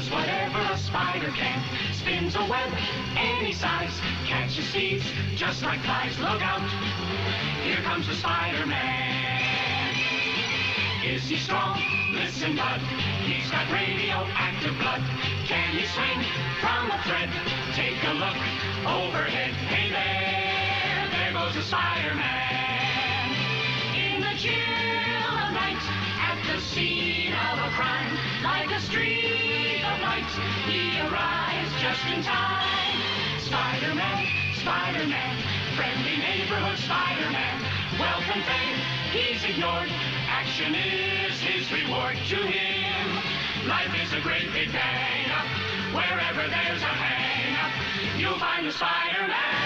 does whatever a spider can. Spins a web any size, catches thieves just like flies. Look out, here comes the Spider-Man. Is he strong? Listen, bud, he's got radioactive blood. Can he swing from a thread? Take a look overhead. Hey there goes the Spider-Man. In the chill of night, at the scene of a crime, like a streak of light, he arrives just in time. Spider-Man, Spider-Man, friendly neighborhood Spider-Man. Wealth and fame, he's ignored. Action is his reward. To him, life is a great big bang up. Wherever there's a hang up, you'll find the Spider-Man.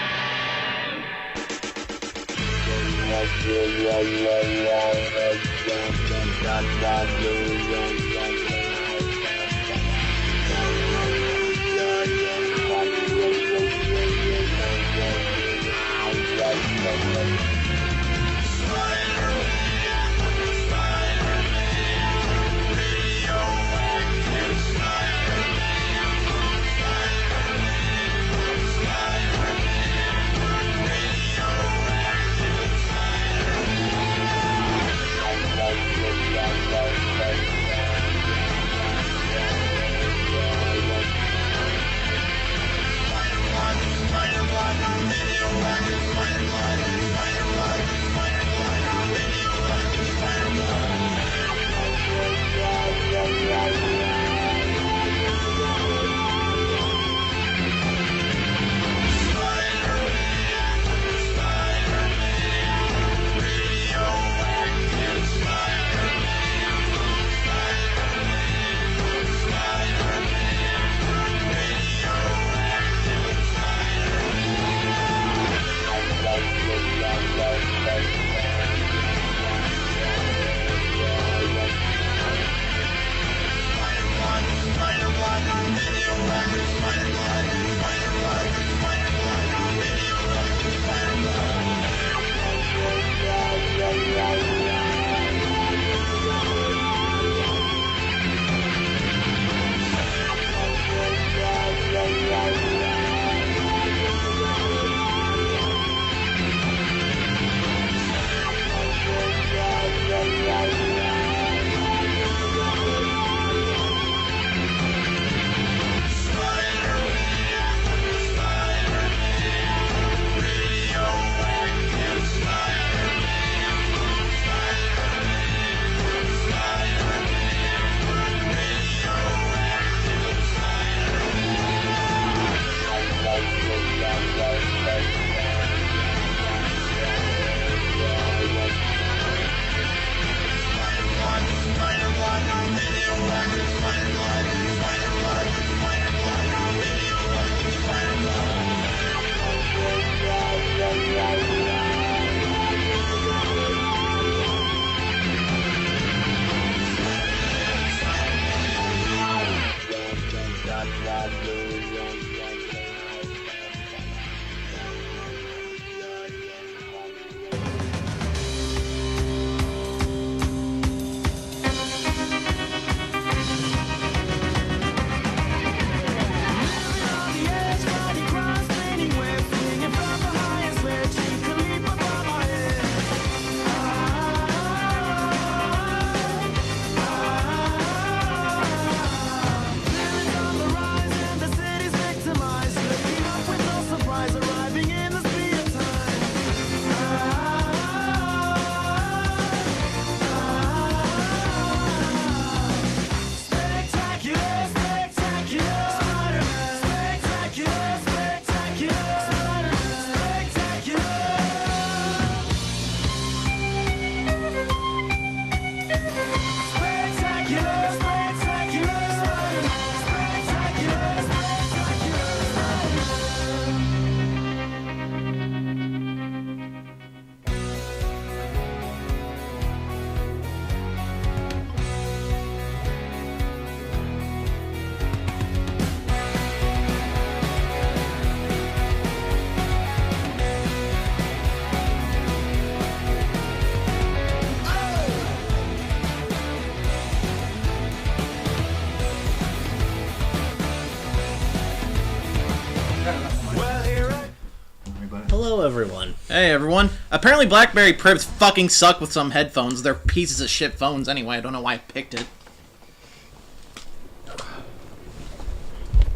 Hello, everyone. Hey, everyone. Apparently BlackBerry Pribs fucking suck with some headphones. They're pieces of shit phones anyway. I don't know why I picked it.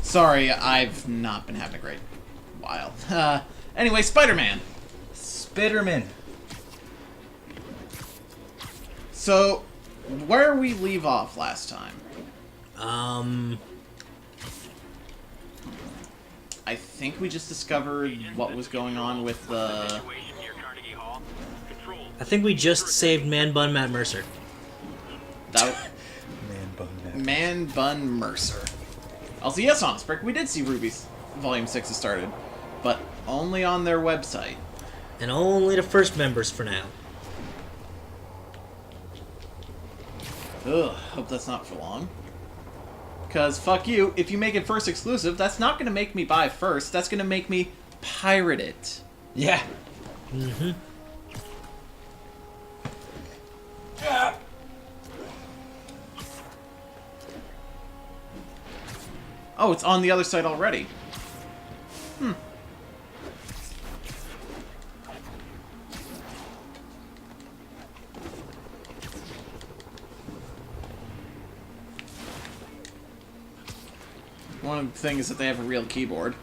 Sorry, I've not been having a great while. Anyway, Spider-Man. Spiderman. So, where we leave off last time? I think we just discovered what was going on with the... I think we just saved Man Bun Matt Mercer. That... Man Bun Mercer. Also, yes, honest break, we did see Ruby's Volume 6 has started, but only on their website. And only the first members for now. Ugh, hope that's not for long. Because, fuck you, if you make it first exclusive, that's not going to make me buy first, that's going to make me pirate it. Yeah. Mm-hmm. Oh, it's on the other side already. One of the things is that they have a real keyboard.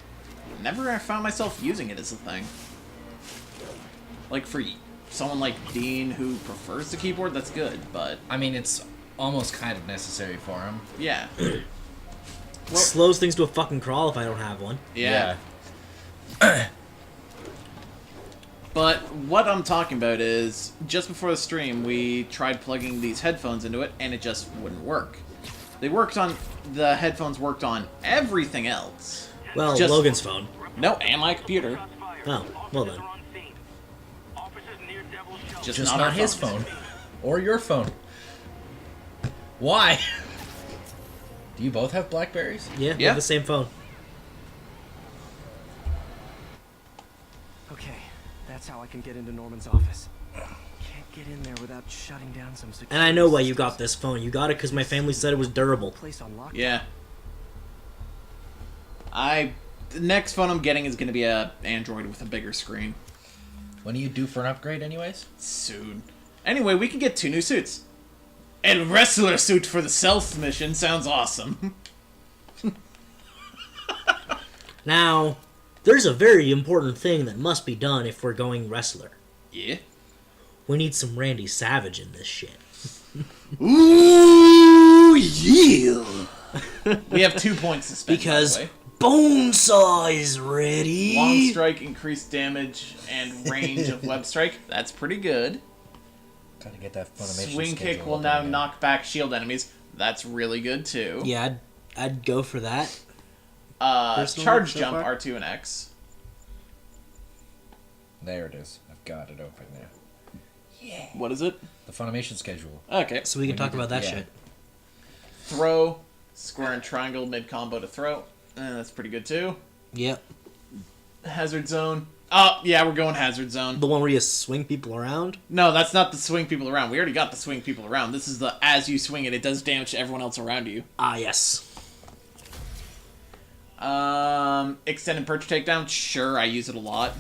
Never found myself using it as a thing. Like, for someone like Dean who prefers the keyboard, that's good, but... I mean, it's almost kind of necessary for him. Yeah. Well, slows things to a fucking crawl if I don't have one. Yeah. But what I'm talking about is, just before the stream, we tried plugging these headphones into it, and it just wouldn't work. The headphones worked on everything else. Well, just, Logan's phone. No, and my computer. Oh, well then. Just not his phone. Or your phone. Why? Do you both have Blackberries? Yeah, we have the same phone. Okay, that's how I can get into Norman's office. Can't get in there without shutting down some security. And I know why you got this phone. You got it because my family said it was durable. Place on lockdown. Yeah. The next phone I'm getting is going to be a Android with a bigger screen. When are you due for an upgrade anyways? Soon. Anyway, we can get 2 new suits. A wrestler suit for the stealth mission sounds awesome. Now, there's a very important thing that must be done if we're going wrestler. Yeah? We need some Randy Savage in this shit. Ooh, yeah! We have 2 points to spend, Because by the way. Bonesaw is ready. Long strike, increased damage, and range of web strike. That's pretty good. Gotta get that Funimation Swing kick schedule will now again. knock back shield enemies. That's really good, too. Yeah, I'd go for that. Personally, Charge so jump, far? R2 and X. There it is. I've got it open now. What is it? The Funimation schedule. Okay. So we can talk about that yeah. shit. Throw, square and triangle, mid-combo to throw. That's pretty good, too. Yep. Hazard zone. Oh, yeah, we're going hazard zone. The one where you swing people around? No, that's not the swing people around. We already got the swing people around. This is the as you swing it, it does damage to everyone else around you. Ah, yes. Extended perch takedown. Sure, I use it a lot.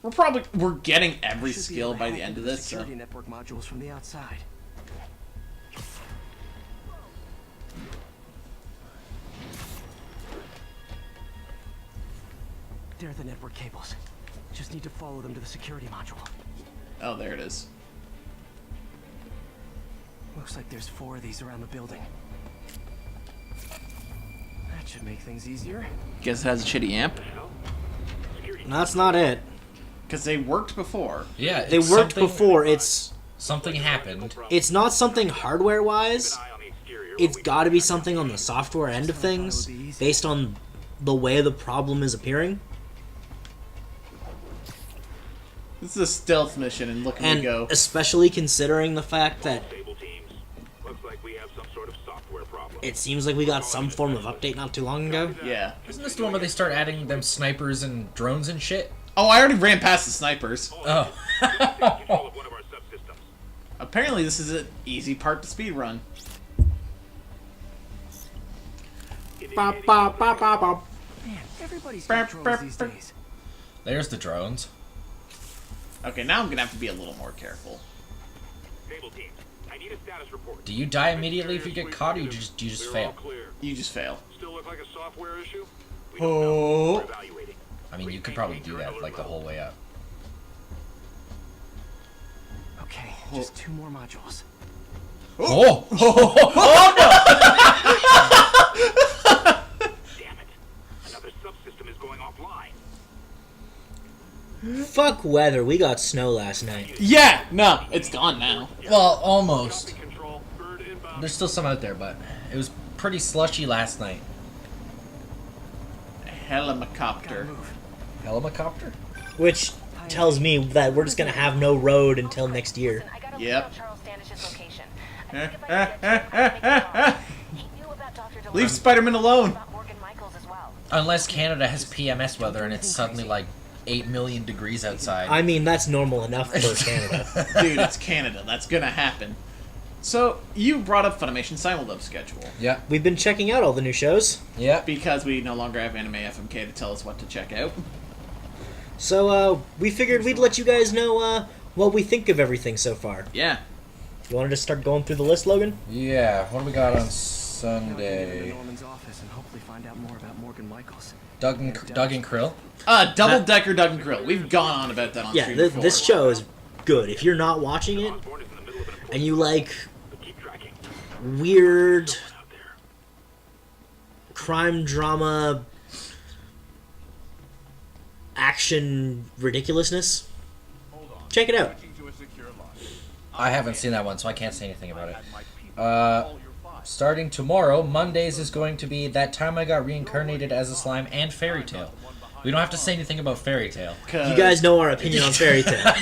We're getting every Should be skill able to by hack the end of into this, so. security network modules from the outside. They're the network cables. Just need to follow them to the security module. Oh, there it is. Looks like there's 4 of these around the building. That should make things easier. Guess it has a shitty amp. That's not it. Because they worked before. Yeah, They it's worked something- before. It's happened. not something hardware-wise. It's got to be something on the software end of things, based on the way the problem is appearing. This is a stealth mission, and look at me And go. especially considering the fact that it seems like we got some form of update not too long ago. Yeah. Isn't this the one where they start adding them snipers and drones and shit? Oh, I already ran past the snipers. Oh. Apparently, this is an easy part to speedrun. Ba, ba, ba, ba, ba. Man, everybody's got drones these days. There's the drones. Okay, now I'm gonna have to be a little more careful. Table team, I need a status report. Do you die immediately if you get caught, or you just fail? You just fail. Still look like a software issue? We don't know. We're evaluating. I mean, you could probably do that like the whole way up. Okay, just 2 more modules. Oh! Damn it. Another subsystem is going offline. Fuck weather. We got snow last night. Yeah, no, it's gone now. Well, almost. Copy control. Bird inbound. There's still some out there, but it was pretty slushy last night. Helicopter. Move. Helicopter? Which tells me that we're just gonna have no road until next year. Yep. Leave Spider-Man alone. Unless Canada has PMS weather and it's suddenly like 8 million degrees outside. I mean, that's normal enough for Canada. Dude, it's Canada. That's gonna happen. So, you brought up Funimation Simuldub schedule. Yeah. We've been checking out all the new shows. Yeah. Because we no longer have Anime FMK to tell us what to check out. So, we figured we'd let you guys know, what we think of everything so far. Yeah. You wanted to start going through the list, Logan? Yeah. What do we got on Get into Sunday? Norman's office and hopefully find out more about Morgan Michaels. Doug and Krill? Double Decker Doug and Krill. We've gone on about that on Yeah, stream before. this show is good. If you're not watching it, Onboard is in the middle of an important and you like but keep tracking. weird Out there. crime drama action ridiculousness, check it out. I haven't seen that one, so I can't say anything about it. Starting tomorrow, Mondays is going to be That Time I Got Reincarnated as a Slime and Fairy Tale. We don't have to say anything about Fairy Tale. You guys know our opinion on Fairy Tale.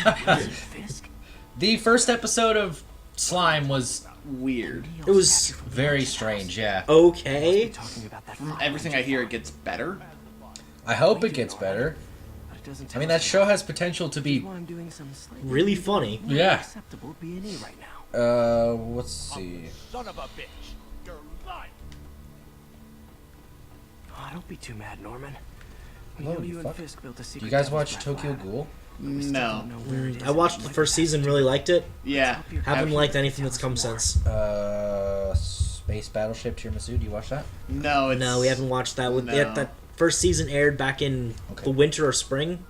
The first episode of Slime was Weird. It was very strange, yeah. okay. Talking about that From everything I hear, it gets better. I hope it gets better. but it doesn't I mean, tell that us show has potential to be... why I'm doing some slightly Really funny. Yeah. acceptable B&E right now. Let's see. Son of a bitch. You're lying. Oh, don't be too mad, Norman. We Hello, know you you and fuck. Fisk built a Do secret. you guys Devil's watch Breath Tokyo lab. Ghoul? We still No. don't know where it is. I watched the first season, really liked it. Yeah. Haven't liked anything that's come since. Space Battleship Tiramisu, do you watch that? No, it's... No, we haven't watched that. No. That first season aired back in Okay. the winter or spring,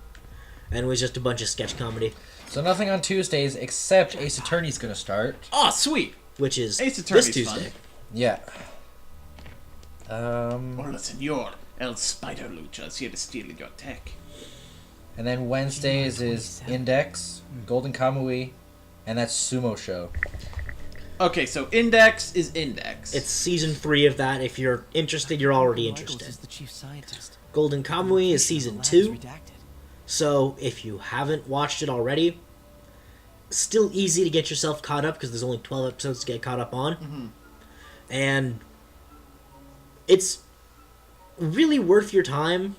and it was just a bunch of sketch comedy, So nothing on Tuesdays except Ace Attorney's gonna start. Oh, sweet. which is Ace this Attorney's Tuesday. fun. Yeah. Hola, senor. El Spider Lucha is here to steal your tech. And then Wednesdays is Index, Golden Kamui, and that's Sumo Show. Okay, so Index is Index. It's season 3 of that. If you're interested, you're already Michaels interested. is the chief scientist. Golden Kamui is season The lab 2. redacted. So if you haven't watched it already, still easy to get yourself caught up because there's only 12 episodes to get caught up on. And it's really worth your time.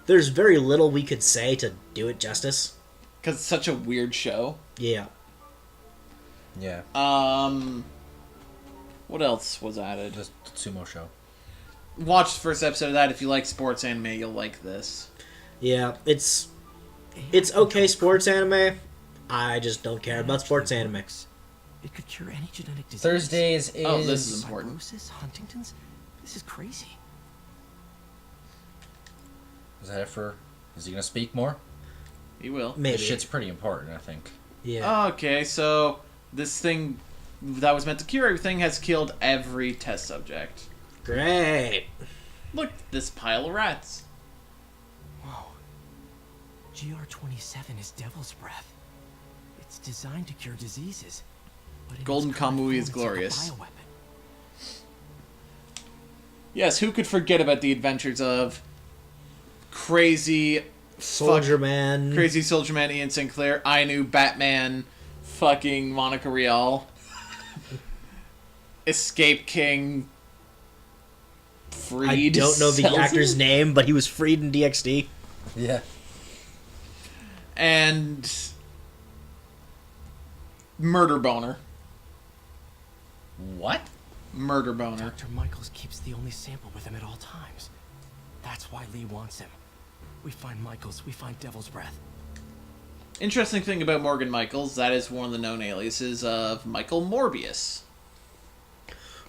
There's very little we could say to do it justice. Because it's such a weird show. Yeah. Yeah, What else was added? just Sumo Show. Watch the first episode of that. If you like sports anime, you'll like this. Yeah, it's okay sports anime. I just don't care about sports anime. It could cure any genetic disease. Thursdays is... Oh, this is important. Fibrosis, Huntington's. This is crazy. Is that it for... Is he gonna speak more? You will. Maybe. This shit's pretty important, I think. Yeah. Okay, so this thing that was meant to cure everything has killed every test subject. Great. Look, this pile of rats. Whoa. GR27 is Devil's Breath. It's designed to cure diseases. But in Golden its current Kamui form, is it's like a glorious. bioweapon. Yes, who could forget about the adventures of crazy Soldier Man. Crazy Soldier Man Ian Sinclair, Ainu, Batman, fucking Monica Rial, Escape King, Freed. I don't know the Selden, actor's name, but he was freed in DxD. Yeah. and Murder Boner. What? Murder Boner. Dr. Michaels keeps the only sample with him at all times. That's why Lee wants him. We find Michaels, we find Devil's Breath. Interesting thing about Morgan Michaels, that is one of the known aliases of Michael Morbius.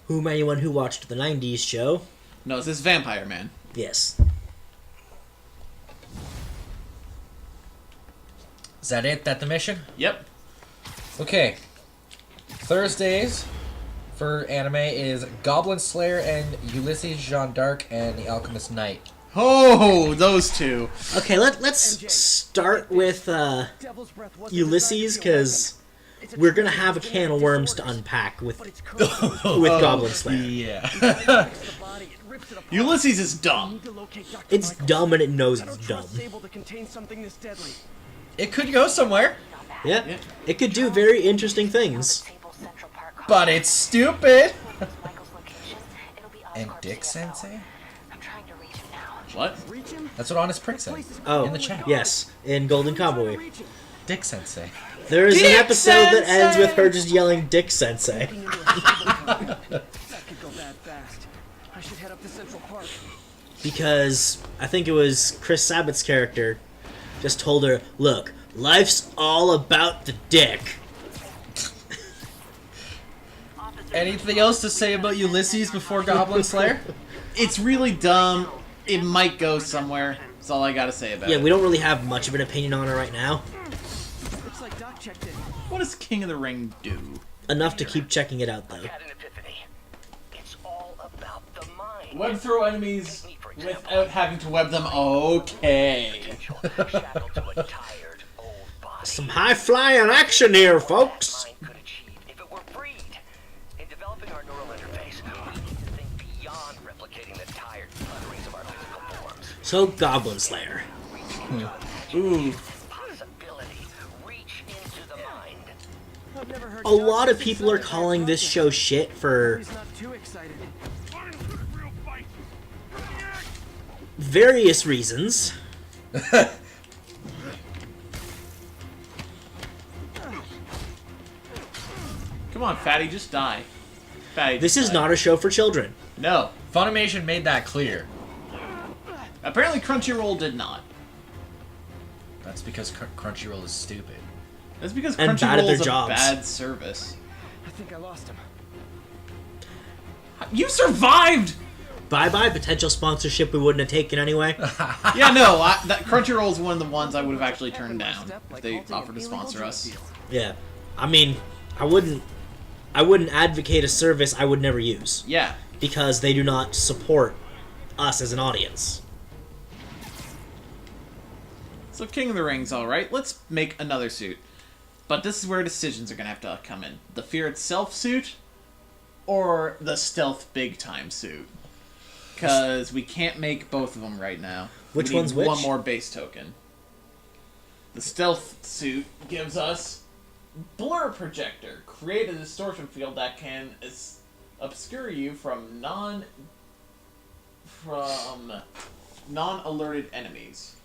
Whom anyone who watched the 90s show... knows as Vampire Man. Yes. Is that it? That the mission? Yep. Okay. Thursdays for anime is Goblin Slayer and Ulysses Jeanne d'Arc and The Alchemist Knight. Oh, those two. Okay, let's start with Devil's Breath wasn't Ulysses, designed to be a because weapon. It's a we're gonna tool have a for can of genetic worms to disorders. unpack with But its code Goblin Slayer. Yeah. breaks the body, it rips it apart. Ulysses is We dumb. need to locate Dr. It's Michaels. dumb and it knows I it's don't dumb. trust Sable to contain something this deadly. It could go somewhere, Yeah, Yeah. it could do very interesting things. but it's stupid. And Dick Sensei? What? Reach him? That's what Honest Prick said. Oh, In the chat. yes, in Golden Cowboy. Reach him. Dick Sensei. There is an Dick episode that ends with Sensei! her just yelling Dick Sensei. Looking into a Sable tunnel. That could go bad fast. I should head up to Central Park. Because I think it was Chris Sabat's character just told her, look, life's all about the dick. Anything else to say about Ulysses before Goblin Slayer? It's really dumb. It might go somewhere. That's all I gotta say about Yeah, it. we don't really have much of an opinion on it right now. Looks like Doc checked in. What does King of the Ring do? Enough to keep checking it out, though. Had an epiphany. It's all about the mind. Web throw enemies without having to web them. Okay. Potential shackled to a tired old body. Some high-flying action here, folks. Mind could achieve if it were freed. In developing our neural interface, we need to think beyond replicating the tired flutterings of our physical forms. So, Goblin Slayer. Ooh. Possibility. Reach into the mind. I've never heard A Doc lot of this people are excited about calling this content. show shit for He's not too excited. Real fight. various reasons. Come on, Fatty, just die. Fatty, This just is die. not a show for children. No. Funimation made that clear. Apparently Crunchyroll did not. That's because Crunchyroll is stupid. That's because And bad at Crunchyroll their is a jobs. bad service. I think I lost him. You survived! Bye-bye, potential sponsorship we wouldn't have taken anyway. Yeah, no, that Crunchyroll is one of the ones I would have actually turned down if they offered to sponsor us. Yeah. I mean, I wouldn't advocate a service I would never use. Yeah. Because they do not support us as an audience. So King of the Ring's alright. Let's make another suit. But this is where decisions are going to have to come in. The Fear Itself suit or the Stealth Big Time suit. Because we can't make both of them right now. Which We need one's which? one more base token. The Stealth suit gives us Blur Projector. Create a distortion field that can obscure you from non-alerted enemies.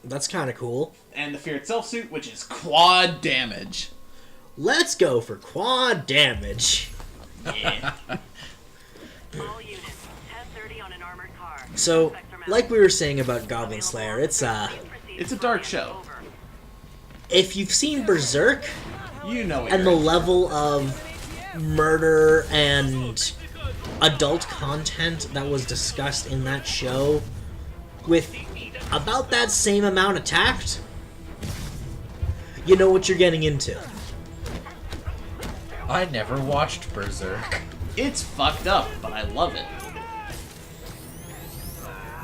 That's kind of cool. And the Fear Itself suit, which is quad damage. Let's go for quad damage. Yeah. All units, 10:30 on an armored car. So, Spectrum like we were saying about Goblin Slayer, it's It's a dark show. if you've seen Berserk You know it. and the level of murder and adult content that was discussed in that show with about that same amount of tact, you know what you're getting into. I never watched Berserk. It's fucked up, but I love it.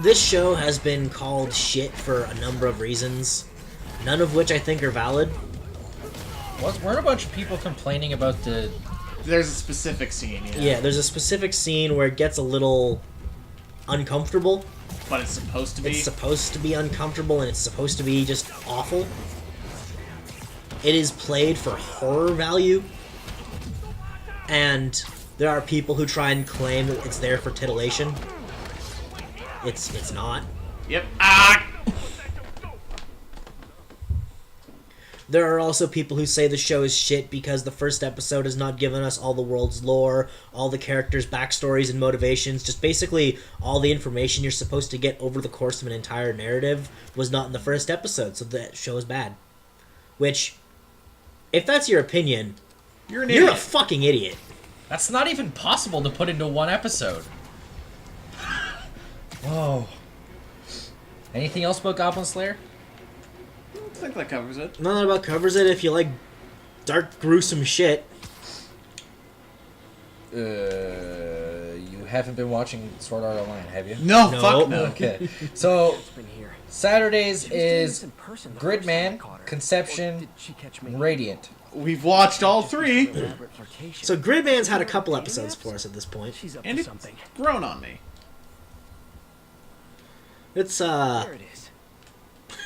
This show has been called shit for a number of reasons, none of which I think are valid. Weren't a bunch of people complaining about the... There's a specific scene, Yeah, there's a specific scene where it gets a little uncomfortable. But it's supposed to be. It's supposed to be uncomfortable and it's supposed to be just awful. It is played for horror value. And there are people who try and claim that it's there for titillation. It's not. Yep. Ah! There are also people who say the show is shit because the first episode has not given us all the world's lore, all the characters' backstories and motivations, just basically all the information you're supposed to get over the course of an entire narrative was not in the first episode, so that show is bad. Which, if that's your opinion, You're an you're idiot. a fucking idiot. That's not even possible to put into one episode. Whoa. Anything else about Goblin Slayer? I think that covers it. None about covers it if you like dark, gruesome shit. You haven't been watching Sword Art Online, have you? No, No. fuck no. Okay. So, It's been here. Saturdays She was doing this is in person the first time I Gridman, caught her. Or Conception, did she catch me? Radiant. We've watched all Just an 3, elaborate flirtation. So Gridman's had a couple episodes for us at this point. She's up and to it's something. grown on me. It's There it is.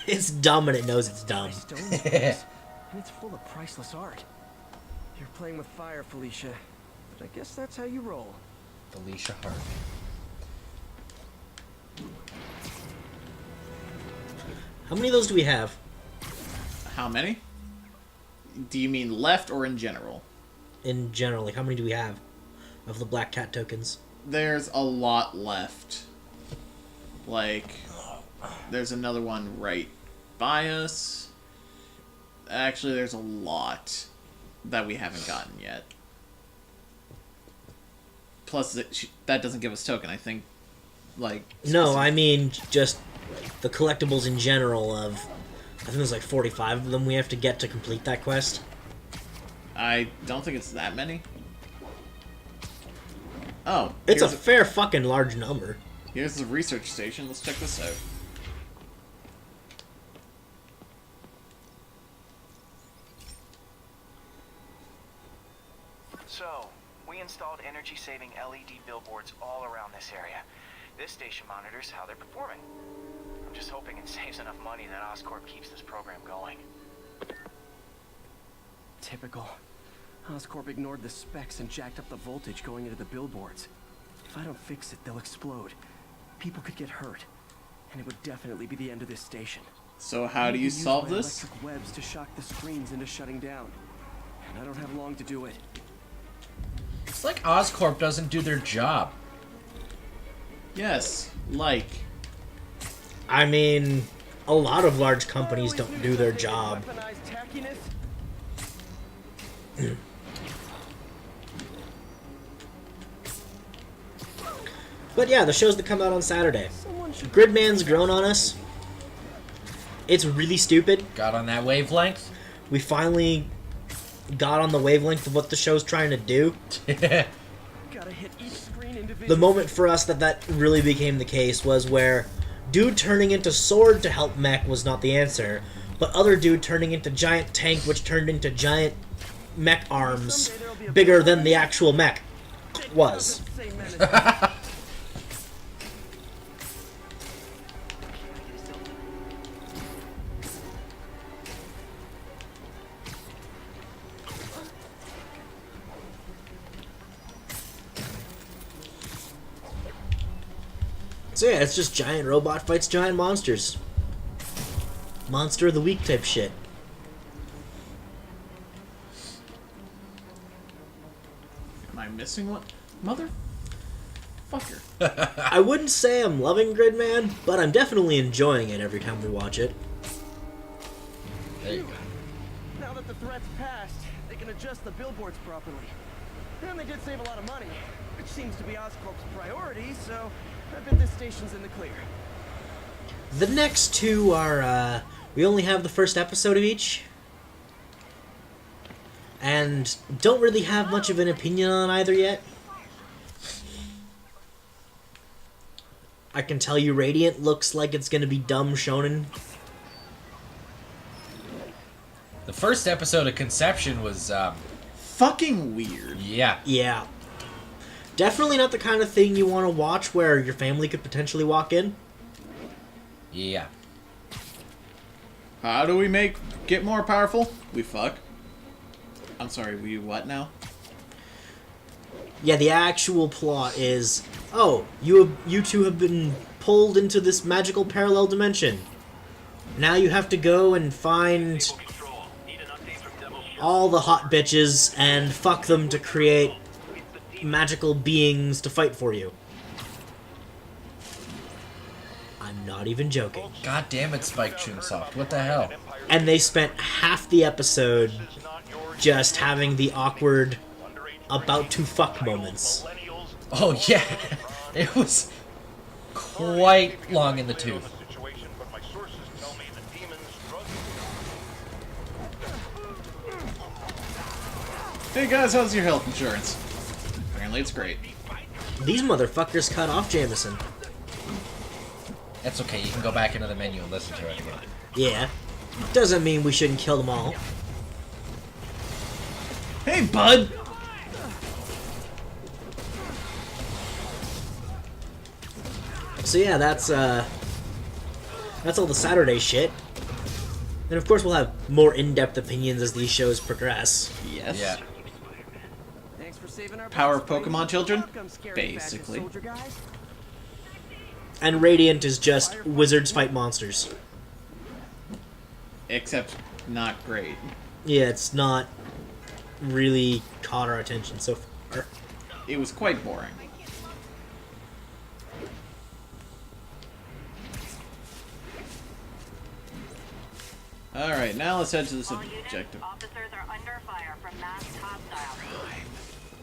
it's dumb and it knows it's dumb. Nice stone squares. And it's full of priceless art. You're playing with fire, Felicia. But I guess that's how you roll. Felicia Hart. How many of those do we have? How many? Do you mean left or in general? In general, like how many do we have of the Black Cat tokens? There's a lot left. Like, there's another one right by us. Actually, there's a lot that we haven't gotten yet. Plus, that doesn't give us token, I think. Like, No, I mean just the collectibles in general of, I think there's like 45 of them we have to get to complete that quest. I don't think it's that many. Oh, It's a here's fair fucking large number. here's the research station. Let's check this out. So, we installed energy-saving LED billboards all around this area. This station monitors how they're performing. I'm just hoping it saves enough money that Oscorp keeps this program going. Typical. Oscorp ignored the specs and jacked up the voltage going into the billboards. If I don't fix it, they'll explode. People could get hurt. And it would definitely be the end of this station. So how do you Use solve my this? electric webs to shock the screens into shutting down. And I don't have long to do it. It's like Oscorp doesn't do their job. Yes, like. I mean, a lot of large companies don't do their job. Weaponized tackiness? But yeah, the shows that come out on Saturday. Someone should Gridman's grown on us. It's really stupid. Got on that wavelength. We finally got on the wavelength of what the show's trying to do. gotta hit each screen individually. The moment for us that really became the case was where dude turning into sword to help mech was not the answer, but other dude turning into giant tank which turned into giant mech arms bigger than the actual mech was. Say menacing. So yeah, it's just giant robot fights giant monsters. Monster of the week type shit. Am I missing one? Motherfucker. I wouldn't say I'm loving Gridman, but I'm definitely enjoying it every time we watch it. There you go. Now that the threat's passed, they can adjust the billboards properly. And they did save a lot of money, which seems to be Oscorp's priority, so I bet this station's in the clear. The next two are, we only have the first episode of each. And don't really have much of an opinion on either yet. I can tell you Radiant looks like it's gonna be dumb shonen. The first episode of Conception was, Fucking weird. yeah. Yeah. Definitely not the kind of thing you want to watch where your family could potentially walk in. Yeah. How do we get more powerful? We fuck. I'm sorry, we what now? Yeah, the actual plot is, oh, you two have been pulled into this magical parallel dimension. Now you have to go and find all the hot bitches and fuck them to create magical beings to fight for you. I'm not even joking. God damn it, Spike Chunsoft. What the hell? And they spent half the episode just having the awkward about to fuck moments. Oh, yeah. It was quite long in the tooth. Hey guys, how's your health insurance? Apparently it's great. These motherfuckers cut off Jameson. That's okay, you can go back into the menu and listen to it again. Yeah. Doesn't mean we shouldn't kill them all. Hey, bud! So yeah, that's all the Saturday shit. And of course we'll have more in-depth opinions as these shows progress. Yes. Yeah. Thanks for saving our Power of butts, buddy. Pokemon children? Welcome, scary Basically. badger soldier guys. And Radiant is just wizards fight monsters. Except not great. Yeah, it's not really caught our attention so far. It was quite boring. Alright, now let's head to this All units, objective. officers are under fire from masked hostiles.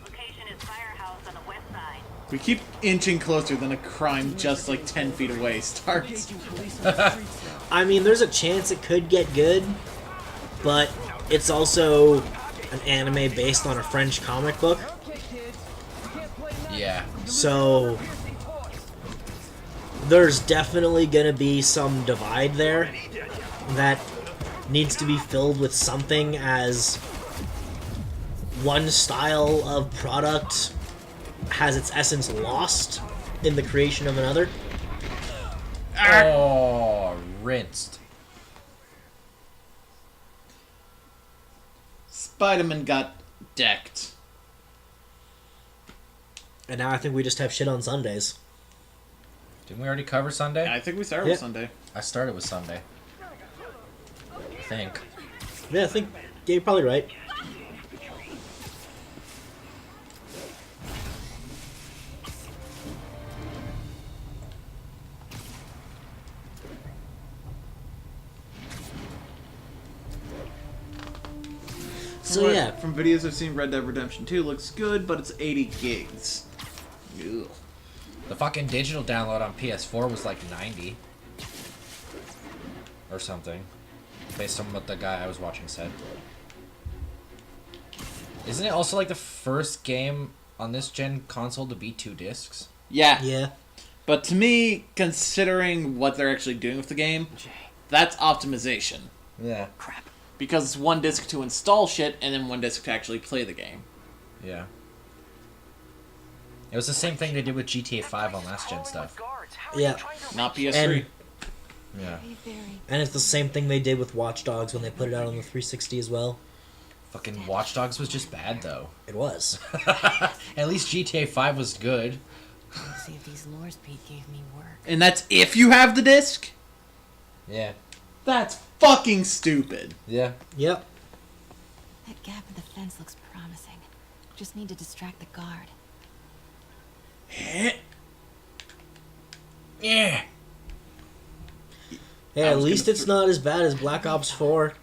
Location is Firehouse on the west side. We keep inching closer than a crime just like 10 feet away starts. Engaging police on the streets now. I mean, there's a chance it could get good, but it's also an anime based on a French comic book, Yeah. so there's definitely gonna be some divide there that needs to be filled with something, as one style of product has its essence lost in the creation of another. Oh, rinsed. Spider-Man got decked. And now I think we just have shit on Sundays. Didn't we already cover Sunday? I think we started Yeah. with Sunday. I started with Sunday. I think. Yeah, I think you're probably right. So yeah, From videos I've seen, Red Dead Redemption 2 looks good, but it's 80 gigs. Ugh. The fucking digital download on PS4 was like 90. Or something. Based on what the guy I was watching said. Isn't it also like the first game on this gen console to be 2 discs? Yeah. yeah. But to me, considering what they're actually doing with the game, that's optimization. Yeah. Crap. Because it's one disc to install shit, and then one disc to actually play the game. Yeah. It was the same thing they did with GTA 5 on last gen stuff. Yeah. Not PS3. And- Yeah. And it's the same thing they did with Watch Dogs when they put it out on the 360 as well. Fucking Watch Dogs was just bad though. It was. At least GTA 5 was good. Let's see if these lures Pete gave me work. And that's if you have the disc? Yeah. That's fucking stupid. Yeah. Yep. That gap in the fence looks promising. Just need to distract the guard. Yeah. Hey, I at was least gonna it's not as bad as Black Ops 4.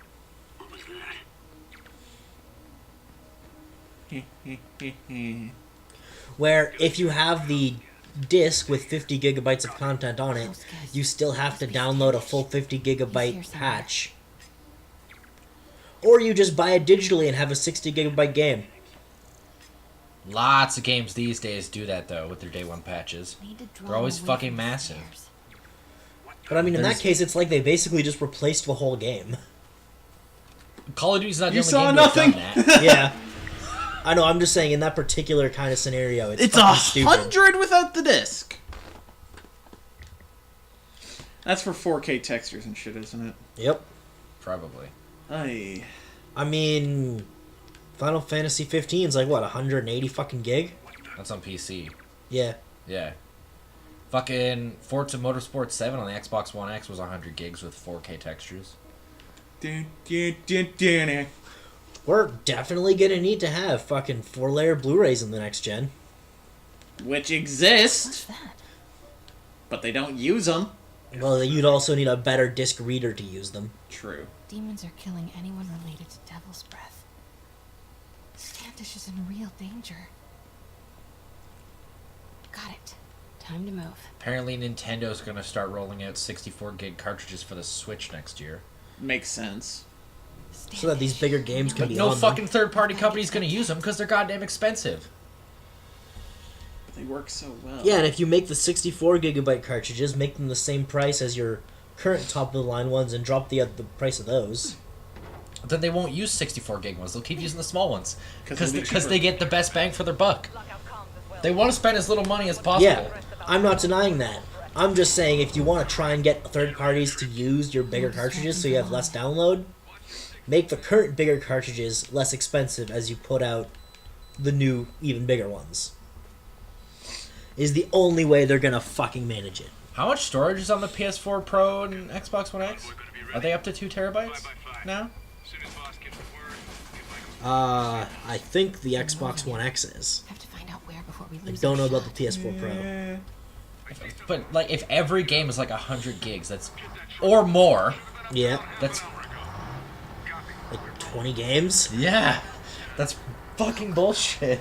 Where if you have the disc with 50 gigabytes of content on it, you still have to download a full 50 gigabyte patch. Or you just buy it digitally and have a 60 gigabyte game. Lots of games these days do that though with their day one patches. Need to draw They're always away fucking from the massive. stairs. But I mean, in There's- that case, it's like they basically just replaced the whole game. Call of Duty's not the You only saw game to have nothing. done that. Yeah. I know, I'm just saying, in that particular kind of scenario, it's It's fucking stupid. 100 without the disc. That's for 4K textures and shit, isn't it? Yep. Probably. Aye. I mean, Final Fantasy 15 is like, what, 180 fucking gig? That's on PC. Yeah. Yeah. Fucking Forza Motorsport 7 on the Xbox One X was 100 gigs with 4K textures. We're definitely gonna need to have fucking 4-layer Blu-rays in the next gen. Which What's exist, that? but they don't use them. Well, you'd also need a better disc reader to use them. True. Demons are killing anyone related to Devil's Breath. Standish is in real danger. Got it. Time to move. Apparently Nintendo's gonna start rolling out 64 gig cartridges for the Switch next year. Makes sense. So that these bigger games can But be no on fucking them. third-party company's gonna use them because they're goddamn expensive. They work so well. Yeah, and if you make the 64 gigabyte cartridges, make them the same price as your current top-of-the-line ones and drop the price of those. Then they won't use 64 gig ones. They'll keep using the small ones because it'll be cheaper. they get the best bang for their buck. They want to spend as little money as possible. Yeah, I'm not denying that. I'm just saying if you want to try and get third parties to use your bigger cartridges so you have less download, make the current bigger cartridges less expensive as you put out the new, even bigger ones. Is the only way they're gonna fucking manage it. How much storage is on the PS4 Pro and Xbox One X? Are they up to 2 terabytes now? I think the Xbox One X is. Have to find out where before we I lose. don't know our about the shot. PS4 Pro. But like, if every game is like 100 gigs, that's or more. Yeah, That's like 20 games. yeah, that's fucking bullshit.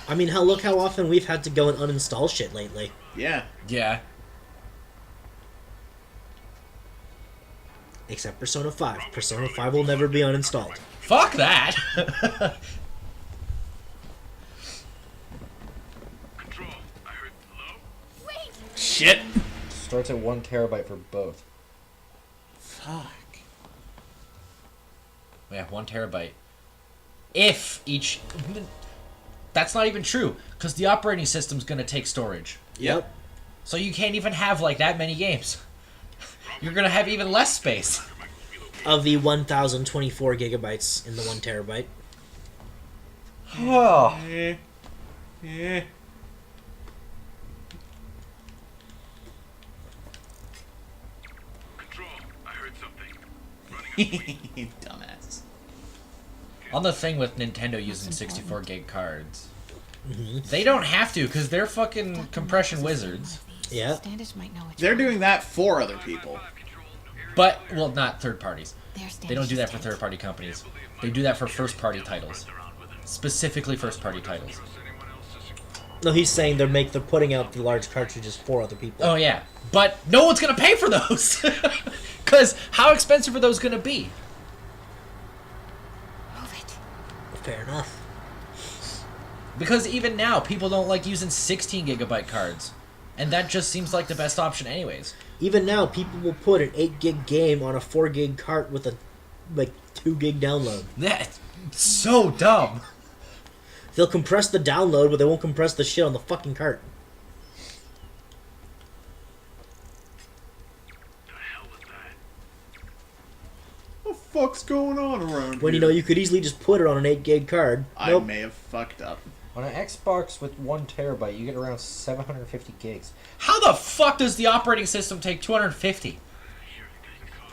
I mean, hell, look how often we've had to go and uninstall shit lately. Yeah. Yeah. Except Persona 5. Persona 5 will never be uninstalled. Fuck that. Control. I heard hello? Shit. Starts at 1 terabyte for both. Fuck. Yeah, 1 terabyte. If each... That's not even true, because the operating system's going to take storage. Yep. So you can't even have, like, that many games. You're going to have even less space. Of the 1,024 gigabytes in the 1 terabyte. Oh. Yeah. Control. I heard something. Running away. Dumbass. On the thing with Nintendo using 64 gig cards, they don't have to, because they're fucking compression wizards. Yeah. Standish might know which They're one. doing that for other people. But, well, not third parties. There's They don't do that for Standish's third-party companies. They do that for first-party titles. Specifically first-party titles. No, he's saying they're putting out the large cartridges for other people. Oh, yeah. But no one's going to pay for those! Because how expensive are those going to be? Move it. Fair enough. Because even now, people don't like using 16 gigabyte cards. And that just seems like the best option anyways. Even now, people will put an 8 gig game on a 4 gig cart with a 2 gig download. That's so dumb. They'll compress the download, but they won't compress the shit on the fucking cart. The hell was that? What the fuck's going on around When you here? know you could easily just put it on an 8 gig card. I Nope. may have fucked up. On an Xbox with 1 terabyte, you get around 750 gigs. How the fuck does the operating system take 250?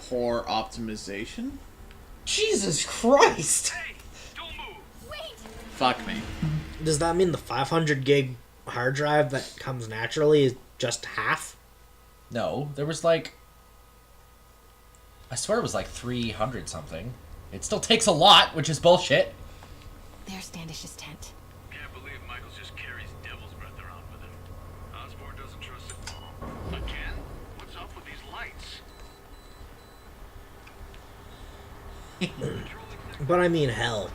Poor optimization? Jesus Christ! Hey, don't move. Fuck me. Does that mean the 500 gig hard drive that comes naturally is just half? No, there was like... I swear it was like 300 something. It still takes a lot, which is bullshit. There's Standish's tent. Can't believe Michaels just carries devil's breath around with him. Osborn doesn't trust it. Again? What's up with these lights? But I mean, hell.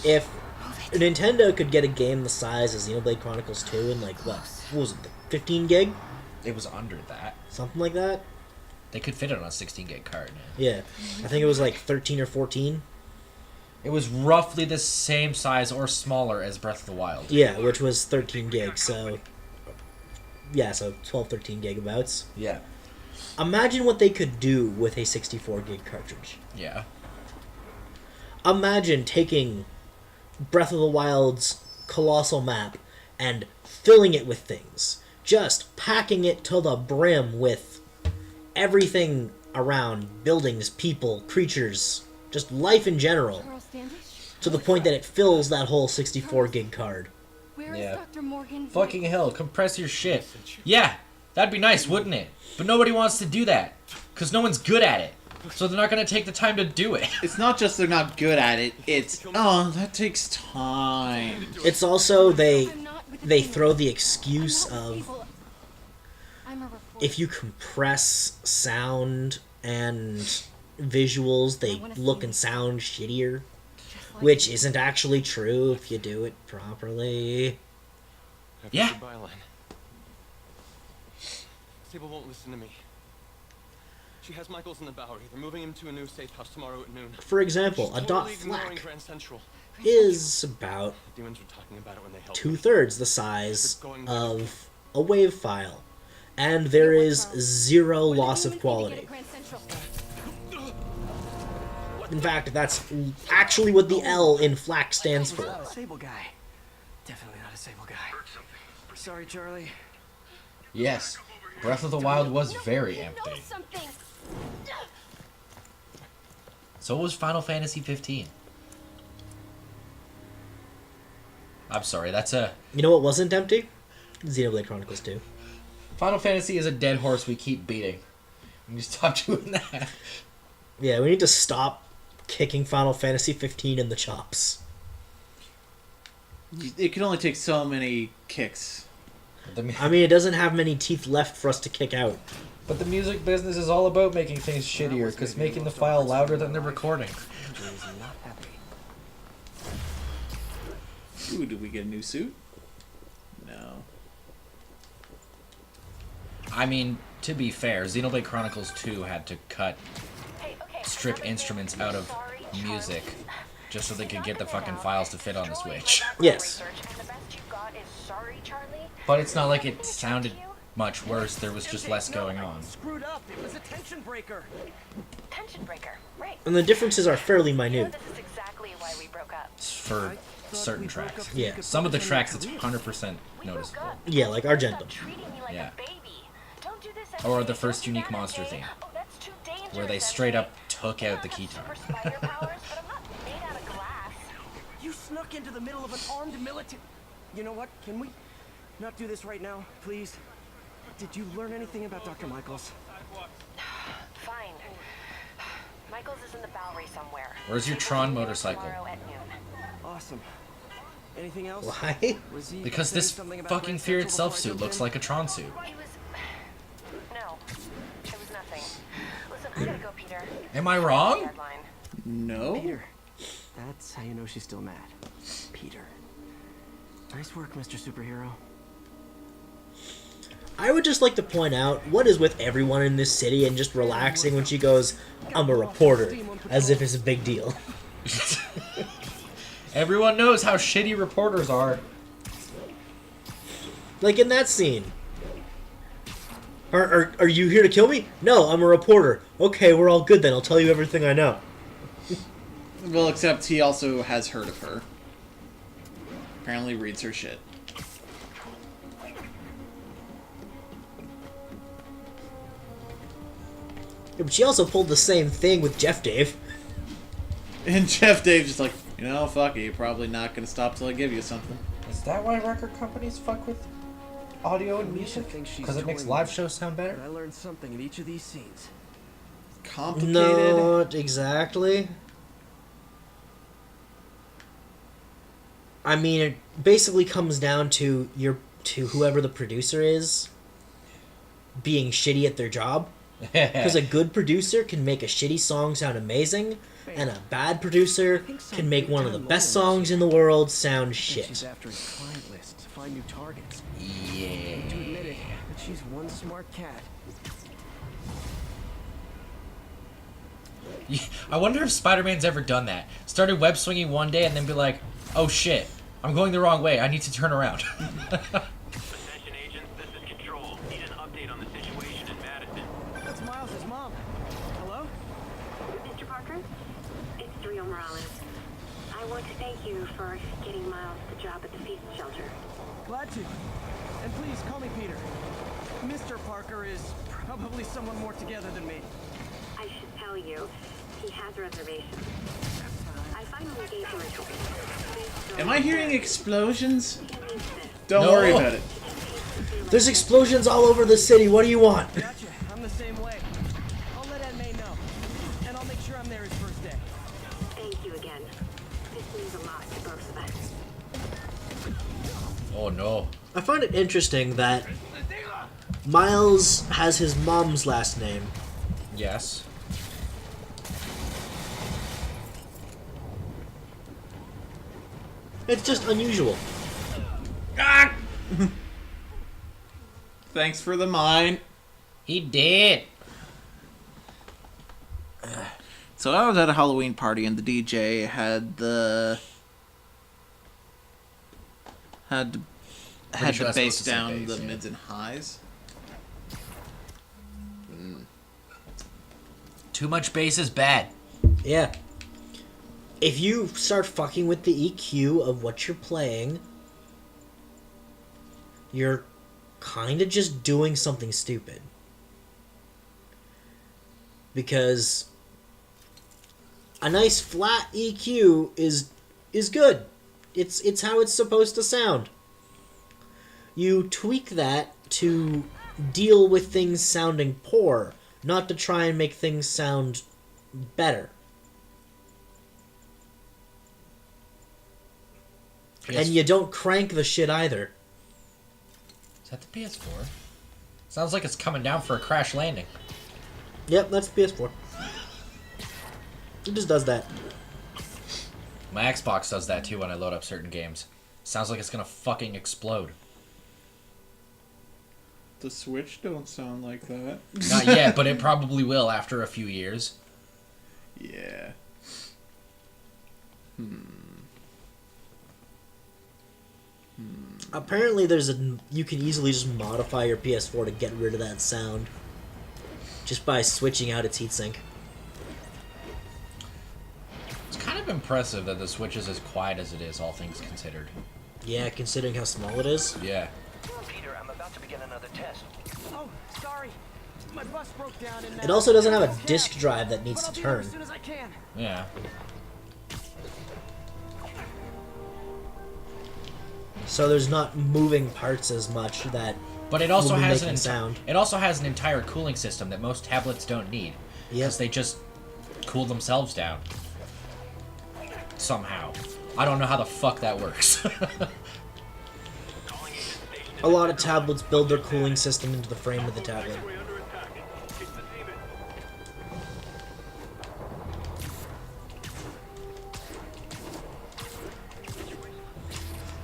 If Nintendo could get a game the size of Xenoblade Chronicles 2 in what was it, 15 gig? It was under that. Something like that? They could fit it on a 16 gig card. Yeah. I think it was 13 or 14. It was roughly the same size or smaller as Breath of the Wild. Yeah, which was 13 gigs, so... Yeah, so 12, 13 gigabytes. Yeah. Imagine what they could do with a 64 gig cartridge. Yeah. Imagine taking Breath of the Wild's colossal map and filling it with things. Just packing it to the brim with everything around buildings, people, creatures, just life in general, Charles Standish? to the point that it fills that whole 64 gig card. Where is Yeah. Dr. Morgan? Fucking hell, compress your shit. Yeah, that'd be nice, wouldn't it? But nobody wants to do that. Because no one's good at it. So they're not going to take the time to do it. It's not just they're not good at it, it's, oh, that takes time. It's also they throw the excuse of I'm a reporter. if you compress sound and visuals, they look and sound shittier, which isn't actually true if you do it properly. Yeah. Goodbye, Len. Sable won't listen to me. She has Michaels in the Bowery. They're moving him to a new safe house tomorrow at noon. For example, She's a dot totally ignoring flak Grand Central. is about Demons were talking about it when they helped me. 2/3 the size of a wave file, and there is zero loss of quality. In fact, that's actually what the L in flak stands for. Not a Sable guy. Definitely not a Sable guy. Sorry, Charlie. Yes, Breath of the Wild was very empty. So was Final Fantasy 15. I'm sorry, that's a... You know what wasn't empty? Xenoblade Chronicles 2. Final Fantasy is a dead horse we keep beating. We need to stop doing that. Yeah, we need to stop kicking Final Fantasy 15 in the chops. It can only take so many kicks. I mean, it doesn't have many teeth left for us to kick out. But the music business is all about making things shittier, because making the file louder than the recording. Ooh, did we get a new suit? No. I mean, to be fair, Xenoblade Chronicles 2 had to strip instruments out of music just so they could get the fucking files to fit on the Switch. Yes. But it's not like it sounded much worse, there was just less going on. Screwed up. It was a tension breaker. Tension breaker, right. And the differences are fairly minute. This is exactly why we broke up. For certain tracks. Yeah. Some of the tracks it's 100% noticeable. Yeah, like Argentum. Yeah. Or the first Unique Monster theme, where they straight up took out the guitar. You snuck into the middle of an armed military. You know what? Can we not do this right now, please? Did you learn anything about Dr. Michaels? Fine. Michaels is in the Bowery somewhere. Where's your Tron motorcycle? Tomorrow at noon. Awesome. Anything else? Why? Was he Because this saying something about fucking Grand fear Central itself before I suit jumped looks in? like a Tron suit. It was... No. It was nothing. Listen, I gotta go, Peter. Am I wrong? Deadline. No? Peter. That's how you know she's still mad. Peter. Nice work, Mr. Superhero. I would just like to point out what is with everyone in this city and just relaxing when she goes, I'm a reporter, as if it's a big deal. Everyone knows how shitty reporters are. Like in that scene. Are you here to kill me? No, I'm a reporter. Okay, we're all good then. I'll tell you everything I know. Well, except he also has heard of her. Apparently reads her shit. Yeah, but she also pulled the same thing with Jeff Dave. And Jeff Dave's just like, you know, fuck it, you're probably not gonna stop till I give you something. Is that why record companies fuck with audio and music? Because it makes live shows sound better? I learned something in each of these scenes. Complicated? Not exactly. I mean, it basically comes down to whoever the producer is being shitty at their job. Because a good producer can make a shitty song sound amazing, and a bad producer can make one of the best songs in the world sound She's shit. after his client list to find new targets. Yeah. To admit it, but she's one smart cat. I wonder if Spider-Man's ever done that. Started web swinging one day and then be like, oh shit, I'm going the wrong way, I need to turn around. Attention agents, this is Control. Need an update on the situation in Madison. That's Miles' mom. Hello? Mr. Parker, it's Rio Morales. I want to thank you for getting Miles the job at the feast shelter. Glad to. And please call me Peter. Mr. Parker is probably someone more together than me. I should tell you, he has reservations. I finally gave him a choice. Am I hearing explosions? He needs this. Don't No. worry about it. There's explosions all over the city. What do you want? Gotcha. I'm the same way. I'll let Aunt May know. And I'll make sure I'm there his first day. Thank you again. This means a lot to both of us. Oh no. I find it interesting that Miles has his mom's last name. Yes. It's just unusual. Ah! Thanks for the mine. He did. So I was at a Halloween party and the DJ had the sure bass that's supposed to say down bass, the yeah. mids and highs. Too much bass is bad. Yeah. If you start fucking with the EQ of what you're playing, you're kind of just doing something stupid. Because a nice flat EQ is good. It's how it's supposed to sound. You tweak that to deal with things sounding poor, not to try and make things sound better. And you don't crank the shit either. Is that the PS4? Sounds like it's coming down for a crash landing. Yep, that's the PS4. It just does that. My Xbox does that too when I load up certain games. Sounds like it's gonna fucking explode. The Switch don't sound like that. Not yet, but it probably will after a few years. Yeah. Apparently you can easily just modify your PS4 to get rid of that sound. Just by switching out its heatsink. It's kind of impressive that the Switch is as quiet as it is, all things considered. Yeah, considering how small it is. Yeah. Peter, I'm about to begin another test. Oh, sorry. My bus broke down and It also doesn't have a disk drive that needs But I'll to be there turn. as soon as I can. Yeah. So there's not moving parts as much that But it also will be has making sound. It also has an entire cooling system that most tablets don't need. Because they just cool themselves down. Somehow. I don't know how the fuck that works. A lot of tablets build their cooling system into the frame of the tablet. We're under attack. Keep the team in.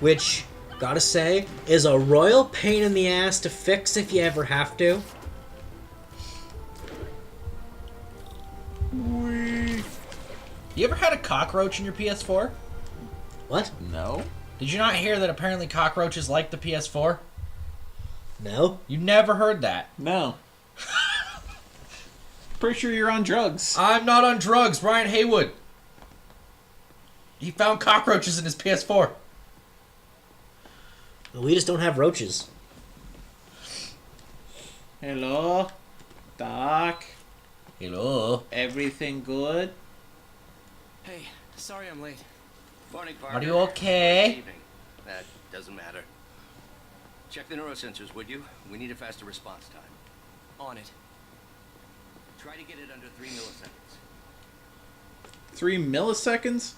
Which, gotta say, is a royal pain in the ass to fix if you ever have to. You ever had a cockroach in your PS4? What? No. Did you not hear that apparently cockroaches like the PS4? No? You never heard that. No. Pretty sure you're on drugs. I'm not on drugs, Brian Haywood. He found cockroaches in his PS4. We just don't have roaches. Hello? Doc? Hello. Everything good? Hey, sorry I'm late. Morning, Are you okay? Evening. That doesn't matter. Check the neurosensors, would you? We need a faster response time. On it. Try to get it under 3 milliseconds. 3 milliseconds?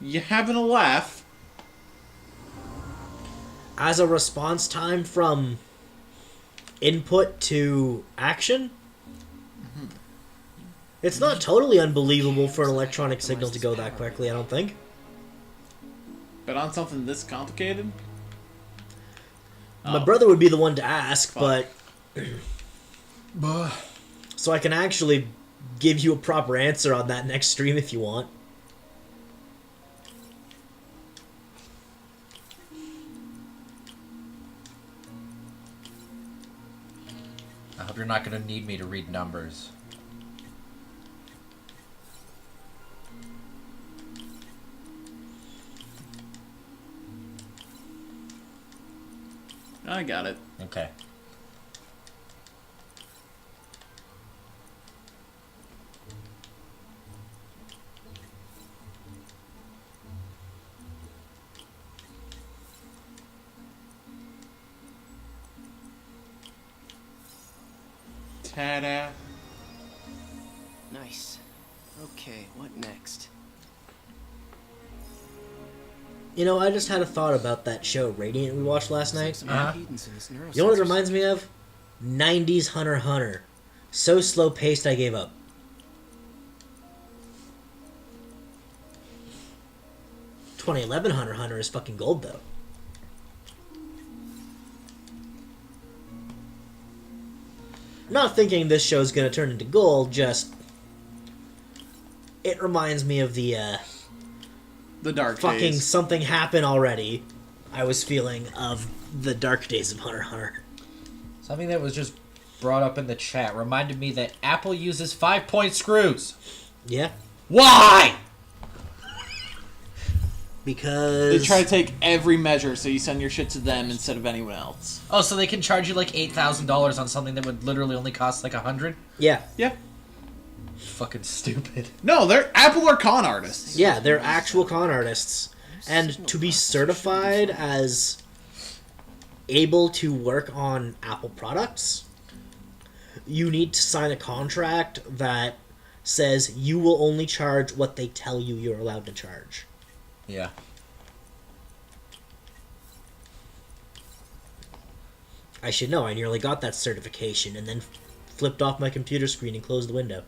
You having a laugh? As a response time from input to action, it's not totally unbelievable for an electronic signal to go that quickly, I don't think. But on something this complicated? My brother would be the one to ask, Fuck. but... So I can actually give you a proper answer on that next stream if you want. I hope you're not going to need me to read numbers. I got it. Okay. Ta-da. Nice. Okay, what next? You know, I just had a thought about that show Radiant we watched last night. Some Uh-huh. impedance in this You know what it neurosensor. reminds me of? 90s Hunter x Hunter. So slow paced I gave up. 2011 Hunter x Hunter is fucking gold though. Not thinking this show's gonna turn into gold, just it reminds me of the The dark fucking days. something happened already. I was feeling of the dark days of Hunter x Hunter. Something that was just brought up in the chat reminded me that Apple uses 5-point screws. Yeah, Why? because They try to take every measure, so you send your shit to them instead of anyone else. Oh, so they can charge you like $8,000 on something that would literally only cost like $100? yeah, Yeah. Fucking stupid. No, they're Apple are con artists. yeah, they're actual con artists, and to be certified as able to work on Apple products, you need to sign a contract that says you will only charge what they tell you you're allowed to charge. Yeah. I should know. I nearly got that certification and then flipped off my computer screen and closed the window.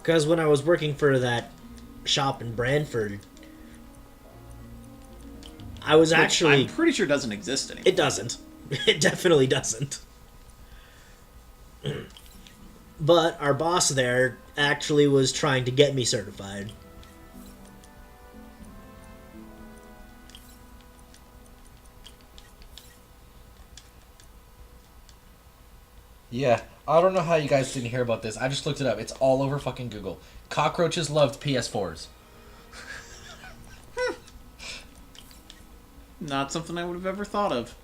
Because when I was working for that shop in Brantford, I was Which actually... I'm pretty sure doesn't exist anymore. It doesn't. It definitely doesn't. But our boss there actually was trying to get me certified. Yeah. I don't know how you guys didn't hear about this. I just looked it up. It's all over fucking Google. Cockroaches loved PS4s. Not something I would have ever thought of.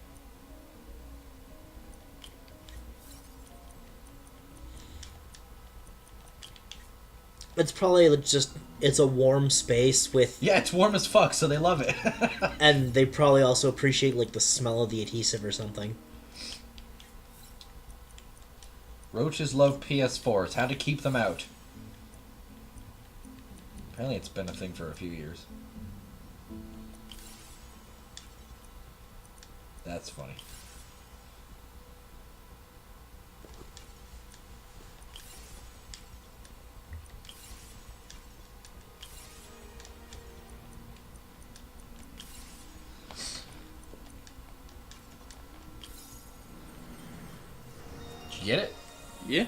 It's probably just... It's a warm space with... Yeah, it's warm as fuck, so they love it. And they probably also appreciate, like, the smell of the adhesive or something. Roaches love PS4s. How to keep them out. Apparently it's been a thing for a few years. That's funny. Did you get it? Yeah.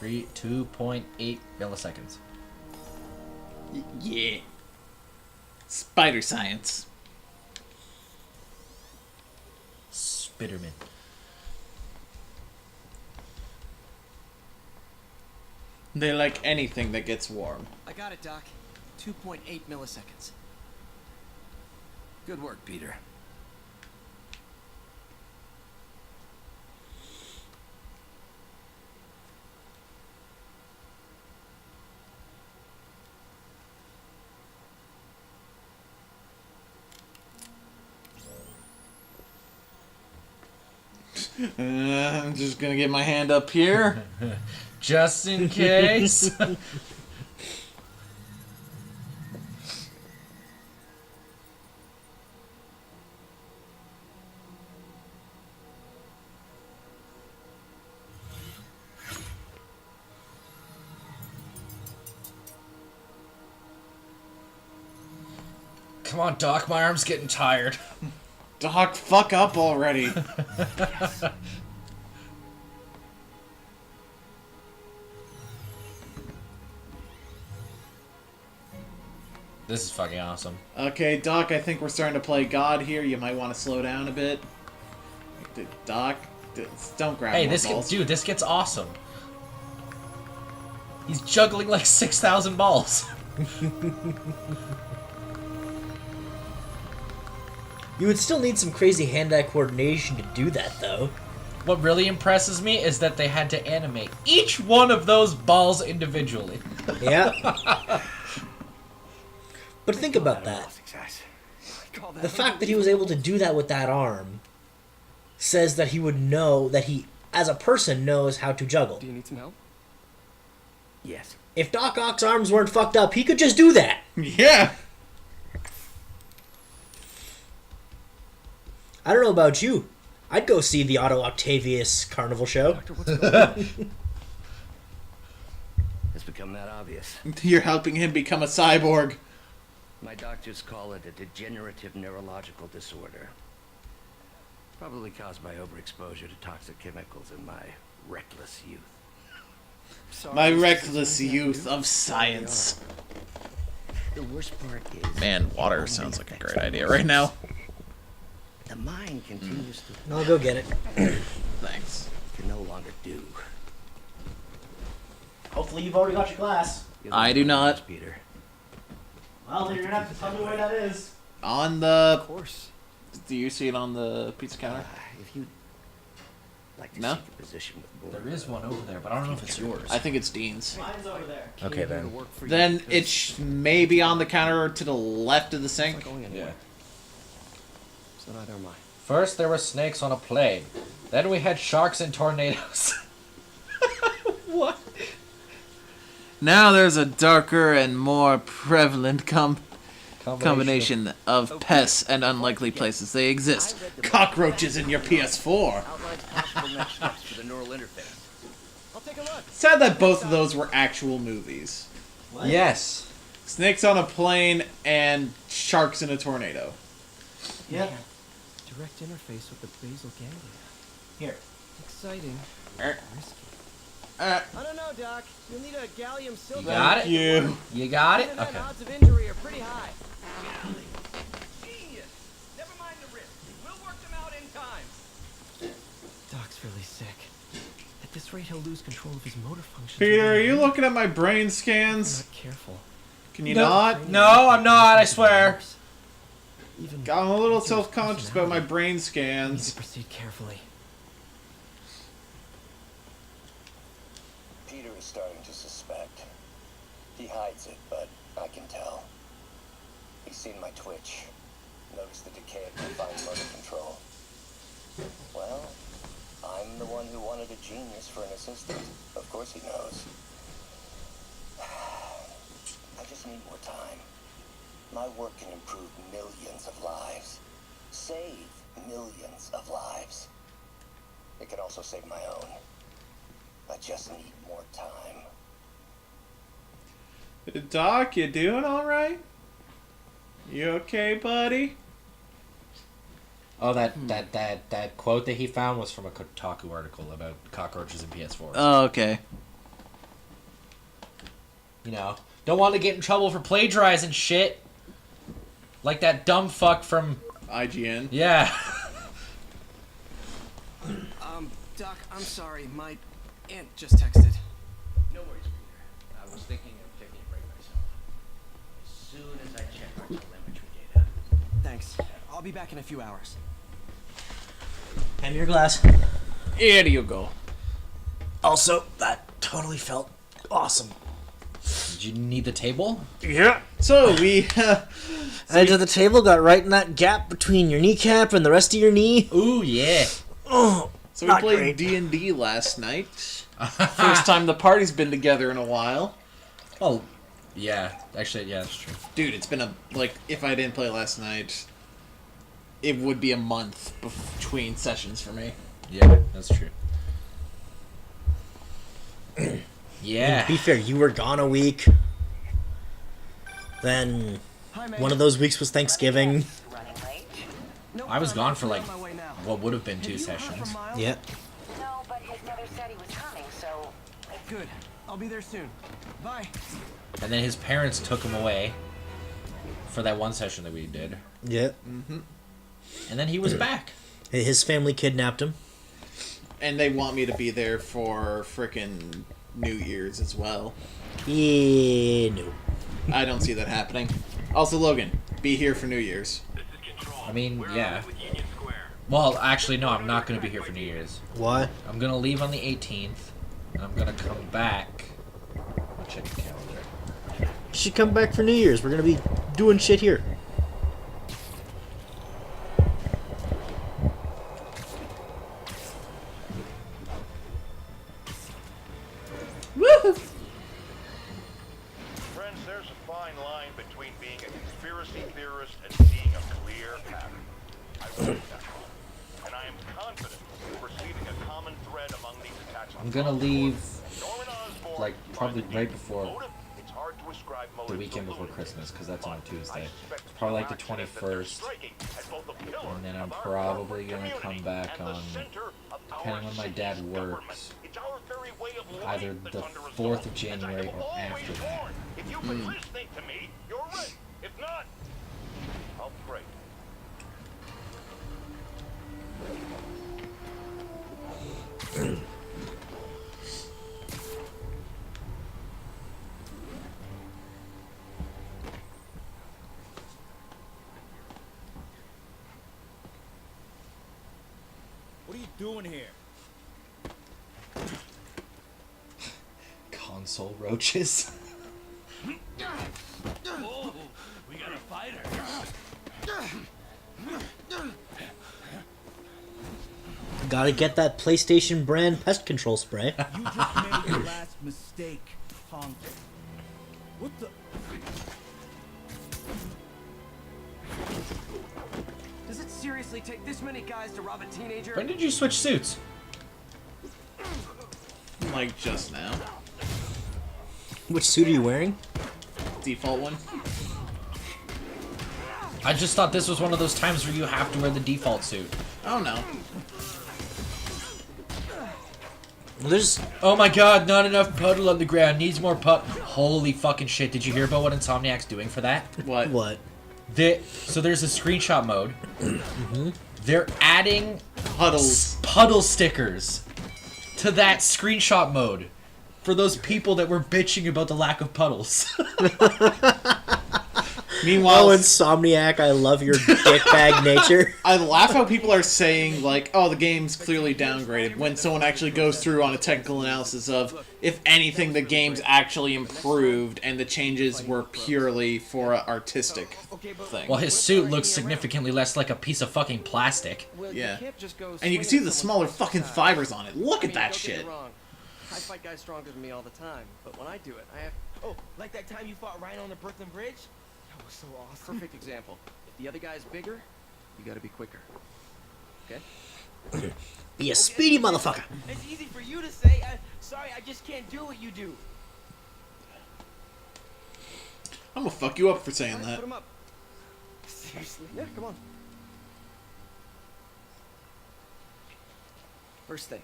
2.8 milliseconds. Yeah. Spider science. Spiderman. They like anything that gets warm. I got it, Doc. 2.8 milliseconds. Good work, Peter. I'm just gonna get my hand up here. Just in case. Come on, Doc, my arm's getting tired. Doc, fuck up already. This is fucking awesome. Okay, Doc, I think we're starting to play God here. You might want to slow down a bit. Doc, don't grab Hey, more this balls. dude, this gets awesome. He's juggling like 6,000 balls. You would still need some crazy hand-eye coordination to do that, though. What really impresses me is that they had to animate each one of those balls individually. Yeah. But think about that. The fact that he was able to do that with that arm says that he would know that he, as a person, knows how to juggle. Do you need some help? Yes. If Doc Ock's arms weren't fucked up, he could just do that. Yeah. I don't know about you. I'd go see the Otto Octavius Carnival show. Doctor, what's going on? It's become that obvious. You're helping him become a cyborg. My doctors call it a degenerative neurological disorder. Probably caused by overexposure to toxic chemicals in my reckless youth. Sorry, My this is reckless something I can youth do. of science. The worst part is... Man, water sounds like a great idea right now. The mind continues to... I'll go get it. Thanks. can no longer do. Hopefully you've already got your glass. I do not. Peter. Well, then you're gonna have to tell me where that is. On the... Of course. Do you see it on the pizza counter? If you'd like to No? seek a position with the board. There is one over there, but I don't know if it's yours. I think it's Dean's. Mine's over there. Okay, then. Then it may be on the counter to the left of the sink. Yeah. So neither am I. First there were snakes on a plane. Then we had sharks and tornadoes. What? Now there's a darker and more prevalent combination of pests and unlikely places they exist. Cockroaches in your PS4. Outlines possible next steps for the neural interface. I'll take a look. Sad that both of those were actual movies. What? Yes. Snakes on a plane and sharks in a tornado. Yep. Direct interface with the basal ganglia. Here. Exciting. Er, Risky. uh, I don't know, Doc. You'll need a gallium silver. You got it? you. You got it? Other than Okay. that, odds of injury are pretty high. Genius! Never mind the risk. We'll work them out in time. Doc's really sick. At this rate, he'll lose control of his motor functions. Peter, are you looking at my brain I'm scans? not careful. Can you not? No, I'm not, I swear. Even I'm a little Peter's self-conscious about my personality. brain I need to scans. proceed carefully. Peter is starting to suspect. He hides it, but I can tell. He's seen my twitch. Noticed the decay of my fine motor control. Well, I'm the one who wanted a genius for an assistant. Of course he knows. I just need more time. My work can improve millions of lives. Save millions of lives. It can also save my own. I just need more time. Doc, you doing alright? You okay, buddy? Oh, that quote that he found was from a Kotaku article about cockroaches in PS4. Oh, okay. You know, don't want to get in trouble for plagiarizing shit. Like that dumb fuck from... IGN. Yeah. Doc, I'm sorry. My aunt just texted. No worries, Peter. I was thinking of taking a break myself. As soon as I check our telemetry data. Thanks. I'll be back in a few hours. Hand me your glass. Here you go. Also, that totally felt awesome. Did you need the table? Yeah. So we, Edge of the table got right in that gap between your kneecap and the rest of your knee. Ooh, yeah. Oh, so we not played great. D&D last night. First time the party's been together in a while. Oh, yeah. Actually, yeah, that's true. Dude, it's been if I didn't play last night, it would be a month between sessions for me. Yeah, that's true. Yeah. Be fair, you were gone a week. Then one of those weeks was Thanksgiving. Running late? I was gone for like On my way now. what would have been 2 sessions. Yeah. No, but his mother said he was coming, so... Good. I'll be there soon. Bye. And then his parents took him away for that one session that we did. Yeah. And then he was back. His family kidnapped him. And they want me to be there for frickin' New Year's as well. Yeah, no. I don't see that happening. Also, Logan, be here for New Year's. This is Control. I mean, We're yeah. live with Union Square. Well, actually, no, I'm not going to be here for New Year's. Why? I'm going to leave on the 18th, and I'm going to come back. I'll check the calendar. You should come back for New Year's. We're gonna be doing shit here. Woo! Friends, there's a fine line between being a conspiracy theorist and seeing a clear pattern. I wrote that one, and I am confident we're seeing a common thread among these attacks. I'm gonna leave, like, probably right before the weekend before Christmas, because that's on a Tuesday. Probably like the 21st, and then I'm probably gonna come back on, depending on my dad works, either the 4th of January or after that. If you've been listening to me, you're right. If not, I'll pray. What are you doing here? Console roaches. Oh, we got a fighter. Gotta get that PlayStation brand pest control spray. You just made your last mistake, punk. What the? Does it seriously take this many guys to rob a teenager? When did you switch suits? Like just now. Which suit are you wearing? Default one. I just thought this was one of those times where you have to wear the default suit. Oh no. There's... Oh my god, not enough puddle on the ground. Needs more Holy fucking shit. Did you hear about what Insomniac's doing for that? What? What? So there's a screenshot mode. They're adding Puddles. puddle stickers to that screenshot mode for those people that were bitching about the lack of puddles. Meanwhile, Oh, Insomniac, I love your dickbag nature. I laugh how people are saying, like, oh, the game's clearly downgraded, when someone actually goes through on a technical analysis of, if anything, the game's actually improved, and the changes were purely for an artistic thing. Well, his suit looks significantly less like a piece of fucking plastic. Yeah. And you can see the smaller fucking fibers on it. Look at that shit. I fight guys stronger than me all the time, but when I do it, I have... Oh, like that time you fought Rhino on the Brooklyn Bridge? That was so awesome. Perfect example. If the other guy's bigger, you gotta be quicker. Okay? Be a speedy motherfucker. It's easy for you to say. Sorry, I just can't do what you do. I'm gonna fuck you up for saying Alright, that. put him up. Seriously? Yeah, come on. First thing.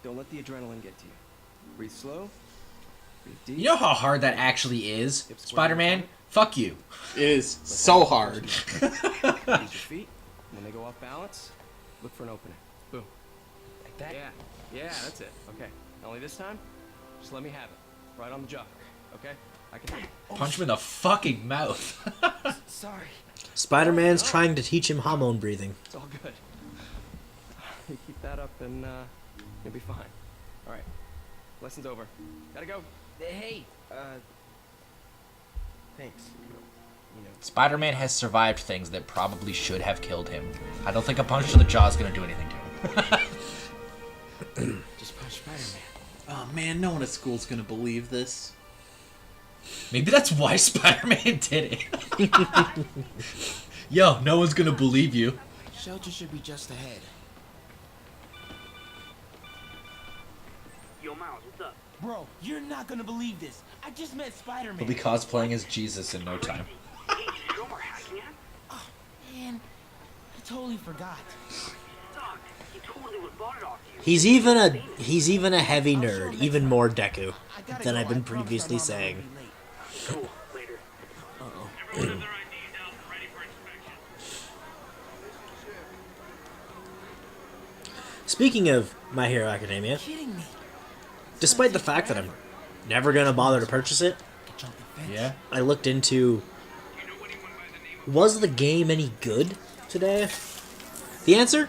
Don't let the adrenaline get to you. Breathe slow. Breathe deep. You know how hard that actually is, Spider-Man? Fuck you. It is so hard. Use your feet. When they go off balance, look for an opening. Boom. Like that? Yeah. Yeah, that's it. Okay. Only this time, just let me have it. Right on the jaw. Okay? I can... Punch him in the fucking mouth. Sorry. Spider-Man's trying to teach him hormone breathing. It's all good. You keep that up and you'll be fine. All right. Lesson's over. Gotta go. Hey, thanks. You know. Spider-Man has survived things that probably should have killed him. I don't think a punch to the jaw is going to do anything to him. Just punch Spider-Man. Oh man, no one at school's gonna believe this. Maybe that's why Spider-Man did it. Yo, no one's going to believe you. Shelter should be just ahead. Yo, Miles, what's up? Bro, you're not gonna believe this. I just met Spider-Man. He'll be cosplaying as Jesus in no time. Hey, did you know we're hacking at? Oh, man, I totally forgot. Dog, he totally would bought it off you. He's even a heavy nerd, even more Deku than I've been previously saying. Cool, later. Uh-oh. Everyone have their IDs out and ready for inspection. Speaking of My Hero Academia, despite the fact that I'm never gonna bother to purchase it, Yeah? I looked into, was the game any good today? The answer?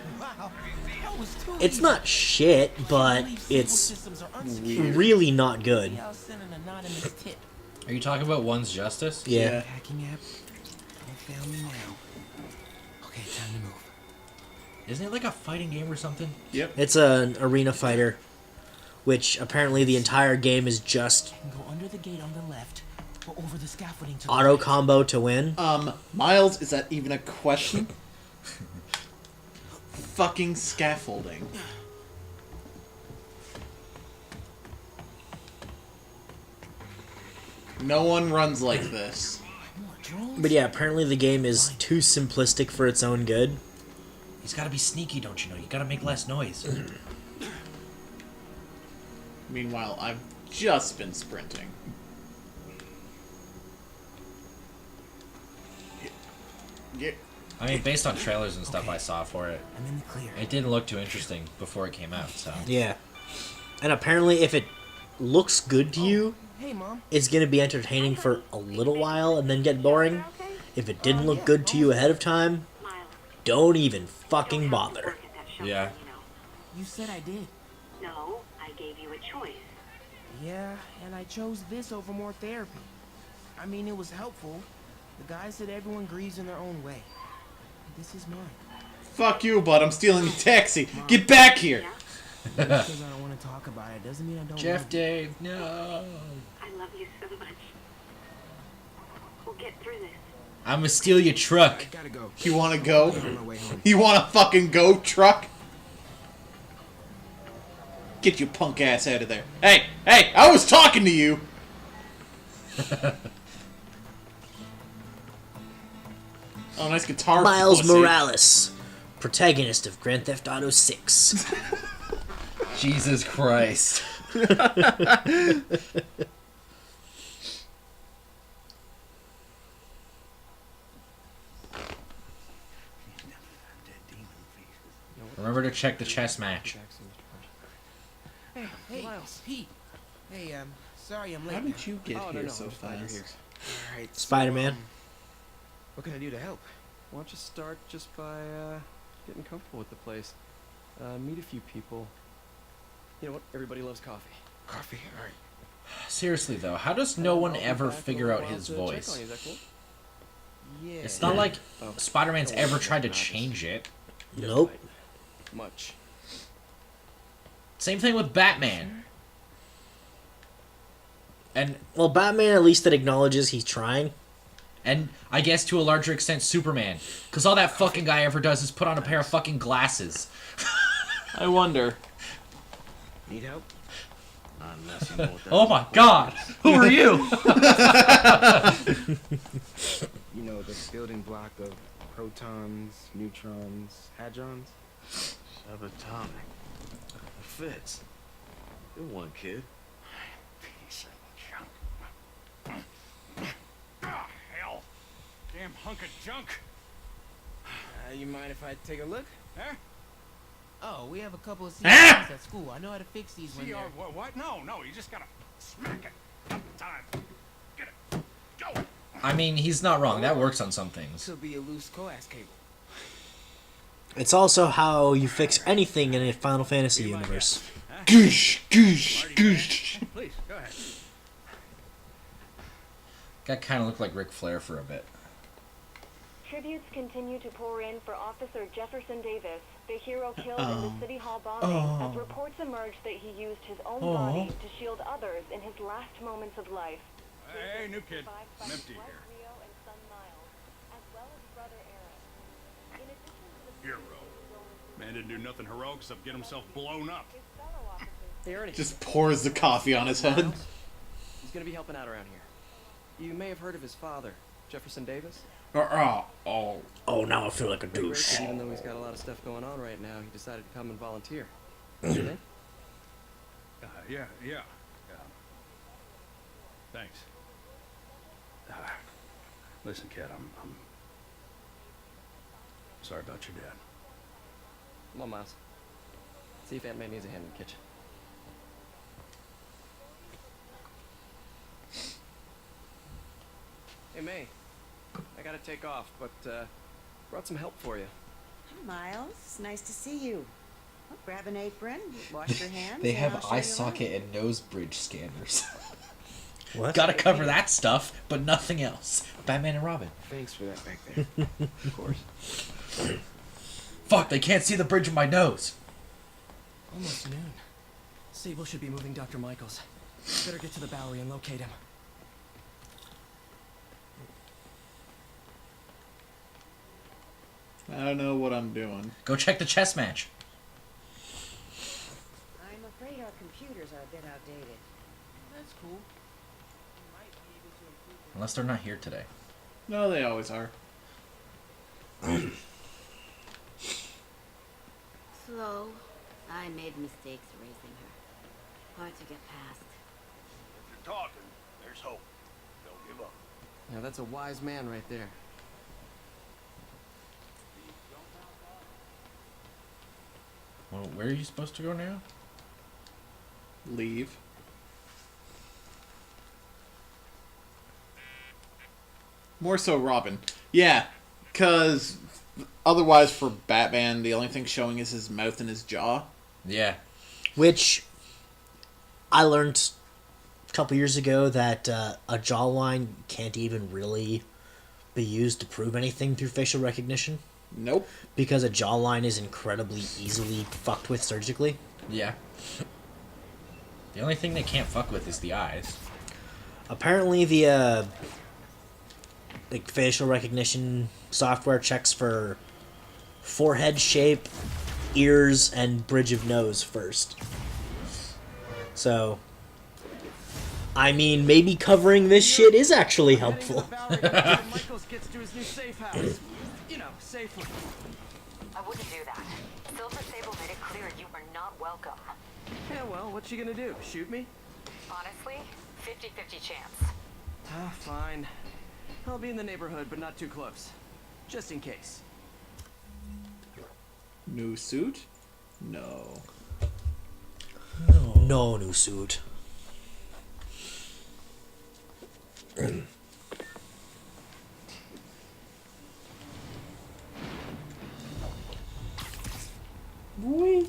It's not shit, but it's really not good. Are you talking about One's Justice? Yeah. Hacking app. They found me now. Okay, time to move. Isn't it like a fighting game or something? Yep. It's an arena fighter, which apparently the entire game is just Go under the gate on the left, or over the scaffolding to auto combo to win. Miles, is that even a question? Fucking scaffolding. No one runs like this. But yeah, apparently the game is too simplistic for its own good. He's got to be sneaky, don't you know? You got to make less noise. Meanwhile, I've just been sprinting. Get. I mean, based on trailers and stuff I saw for it, I'm in the clear. it didn't look too interesting before it came out, so... Yeah. And apparently if it looks good to you, Hey, Mom. it's going to be entertaining for a little while and then get boring. If it didn't look good to you ahead of time, don't even fucking bother. Yeah. You said I did. No, I gave you a choice. Yeah, and I chose this over more therapy. I mean, it was helpful. The guy said everyone grieves in their own way. This is mine. Fuck you, bud. I'm stealing your taxi. Get back here. Just because I don't want to talk about it doesn't mean I don't Jeff love you. Dave, no. I love you so much. We'll get through this. I'm gonna steal your truck. Gotta go. You wanna go? On my way home. You wanna fucking go, truck? Get your punk ass out of there. Hey, hey, I was talking to you. Oh, nice guitar. Miles pussy. Morales, protagonist of Grand Theft Auto 6. Jesus Christ. Remember to check the chess match. Hey, Miles. Pete. Hey, sorry I'm late. How did you get Oh, here no, so I'm glad you're fast? here. All right, Spider-Man. What can I do to help? Why don't you start just by getting comfortable with the place? Meet a few people. You know what? Everybody loves coffee. Coffee. All right. Seriously though, how does no one I'll be ever back in a figure little out while his to check on voice? you. Is that cool? Yeah. It's not like Oh, Spider-Man's don't worry ever about tried to it, I'll just- change it. Nope. Much. Same thing with Batman. And Well, Batman, at least it acknowledges he's trying. I guess to a larger extent Superman. Because all that fucking guy ever does is put on a pair of fucking glasses. I wonder. Need help? Unless you know what that Oh my god! Who are you? You know, the building block of protons, neutrons, hadrons. Subatomic. Fits. Good one, kid. Piece of junk. Oh, hell. Damn hunk of junk. You mind if I take a look? Huh? Oh, we have a couple of Ah! CRs at school. I know how to fix these when CR, they're... what? No, you just gotta smack it. Up time. Get it. Go. I mean, he's not wrong. That works on some things. Could be a loose coax cable. It's also how you fix anything in a Final Fantasy universe. Goosh, goosh, goosh. Please, go ahead. Guy kind of looked like Ric Flair for a bit. Tributes continue to pour in for Officer Jefferson Davis, the hero killed in the City Hall bombing, as reports emerged that he used his own body to shield others in his last moments of life. Hey, new kid. Survived by I'm his empty wife here. Rio and son Miles, as well as brother Aaron. In addition to the Hero. Man didn't do nothing heroic except get himself blown up. his fellow officers, Hey, Ernie. Just pours the coffee on his head. Miles? He's gonna be helping out around here. You may have heard of his father, Jefferson Davis. Oh, now I feel like a douche. Even though he's got a lot of stuff going on right now, he decided to come and volunteer. What's your name? Yeah. Thanks. Listen, kid, I'm sorry about your dad. Come on, Miles. See if Aunt May needs a hand in the kitchen. Hey, May. I gotta take off, but brought some help for you. Miles, nice to see you. Oh, grab an apron, wash your hands. They and have I'll show eye you around. socket and nose bridge scanners. What? Gotta cover that stuff, but nothing else. Batman and Robin. Thanks for that back there. Of course. Fuck, they can't see the bridge of my nose. Almost noon. Sable should be moving Dr. Michaels. Better get to the Bowery and locate him. I don't know what I'm doing. Go check the chess match. I'm afraid our computers are a bit outdated. That's cool. Unless they're not here today. No, they always are. Slow. I made mistakes raising her. Hard to get past. If you're talking, there's hope. Don't give up. Now that's a wise man right there. Well, where are you supposed to go now? Leave. More so Robin. Yeah, because otherwise for Batman, the only thing showing is his mouth and his jaw. Yeah. Which I learned a couple years ago that a jawline can't even really be used to prove anything through facial recognition. Nope. Because a jawline is incredibly easily fucked with surgically. Yeah. The only thing they can't fuck with is the eyes. Apparently the like facial recognition software checks for forehead shape, ears, and bridge of nose first. So, I mean, maybe covering this shit is actually helpful. Michaels gets to his new safe house. You know, safely. I wouldn't do that. Silver Sable made it clear you are not welcome. Yeah, well, what's she gonna do? Shoot me? Honestly, 50-50 chance. Ah, fine. I'll be in the neighborhood, but not too close. Just in case. New suit? No. No new suit. Boy.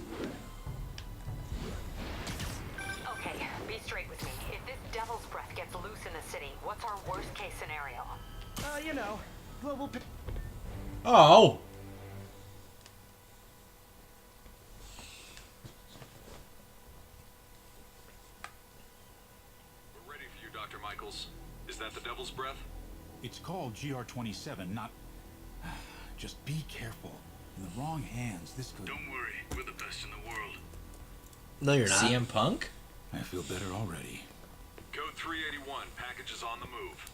Okay, be straight with me. If this devil's breath gets loose in the city, what's our worst case scenario? You know, global. Oh! We're ready for you, Dr. Michaels. Is that the Devil's Breath? It's called GR27, not... Just be careful. In the wrong hands, this could... Don't worry, we're the best in the world. No, you're not. CM Punk? I feel better already. Code 381, package is on the move.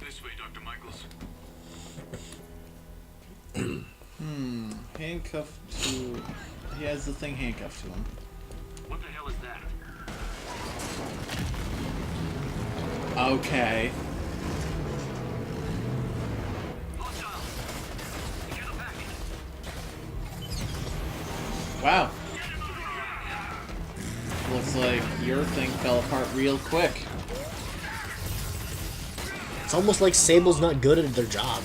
This way, Dr. Michaels. Handcuffed to... He has the thing handcuffed to him. What the hell is that? Okay. Wow. Looks like your thing fell apart real quick. It's almost like Sable's not good at their job.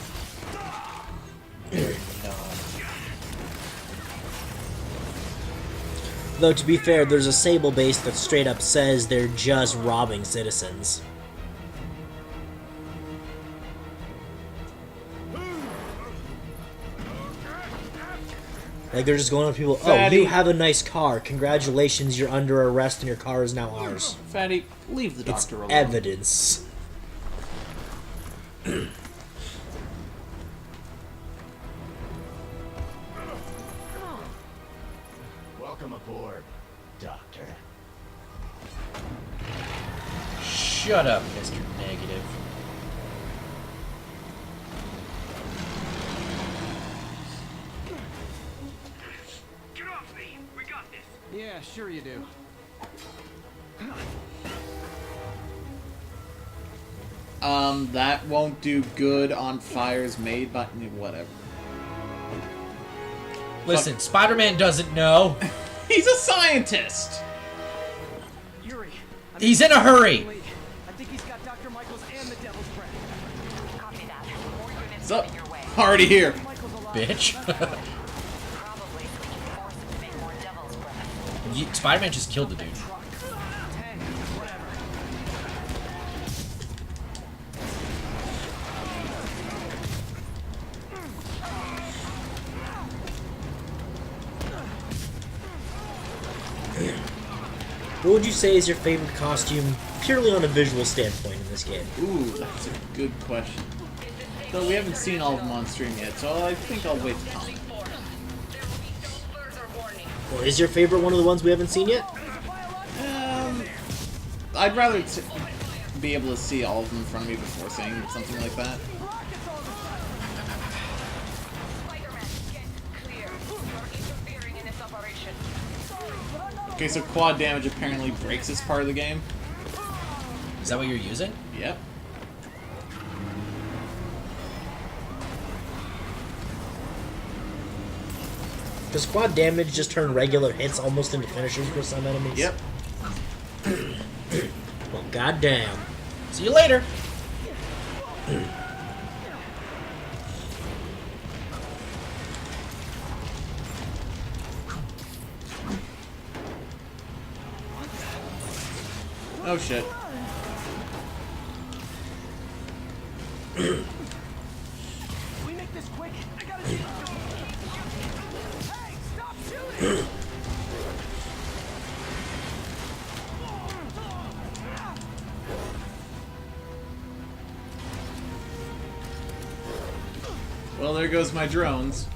Though, to be fair, there's a Sable base that straight up says they're just robbing citizens. Like, they're just going up to people, Fatty. oh, you have a nice car. Congratulations, you're under arrest and your car is now ours. Fatty, leave the It's doctor alone. evidence. Welcome aboard, Doctor. Shut up, Mr. Negative. Get off me! We got this! Yeah, sure you do. That won't do good on fires made by... Whatever. Listen, Spider-Man doesn't know. He's a scientist! Yuri. He's in a hurry. I think he's got Dr. Michaels and the Devil's Breath. Copy that. More units What's up? coming your way. Already here. Bitch. Probably so we can force Spider-Man just killed the dude. What would you say is your favorite costume, purely on a visual standpoint in this game? Ooh, that's a good question. So we haven't seen all of them on stream yet, so I think I'll wait to comment. Or is your favorite one of the ones we haven't seen yet? I'd rather be able to see all of them in front of me before saying something like that. Okay, so quad damage apparently breaks this part of the game. Is that what you're using? Yep. Does quad damage just turn regular hits almost into finishers for some enemies? Yep. Well, goddamn. See you later. Oh shit. We make this quick. I gotta do. Hey, stop shooting! Well, there goes my drones.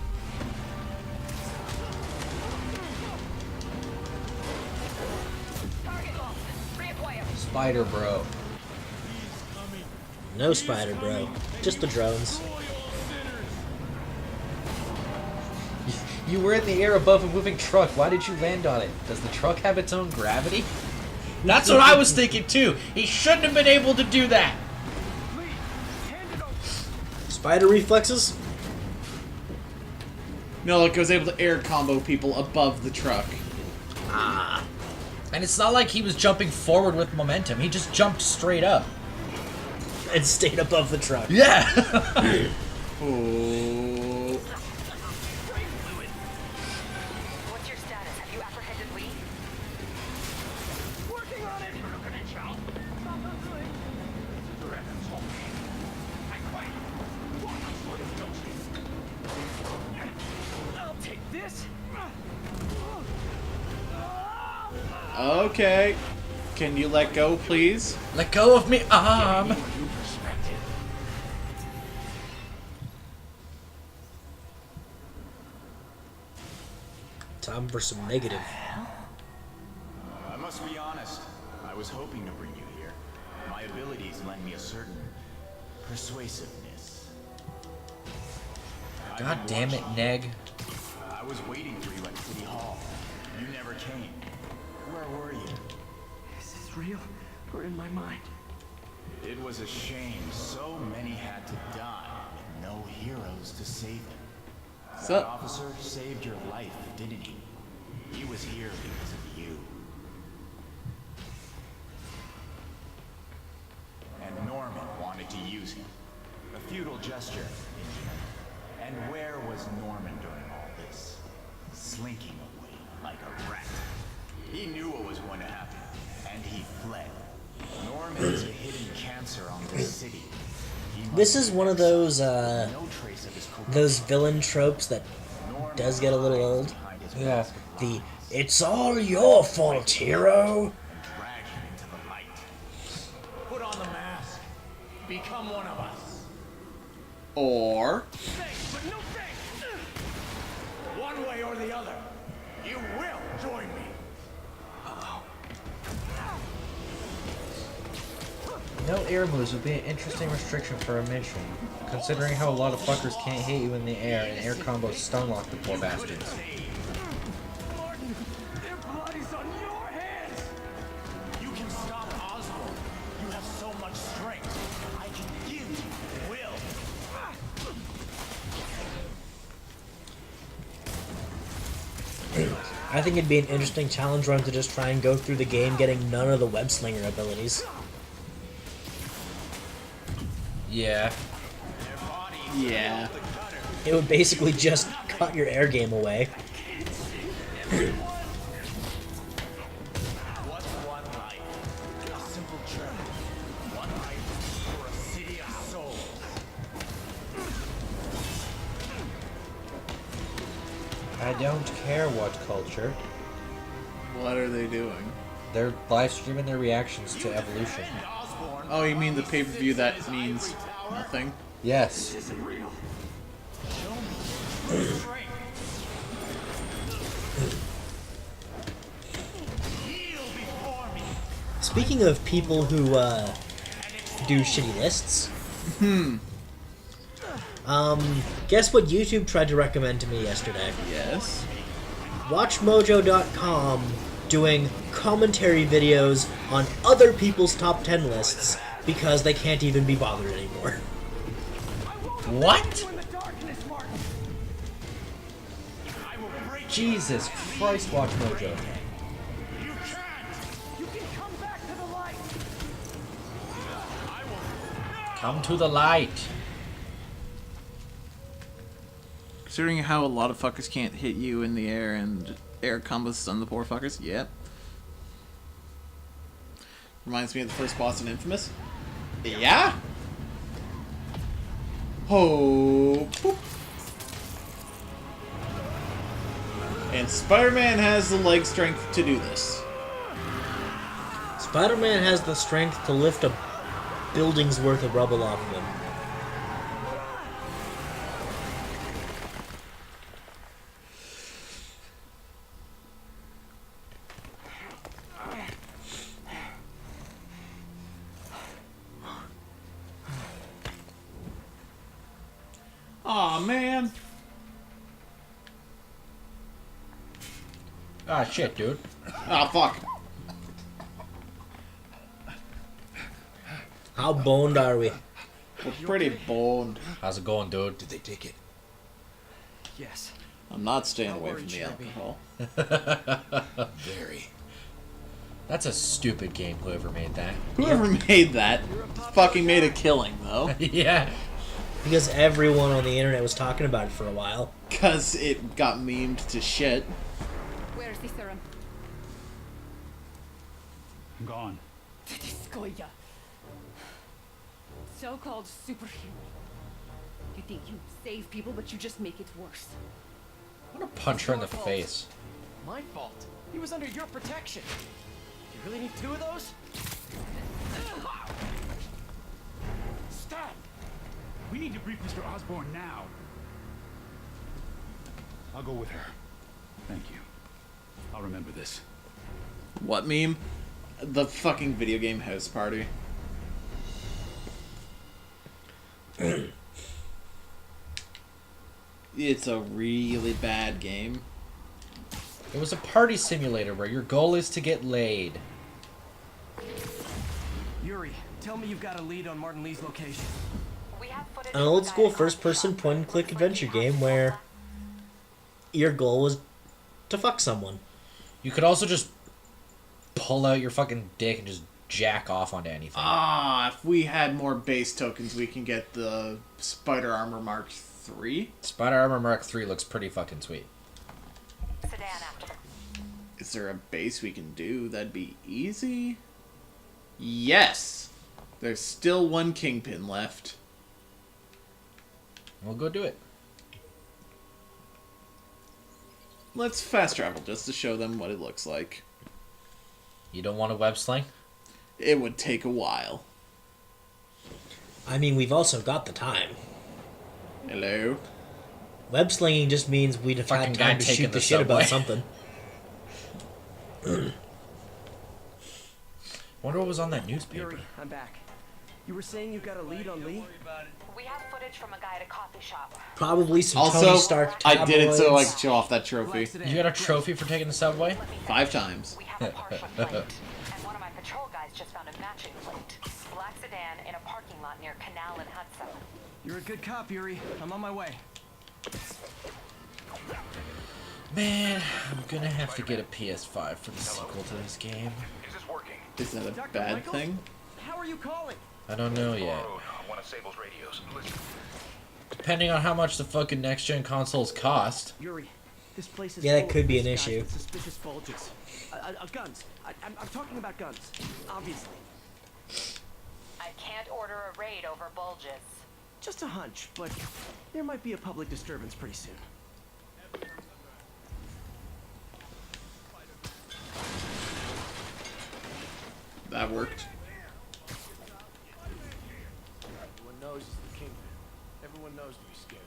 Spider Bro. No Spider Bro. Just the drones. You were in the air above a moving truck. Why did you land on it? Does the truck have its own gravity? That's what I was thinking too. He shouldn't have been able to do that. Spider reflexes? No, like I was able to air combo people above the truck. Ah. And it's not like he was jumping forward with momentum. He just jumped straight up. And stayed above the truck. Yeah. Oh. What's your status? Have you apprehended Lee? Working on it. I'll take this. Okay. Can you let go, please? Let go of me, arm. Time for some negative. I must be honest. I was hoping to bring you here. My abilities lend me a certain persuasiveness. God damn it, Neg. I was waiting for you at City Hall. You never came. Where were you? Is this real or in my mind? It was a shame so many had to die with no heroes to save them. That officer saved your life, didn't he? He was here because of you. And Norman wanted to use him. A futile gesture, in the end. And where was Norman during all this? Slinking away like a rat. He knew what was going to happen, and he fled. Norman is a hidden cancer on this city. This is one of those villain tropes that does get a little old. Yeah. The "It's all your fault, hero." Drag him into the light. Put on the mask. Become one of us. Or Thanks, but no thanks. One way or the other, you will join me. No air moves would be an interesting restriction for a mission, considering how a lot of fuckers can't hit you in the air and air combos stun lock the poor bastards. Martin, their blood is on your hands. You can stop Osborn. You have so much strength. I can give you will. I think it'd be an interesting challenge run to just try and go through the game getting none of the web slinger abilities. Yeah. yeah. It would basically just cut your air game away. I don't care what culture. What are they doing? They're live streaming their reactions to Evolution. Oh, you mean the pay-per-view that means nothing? Yes. This isn't real. Speaking of people who do shitty lists, guess what YouTube tried to recommend to me yesterday? Yes. WatchMojo.com doing commentary videos on other people's top 10 lists because they can't even be bothered anymore. What? Jesus Christ, Watch Mojo. Come to the light. Considering how a lot of fuckers can't hit you in the air and air combos on the poor fuckers, yep. Reminds me of the first boss in Infamous. Yeah? Oh, boop. And Spider-Man has the leg strength to do this. Spider-Man has the strength to lift a building's worth of rubble off of him. Aw, man. Ah, shit, dude. Ah, fuck. How boned are we? We're pretty boned. How's it going, dude? Did they take it? Yes. I'm not staying Don't away worry, from the Chubby. alcohol. Very. That's a stupid game, whoever made that. Whoever made that fucking made a killing, though. Yeah. Because everyone on the internet was talking about it for a while. Because it got memed to shit. Where's the serum? I'm gone. Skoya. So-called superhero. You think you save people, but you just make it worse. I'm gonna punch her in the face. My fault. He was under your protection. You really need two of those? Stop! We need to brief Mr. Osborn now. I'll go with her. Thank you. I'll remember this. What meme? The fucking video game house party. It's a really bad game. It was a party simulator where your goal is to get laid. Yuri, tell me you've got a lead on Martin Lee's location. An old school first person point and click adventure game where your goal was to fuck someone. You could also just pull out your fucking dick and just jack off onto anything. Ah, if we had more base tokens, we can get the Spider Armor Mark III. Spider Armor Mark III looks pretty fucking sweet. Sedan after. Is there a base we can do? That'd be easy. Yes! There's still one Kingpin left. We'll go do it. Let's fast travel just to show them what it looks like. You don't want a web sling? It would take a while. I mean, we've also got the time. Hello? Web slinging just means we'd have Fucking had guy time to taking shoot the the shit subway. about something. Wonder what was on that newspaper. Yuri, I'm back. You were saying you got a lead on Lee? We have footage from a guy at a coffee shop. Probably some Also, Tony Stark I did it so I tabloids. could show off that trophy. You got a trophy for taking the subway? 5 times. We have a partial plate, and one of my patrol guys just found a matching plate. Black sedan in a parking lot near Canal and Hudson. You're a good cop, Yuri. I'm on my way. Man, I'm gonna have to get a PS5 for the sequel to this game. Is this working? Is that a Dr. bad Michaels? thing? How are you calling? I don't know yet. Borrowed one of Sable's radios. Listen. Depending on how much the fucking next-gen consoles cost. Yuri, this place is Yeah, that full could of be an guys issue. with suspicious bulges. Guns. I'm talking about guns. Obviously. I can't order a raid over bulges. Just a hunch, but there might be a public disturbance pretty soon. That worked. Everyone knows he's the kingpin. Everyone knows to be scared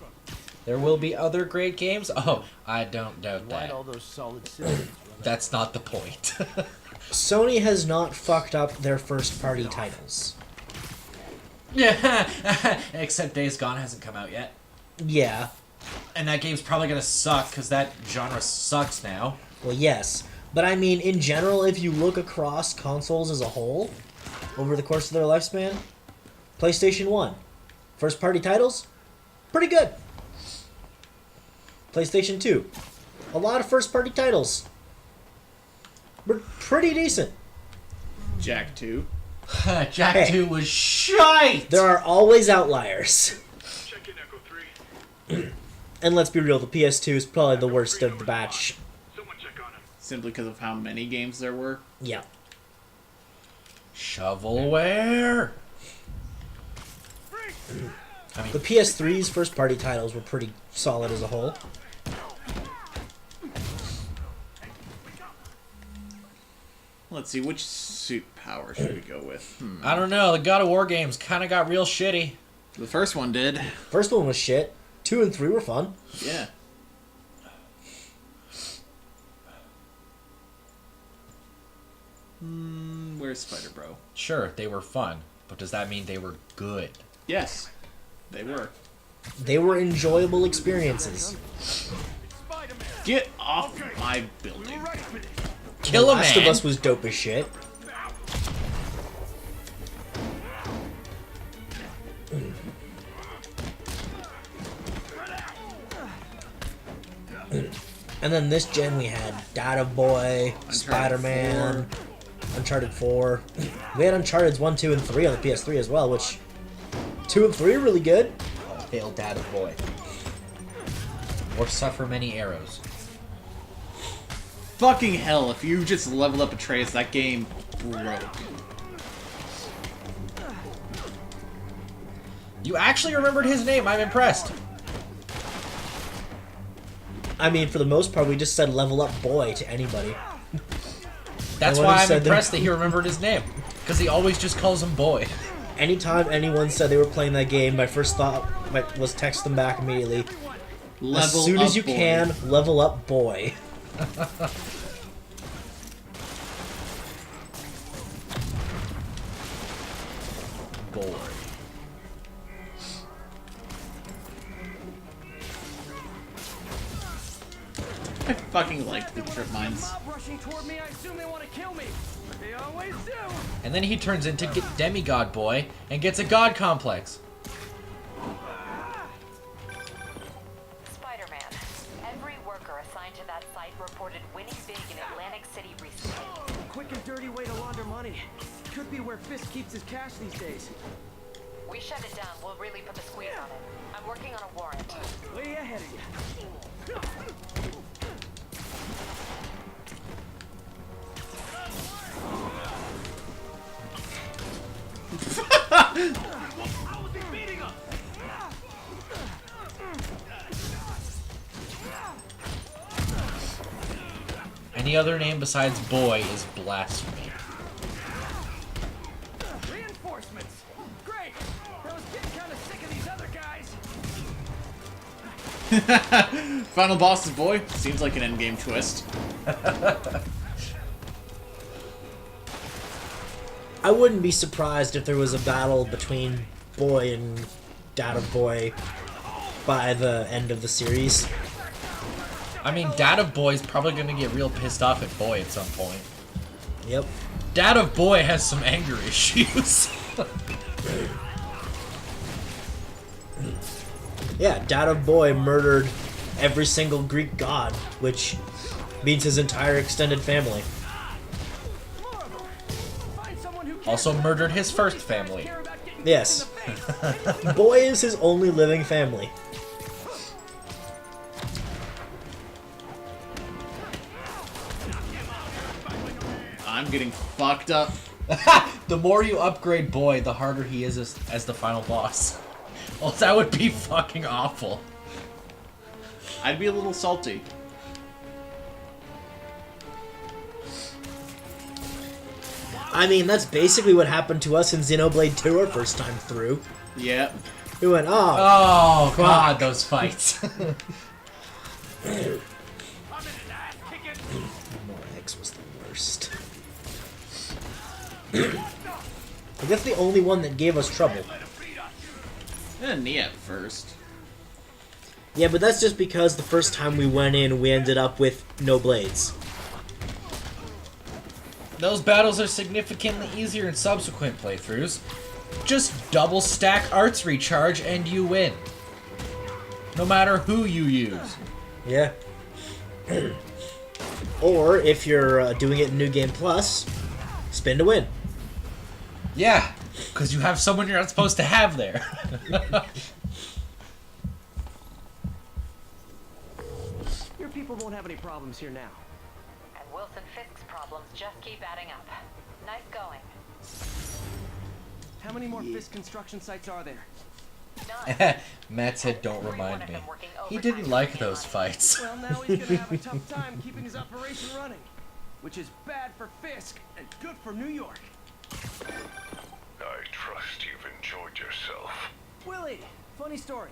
of him. There will be other great games. Oh, I don't doubt Why'd that. all those solid citizens That's not the point. Sony has not fucked up their first-party titles. Yeah, except Days Gone hasn't come out yet. Yeah. And that game's probably gonna suck, because that genre sucks now. Well, yes. But I mean, in general, if you look across consoles as a whole, over the course of their lifespan, PlayStation 1, first-party titles, pretty good. PlayStation 2, a lot of first-party titles. Were pretty decent. Jack 2. Jack 2 was shite! There are always outliers. And let's be real, the PS2 is probably the worst of the batch. Simply because of how many games there were. Yeah. Shovelware! I mean, The PS3's first-party titles were pretty solid as a whole. Let's see, which suit power should we go with? I don't know, the God of War games kind of got real shitty. The first one did. First one was shit. 2 and 3 were fun. Yeah. Where's Spider Bro? Sure, they were fun, but does that mean they were good? Yes, they were. They were enjoyable experiences. Get off my building. Kill The a Last man. of Us was dope as shit. And then this gen we had Data Boy, Spider-Man, Uncharted 4. We had Uncharted 1, 2, and 3 on the PS3 as well, which 2 and 3 are really good. Hail Data Boy. Or suffer many arrows. Fucking hell, if you just leveled up Atreus, that game broke. You actually remembered his name, I'm impressed. I mean, for the most part, we just said level up boy to anybody. That's why I'm impressed that he remembered his name. Because he always just calls him boy. Anytime anyone said they were playing that game, my first thought was text them back immediately. As soon as you can, level up boy. Boy. I fucking like the trip mines. rushing toward me, I assume they want to kill me. They always do. And then he turns into Demigod Boy and gets a god complex. Spider-Man. Every worker assigned to that site reported winning big in Atlantic City recently. Quick and dirty way to launder money. Could be where Fisk keeps his cash these days. We shut it down, we'll really put the squeeze on it. I'm working on a warrant. Way ahead of you. Any other name besides boy is blasphemy. Reinforcements. Great. I was getting kind of sick of these other guys. Final boss is boy. Seems like an endgame twist. I wouldn't be surprised if there was a battle between Boy and Data Boy by the end of the series. I mean, Data Boy's probably gonna get real pissed off at Boy at some point. Yep. Data Boy has some anger issues. Yeah, Data Boy murdered every single Greek god, which means his entire extended family. Also murdered his first family. Yes. Boy is his only living family. I'm getting fucked up. The more you upgrade Boy, the harder he is as the final boss. Well, that would be fucking awful. I'd be a little salty. I mean, that's basically what happened to us in Xenoblade 2 our first time through. Yeah. We went, oh. Oh, fuck. God, those fights. More X was the worst. I guess the only one that gave us trouble. Me at first. Yeah, but that's just because the first time we went in, we ended up with no blades. Those battles are significantly easier in subsequent playthroughs. Just double stack arts recharge and you win. No matter who you use. Yeah. Or, if you're doing it in New Game Plus, spin to win. Yeah, because you have someone you're not supposed to have there. Your people won't have any problems here now. And Wilson Fisk's problems just keep adding up. Nice going. How many more Fisk construction sites are there? Matt said, don't remind me. He didn't like those fights. Well, now he's gonna have a tough time keeping his operation running. Which is bad for Fisk and good for New York. I trust you've enjoyed yourself. Willie, funny story.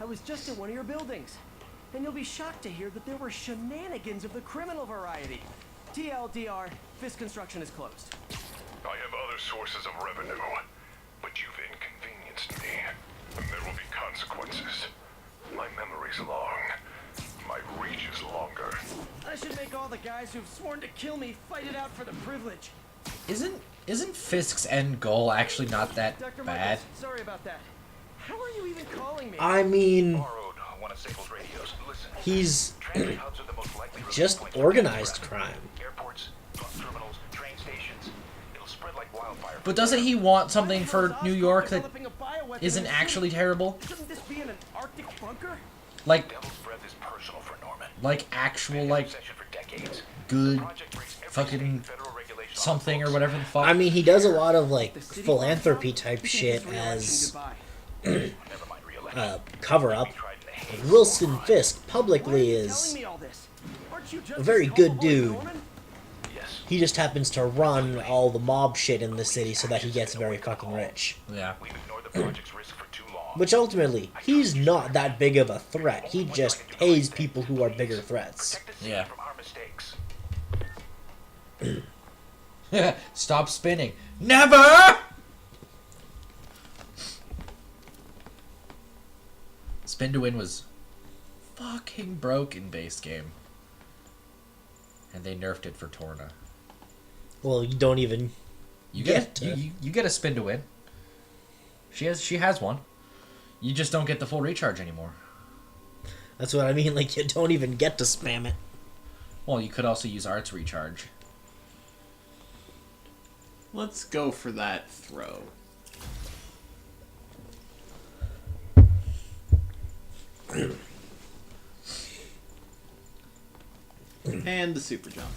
I was just in one of your buildings. And you'll be shocked to hear that there were shenanigans of the criminal variety. TLDR, Fisk construction is closed. I have other sources of revenue, but you've inconvenienced me, and there will be consequences. My memory's long. My reach is longer. I should make all the guys who've sworn to kill me fight it out for the privilege. Isn't Fisk's end goal actually not that Dr. bad? Michaels, sorry about that. How are you even calling me? I mean, One of Sable's radios. Listen. he's Transit hubs are the most likely just release points of organized traffic. crime. Airports, bus terminals, train stations. It'll spread like wildfire. But doesn't he want something for New York that isn't actually terrible? Shouldn't this be in an Arctic bunker? Like, Devil's breath is personal for Norman. like actual, like, good fucking something or whatever the fuck. I mean, he does a lot of, like, philanthropy type shit as cover-up. Wilson Fisk publicly is a very good dude. He just happens to run all the mob shit in the city so that he gets very fucking rich. Yeah. Which ultimately, he's not that big of a threat. He just pays people who are bigger threats. Yeah. Stop spinning. Never! Spin to win was fucking broken base game. And they nerfed it for Torna. Well, you don't even you get you get a spin to win. She has one. You just don't get the full recharge anymore. That's what I mean, like, you don't even get to spam it. Well, you could also use arts recharge. Let's go for that throw. And the super jump.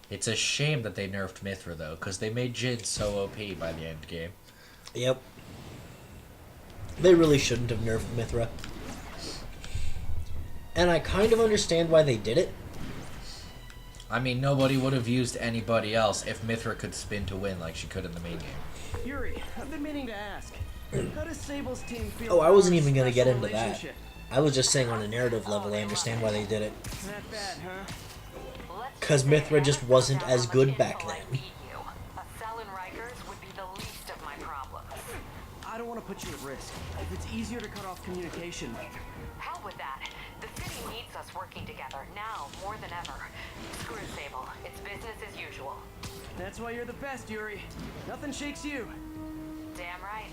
It's a shame that they nerfed Mithra, though, because they made Jin so OP by the end game. Yep. They really shouldn't have nerfed Mithra. And I kind of understand why they did it. I mean, nobody would have used anybody else if Mithra could spin to win like she could in the main game. Yuri, I've been meaning to ask. How does Sable's team feel? Oh, I wasn't even going to get special into that. relationship? I was just saying on a narrative level, I understand why they did it. Not bad, huh? Because Mithra just wasn't as good back then. A cell in Rikers would be the least of my problems. I don't want to put you at risk. If it's easier to cut off communication. Hell with that. The city needs us working together now more than ever. Screw Sable. It's business as usual. That's why you're the best, Yuri. Nothing shakes you. Damn right.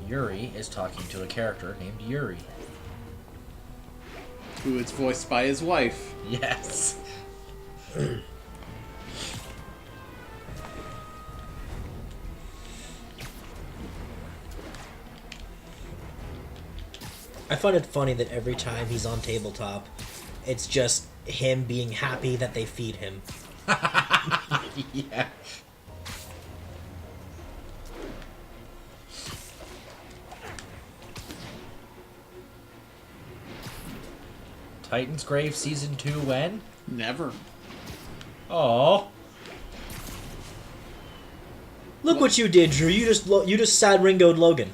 Yuri is talking to a character named Yuri. Who is voiced by his wife. Yes. I find it funny that every time he's on tabletop, it's just him being happy that they feed him. Yeah. Titan's Grave Season 2 when? Never. Oh. Look what you did, Drew. You just sad Ringo'd Logan.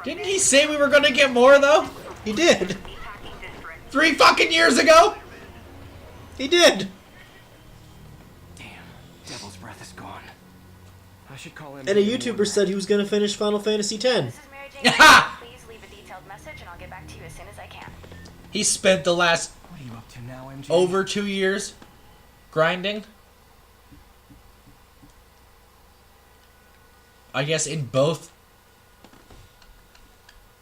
Didn't he say we were gonna get more though? He did. 3 fucking years ago? He did. Damn, Devil's Breath is gone. I should call him. And a YouTuber said he was gonna finish Final Fantasy X. Please leave a detailed message and I'll get back to you as soon as I can. He spent the last What are you up to now, MJ? over 2 years grinding. I guess in both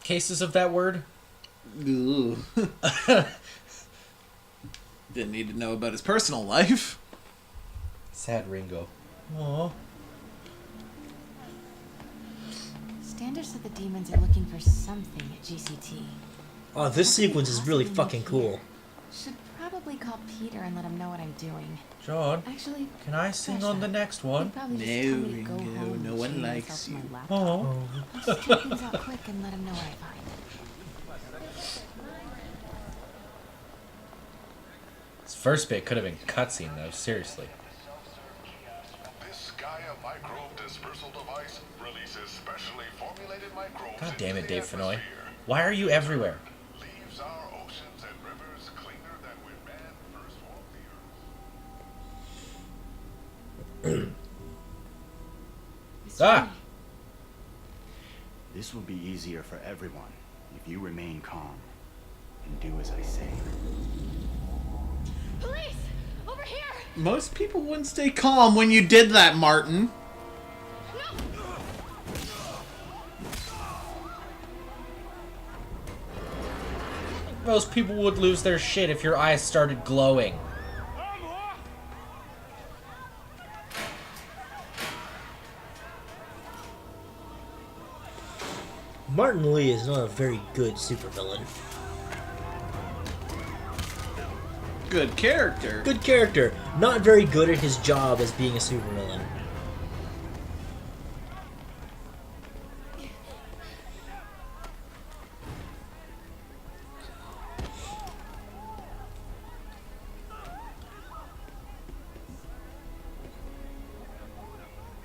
cases of that word. Didn't need to know about his personal life. Sad Ringo. Aww. Standish said the demons are looking for something at GCT. Oh, this sequence is really fucking cool. Should probably call Peter and let him know what I'm doing. John, Actually, can I sing on the next one? probably just No, tell me to go Ringo, home no and one chain likes myself to you. my laptop. Oh. I'll just check things out quick and let him know what I find. This first bit could have been cutscene though, seriously. This Gaia microbe dispersal device releases specially formulated microbes. God damn it, into the Dave Fenoy. atmosphere. Why are you everywhere? Leaves our oceans and rivers cleaner than when man first walked the earth. Ah! This will be easier for everyone if you remain calm and do as I say. Police! Over here! Most people wouldn't stay calm when you did that, Martin. Most people would lose their shit if your eyes started glowing. Martin Lee is not a very good supervillain. Good character. Good character. Not very good at his job as being a supervillain.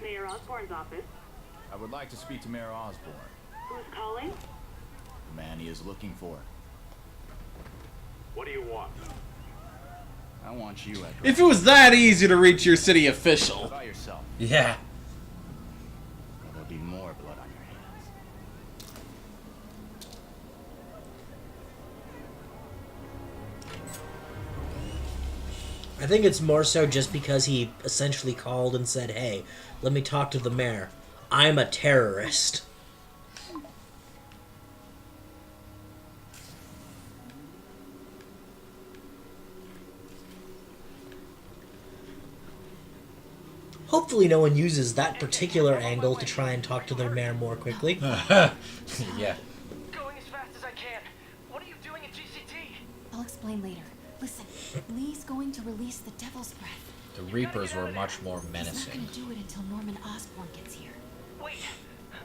Mayor Osborne's office. I would like to speak to Mayor Osborne, Who's calling? the man he is looking for. What do you want? I want you, Edgar. If it was that easy to reach your city official. By yourself. Yeah. Or there'll be more blood on your hands. I think it's more so just because he essentially called and said, hey, let me talk to the mayor. I'm a terrorist. Hopefully no one uses that particular angle to try and talk to their mayor more quickly. Yeah. Going as fast as I can. What are you doing at GCT? I'll explain later. Listen, Lee's going to release the Devil's Breath. The Reapers were much more He's not menacing. going to do it until Norman Osborn gets here. Wait,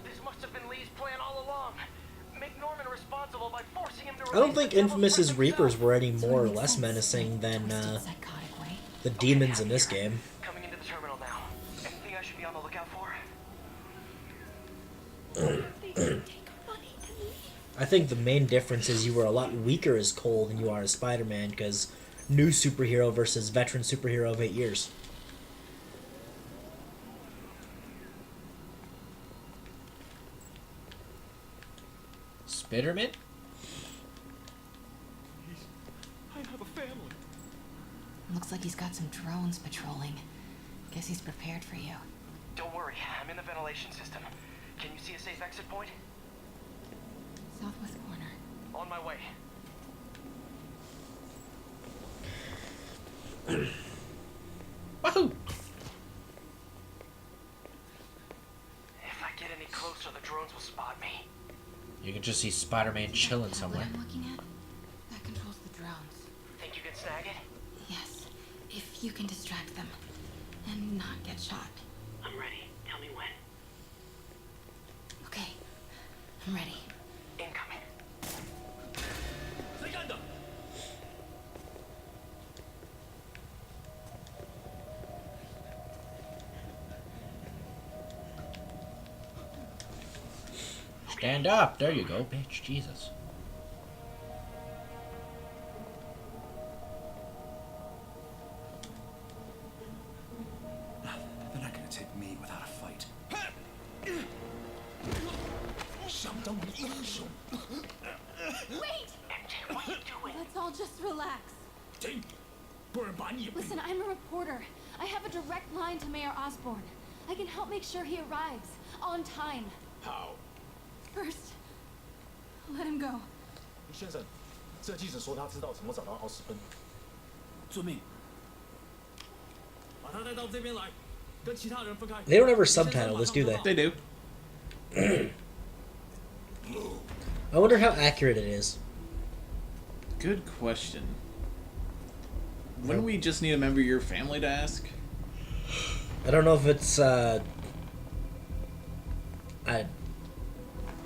this must have been Lee's plan all along. Make Norman responsible by forcing him to I don't think Infamous's Reapers were any more or less menacing than the demons in this game. Coming into the terminal now. Anything I should be on the lookout for? I think the main difference is you were a lot weaker as Cole than you are as Spider-Man, because new superhero versus veteran superhero of 8 years. Spiderman? I have a family. Looks like he's got some drones patrolling. Guess he's prepared for you. Don't worry, I'm in the ventilation system. Can you see a safe exit point? Southwest corner. On my way. Wahoo! If I get any closer, the drones will spot me. You can just see Spider-Man chilling somewhere. What I'm looking at? That controls the drones. Think you can snag it? Yes, if you can distract them and not get shot. I'm ready. Tell me when. Okay, I'm ready. Incoming. Stand up. There you go, bitch. Jesus. They're not gonna take me without a fight. Wait! MJ, what are you doing? Let's all just relax. Listen, I'm a reporter. I have a direct line to Mayor Osborne. I can help make sure he arrives on time. How? First, let him go. 先生，这记者说他知道怎么找到奥斯奔。遵命。把他带到这边来，跟其他人分开。 They don't ever subtitle this, do they? They do. I wonder how accurate it is. Good question. Wouldn't we just need a member of your family to ask? I don't know if it's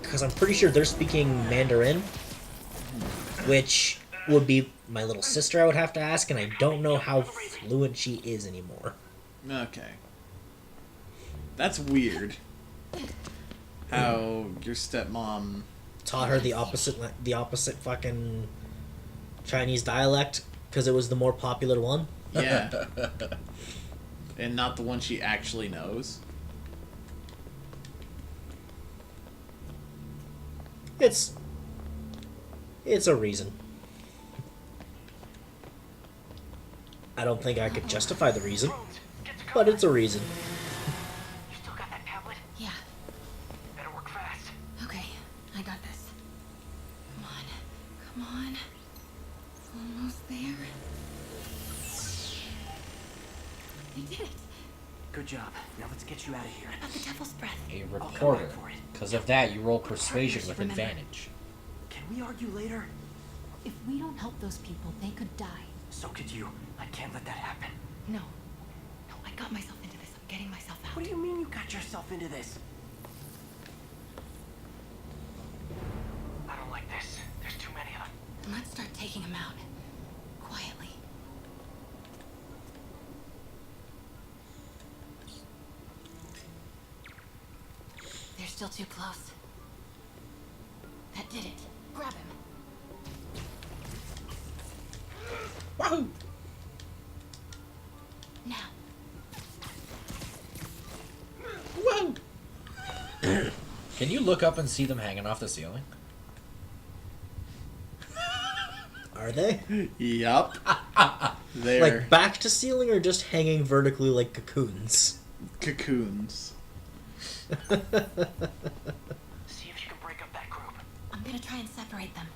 because I'm pretty sure they're speaking Mandarin, which would be my little sister I would have to ask, and I don't know how fluent she is anymore. Okay. That's weird. How your stepmom Taught her the opposite fucking Chinese dialect because it was the more popular one. Yeah. And not the one she actually knows. It's a reason. I don't think I could justify the reason, but it's a reason. You still got that tablet? Yeah. Better work fast. Okay, I got this. Come on. Come on. Almost there. I did it. Good job. Now let's get you out of here. What about the devil's breath? A I'll come reporter. back for it. Because of that, you roll persuasion with Remember. advantage. Can we argue later? If we don't help those people, they could die. So could you. I can't let that happen. No. No, I got myself into this. I'm getting myself out. What do you mean you got yourself into this? I don't like this. There's too many of them. And let's start taking them out. Quietly. They're still too close. That did it. Grab him. Wahoo! Now. Whoa! Can you look up and see them hanging off the ceiling? Are they? Yup. They're Like back to ceiling or just hanging vertically like cocoons? cocoons. See if you can break up that group. I'm gonna try and separate them.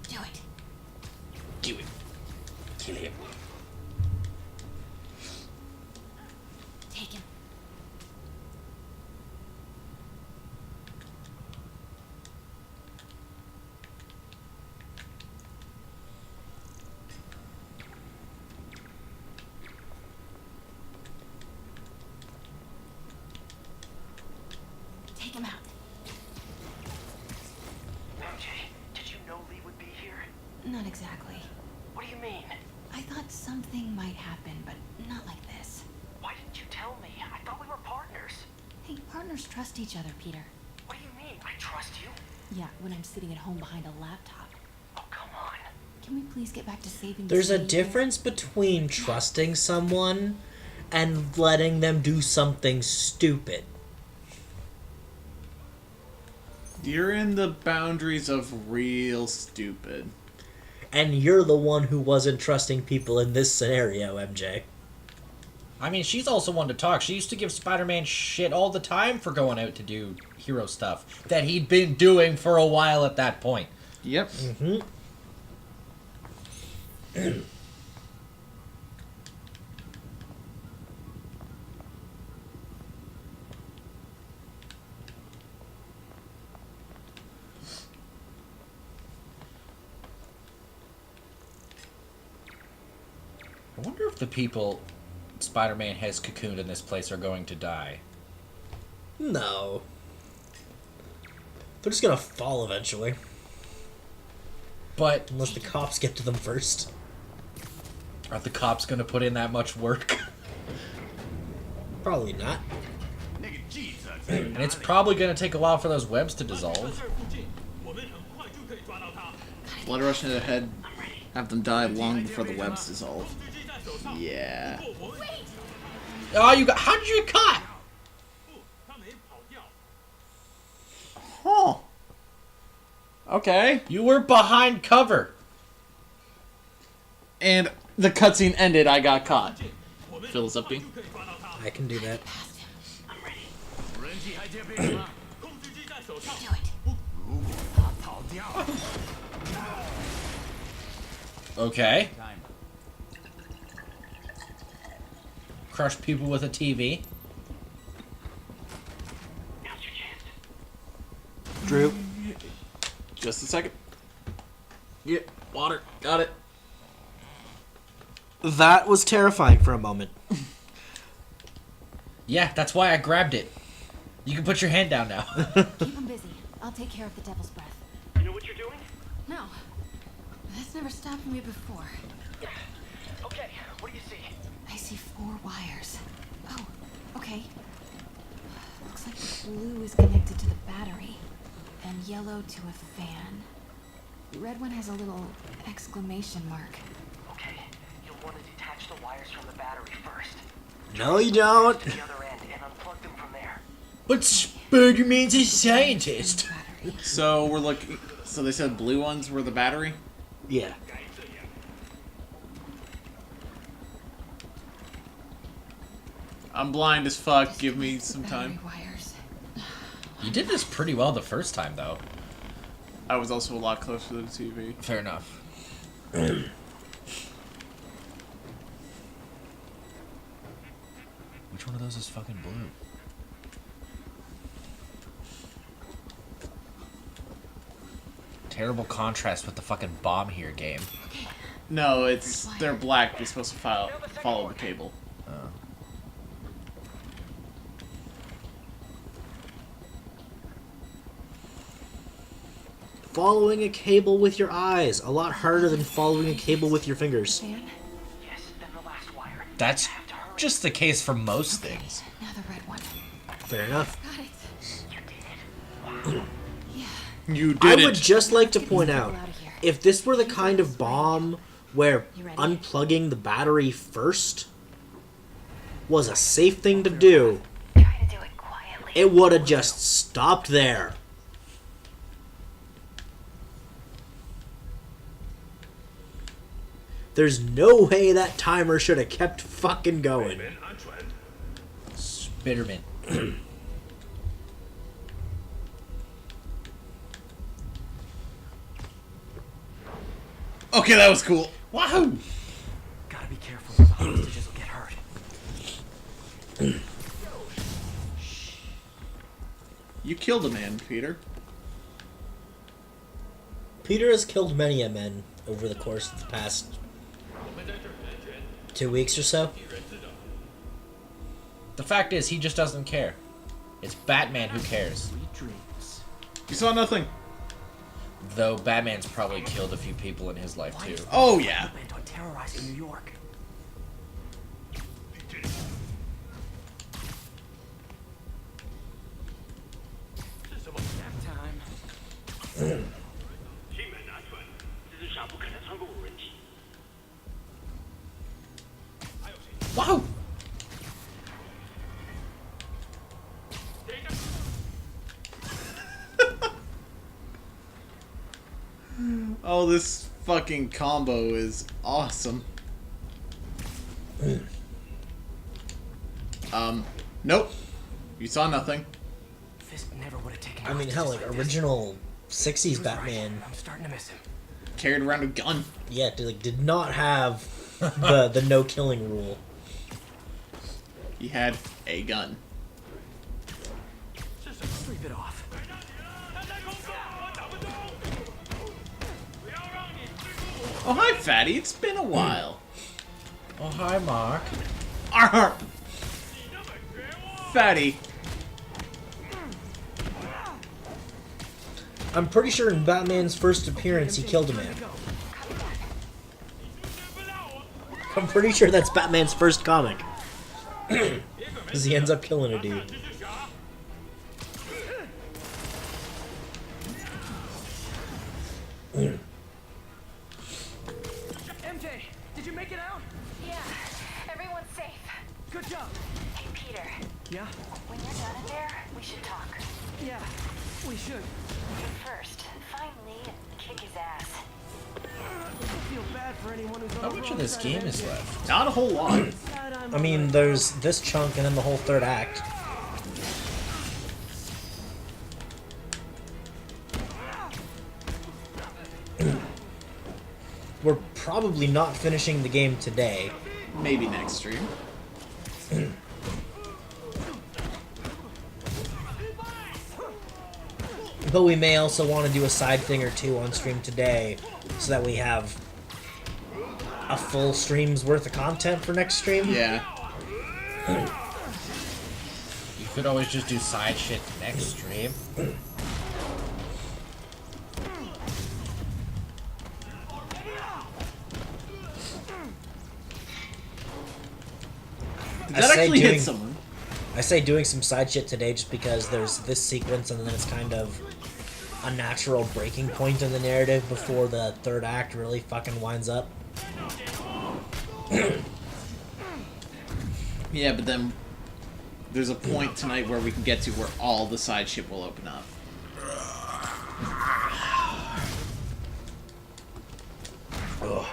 Do it. Do it. Kill him. Take him. Take him out. MJ, did you know Lee would be here? Not exactly. What do you mean? I thought something might happen, but not like this. Why didn't you tell me? I thought we were partners. Hey, partners trust each other, Peter. What do you mean? I trust you? Yeah, when I'm sitting at home behind a laptop. Oh, come on. Can we please get back to saving the There's a city here? difference between trusting someone and letting them do something stupid. You're in the boundaries of real stupid. And you're the one who wasn't trusting people in this scenario, MJ. I mean, she's also one to talk. She used to give Spider-Man shit all the time for going out to do hero stuff that he'd been doing for a while at that point. Yep. Mm-hmm. I wonder if the people Spider-Man has cocooned in this place are going to die. No. They're just gonna fall eventually. But unless the cops get to them first. Are the cops gonna put in that much work? Probably not. And it's probably gonna take a while for those webs to dissolve. Blood rush into their head. Have them die long before the webs dissolve. Yeah. Oh, you got? How did you get caught? Huh. Okay. You were behind cover. And the cutscene ended. I got caught. Fill this up, B. I can do that. Okay. Crush people with a TV. Drew. Just a second. Yeah, water. Got it. That was terrifying for a moment. Yeah, that's why I grabbed it. You can put your hand down now. Keep him busy. I'll take care of the devil's breath. You know what you're doing? No. That's never stopped me before. Okay, what do you see? I see 4 wires. Oh, okay. Looks like the blue is connected to the battery, and yellow to a fan. The red one has a little exclamation mark. Okay, you'll want to detach the wires from the battery first. No, you don't. To the other end and unplug them from there. But Spider-Man's a scientist. So we're looking. So they said blue ones were the battery? Yeah. I'm blind as fuck. Give me some time. You did this pretty well the first time, though. I was also a lot closer to the TV. Fair enough. Which one of those is fucking blue? Terrible contrast with the fucking bomb here game. No, they're black. You're supposed to follow the cable. Oh. Following a cable with your eyes. A lot harder than following a cable with your fingers. That's just the case for most things. Now the red one. Fair enough. Got it. You did I it. would just like to point out, if this were the kind of bomb where unplugging the battery first was a safe thing to do, it would have just stopped there. There's no way that timer should have kept fucking going. Spiderman. Okay, that was cool. Wahoo! Gotta be careful or the hostages will get hurt. You killed a man, Peter. Peter has killed many a men over the course of the past 2 weeks or so. The fact is, he just doesn't care. It's Batman who cares. You saw nothing. Though Batman's probably killed a few people in his life too. Oh yeah. Bent on terrorizing New York. Nap time. Wow! Oh, this fucking combo is awesome. Nope. You saw nothing. Fisk never would have taken. I mean, hell, like original 60s Batman. I'm starting to miss him. Carried around a gun. Yeah, did not have the no killing rule. He had a gun. Sleep it off. Oh, hi, Fatty. It's been a while. Oh, hi, Mark. Arr! Fatty. I'm pretty sure in Batman's first appearance he killed a man. I'm pretty sure that's Batman's first comic. Because he ends up killing a dude. MJ, did you make it out? Yeah, everyone's safe. Good job. Hey, Peter. Yeah? When you're done in there, we should talk. Yeah, we should. But first, find Lee and kick his ass. I feel bad for anyone who's on How the much wrong of this side game of is MJ. left? Not a whole lot. I mean, there's this chunk and then the whole third act. We're probably not finishing the game today. Maybe next stream. But we may also want to do a side thing or two on stream today so that we have a full stream's worth of content for next stream. Yeah. You could always just do side shit next stream. That actually hit someone. I say doing some side shit today just because there's this sequence and then it's kind of a natural breaking point in the narrative before the third act really fucking winds up. Yeah, but then there's a point tonight where we can get to where all the side shit will open up. Ugh.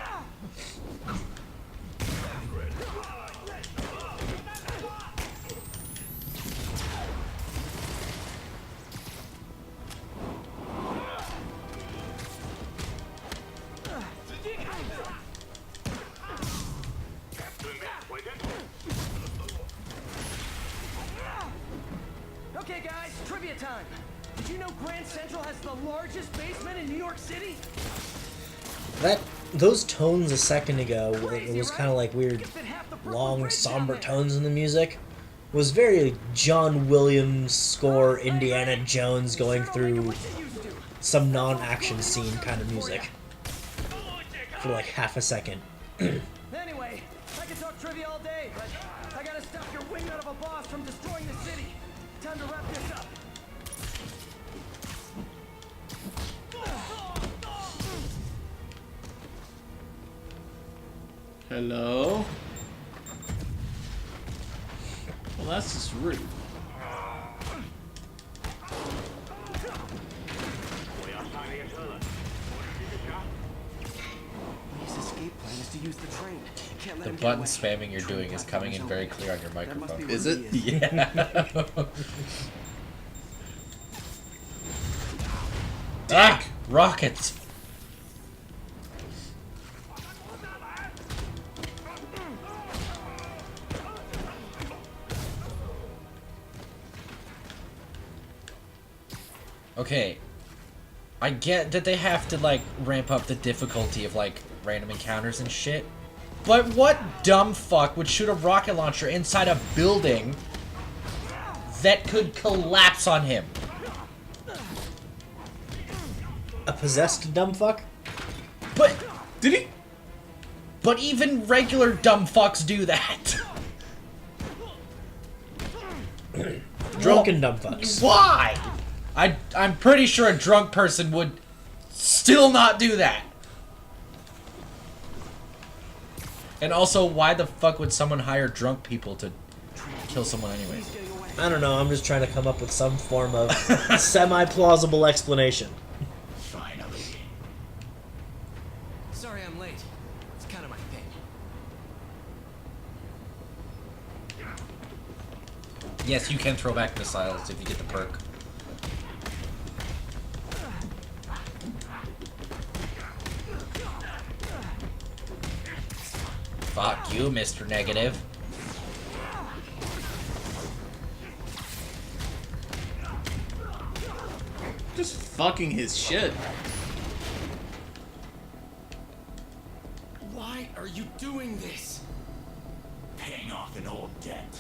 Okay, guys, trivia time. Did you know Grand Central has the largest basement in New York City? Those tones a second ago, it was kind of like weird, long, somber tones in the music, was very John Williams score Indiana Jones going through some non-action scene kind of music for like half a second. Anyway, I could talk trivia all day, but I gotta stop your wingnut of a boss from destroying the city. Time to wrap this up. Hello? Well, that's just rude. His escape plan is to use the train. Can't let The him get button away. spamming you're doing is coming in very clear on your microphone. Is it? Yeah. Ah! Rockets! Okay. I get that they have to, like, ramp up the difficulty of, like, random encounters and shit. But what dumb fuck would shoot a rocket launcher inside a building that could collapse on him? A possessed dumb fuck? But did he? But even regular dumb fucks do that. Drunken dumb fucks. Why? I'm pretty sure a drunk person would still not do that. And also, why the fuck would someone hire drunk people to kill someone anyways? I don't know, I'm just trying to come up with some form of semi-plausible explanation. Finally. Sorry I'm late. It's kind of my thing. Yes, you can throw back missiles if you get the perk. Fuck you, Mr. Negative. Just fucking his shit. Why are you doing this? Paying off an old debt.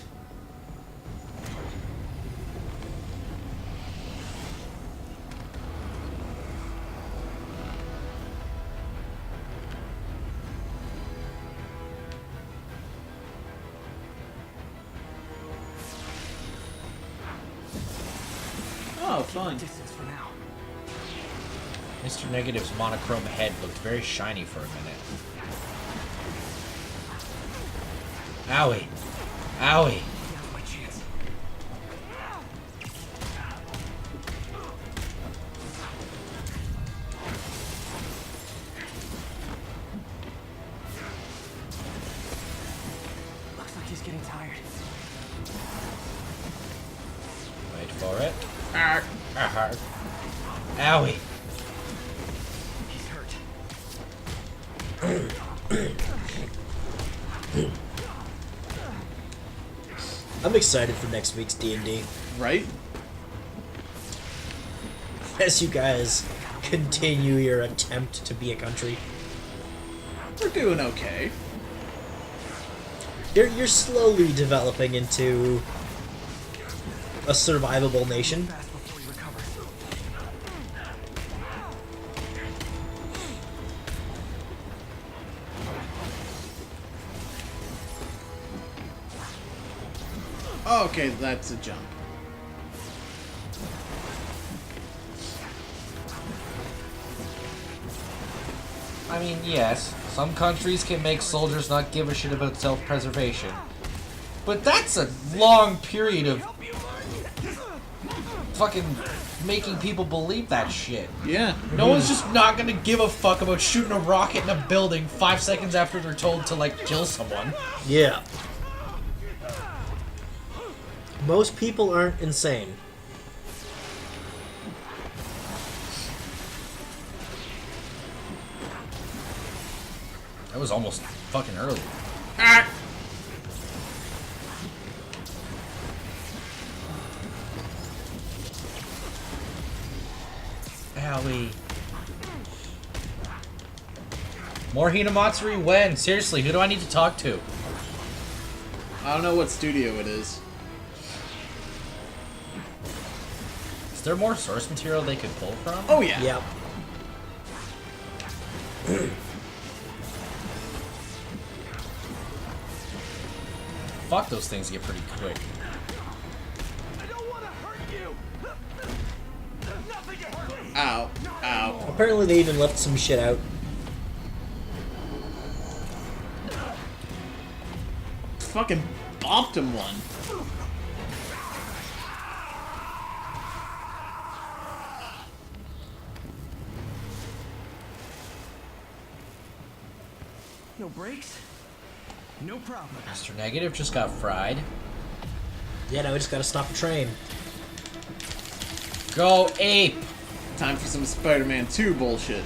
fine. Distance for now. Mr. Negative's monochrome head looked very shiny for a minute. Owie. Owie. Now's my chance. Looks like he's getting tired. Wait for it. Owie. He's hurt. I'm excited for next week's D&D. Right? As you guys continue your attempt to be a country. We're doing okay. You're slowly developing into a survivable nation. Fast before he recovers. Okay, that's a jump. I mean, yes, some countries can make soldiers not give a shit about self-preservation. But that's a long period of fucking making people believe that shit. Yeah. No one's just not gonna give a fuck about shooting a rocket in a building 5 seconds after they're told to, like, kill someone. Yeah. Most people aren't insane. That was almost fucking early. Owie. More Hinamatsuri when? Seriously, who do I need to talk to? I don't know what studio it is. Is there more source material they could pull from? Oh, yeah. Yep. Fuck, those things get pretty quick. I don't want to hurt you. Nothing to hurt me. Ow. Ow. Apparently they even left some shit out. Fucking bopped him one. No brakes? No problem. Mr. Negative just got fried. Yeah, now we just gotta stop the train. Go ape! Time for some Spider-Man 2 bullshit.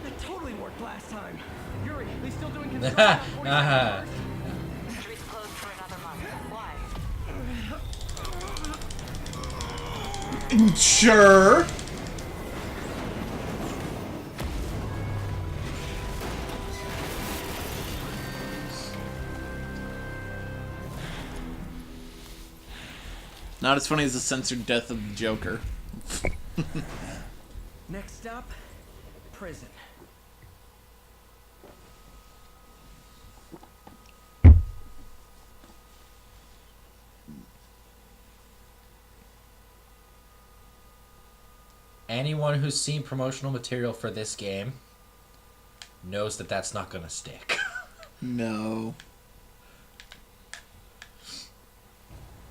That totally worked last time. Yuri, they still doing construction? Streets closed for another month. Why? Sure. Not as funny as the censored death of the Joker. Next stop, prison. Anyone who's seen promotional material for this game knows that that's not gonna stick. No.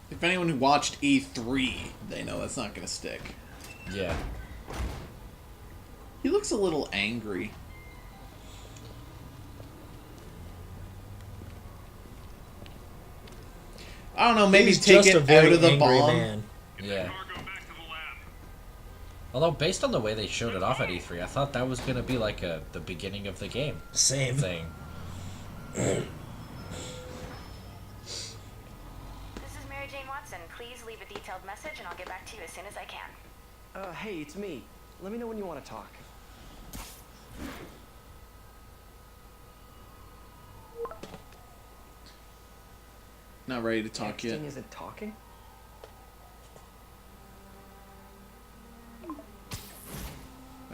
If anyone who watched E3, they know that's not gonna stick. Yeah. He looks a little angry. I don't know, maybe He's take just it a very out of the angry bomb. man. Yeah. Although, based on the way they showed it off at E3, I thought that was gonna be like the beginning of the game. Same thing. This is Mary Jane Watson. Please leave a detailed message and I'll get back to you as soon as I can. Hey, it's me. Let me know when you want to talk. Not ready to talk yet. Texting isn't talking?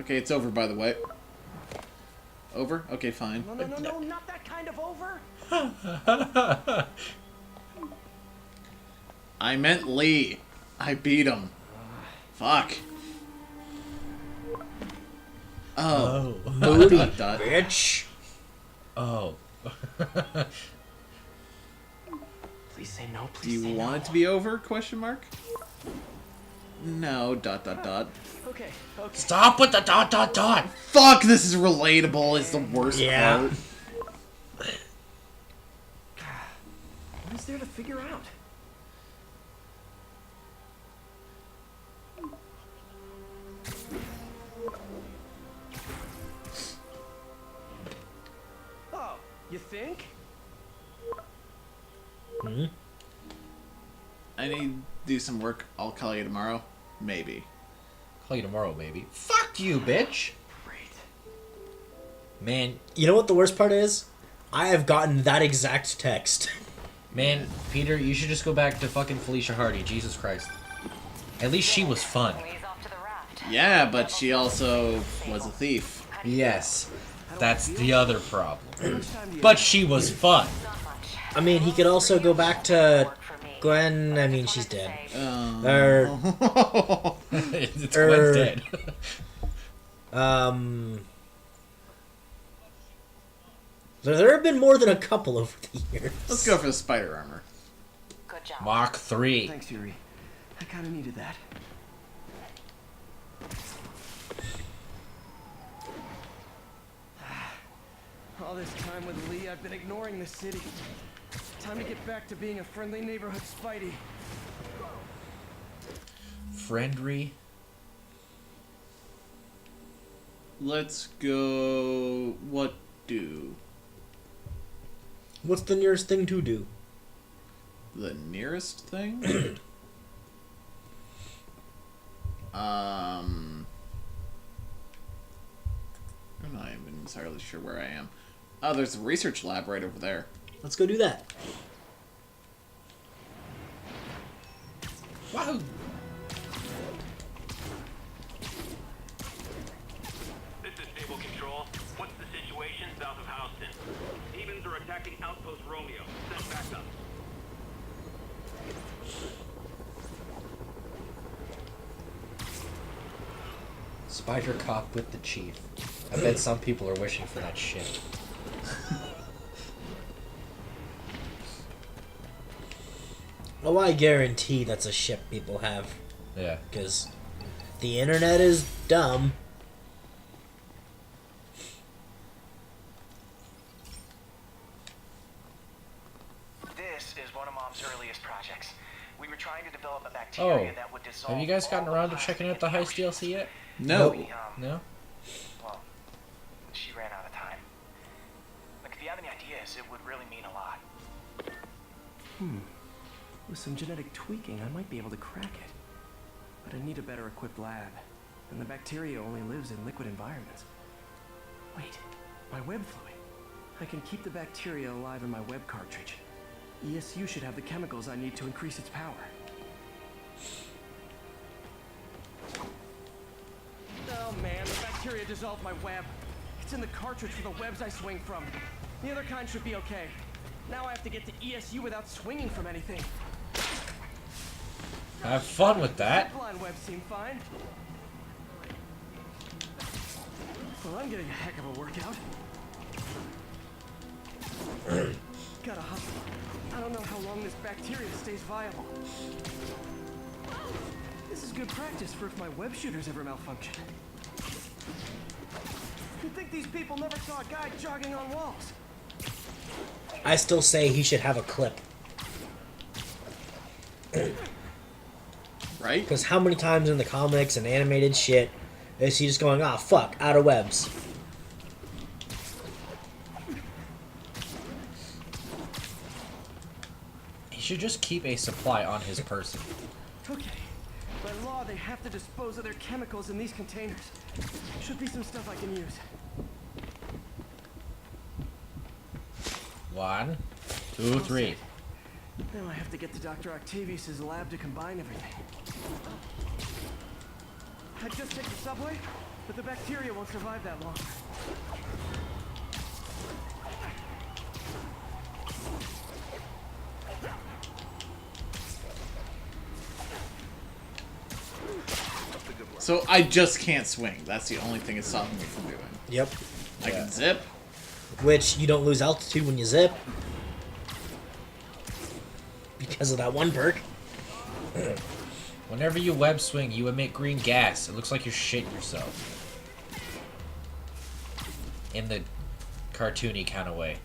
Okay, it's over, by the way. Over? Okay, fine. No, not that kind of over. I meant Lee. I beat him. Fuck. Oh. Booty, Dot, dot, dot. bitch. Oh. Please say no, Do please you say want no. it to be over? Question mark. No. Dot dot dot. Okay, okay. Stop with the dot dot dot. Fuck. This is relatable. Is the worst Yeah. part. What is there to figure out? Oh, you think? Hmm? I need to do some work. I'll call you tomorrow. Maybe. Call you tomorrow, baby. Fuck you, bitch. Great. Man, You know what the worst part is? I have gotten that exact text. man, Peter, you should just go back to fucking Felicia Hardy. Jesus Christ. At least she was fun. Lee's off to the raft. Yeah, but she also was a thief. Yes, that's the other problem. But she was fun. I mean, he could also go back to Gwen. I mean, she's dead. Or, It's Gwen's dead. there have been more than a couple over the years. Let's go for the spider armor. Good job. Mach 3. Thanks, Yuri. I kind of needed that. All this time with Lee, I've been ignoring the city. Time to get back to being a friendly neighborhood Spidey. Friendry. Let's go. What do? What's the nearest thing to do? The nearest thing? I'm not even entirely sure where I am. Oh, there's a research lab right over there. Let's go do that. Wahoo! This is Stable Control. What's the situation south of Houston? Demons are attacking Outpost Romeo. Send back up. Spider Cop with the chief. I bet some people are wishing for that shit. Oh, I guarantee that's a ship people have. Yeah. Because the internet is dumb. This is one of Mom's earliest projects. We were trying to develop a bacteria that would dissolve. Have you guys gotten all around to plastic checking out the in Heist oceans. DLC yet? No. No? Well, she ran out of time. Look, if you have any ideas, it would really mean a lot. With some genetic tweaking, I might be able to crack it. But I need a better equipped lab. And the bacteria only lives in liquid environments. Wait, my web fluid. I can keep the bacteria alive in my web cartridge. ESU should have the chemicals I need to increase its power. Oh man, the bacteria dissolved my web. It's in the cartridge for the webs I swing from. The other kind should be okay. Now I have to get to ESU without swinging from anything. Have fun with that. Zipline webs seem fine. Well, I'm getting a heck of a workout. Gotta hustle. I don't know how long this bacteria stays viable. This is good practice for if my web shooters ever malfunction. You'd think these people never saw a guy jogging on walls. I still say he should have a clip. Right? Because how many times in the comics and animated shit is he just going, ah, fuck, out of webs? He should just keep a supply on his person. Okay. By law, they have to dispose of their chemicals in these containers. Should be some stuff I can use. 1, 2, 3. Now I have to get to Dr. Octavius's lab to combine everything. I'd just take the subway, but the bacteria won't survive that long. So I just can't swing. That's the only thing it's stopping me from doing. Yep. I can zip. Which you don't lose altitude when you zip. Because of that one perk. Whenever you web swing, you emit green gas. It looks like you're shitting yourself. In the cartoony kind of way.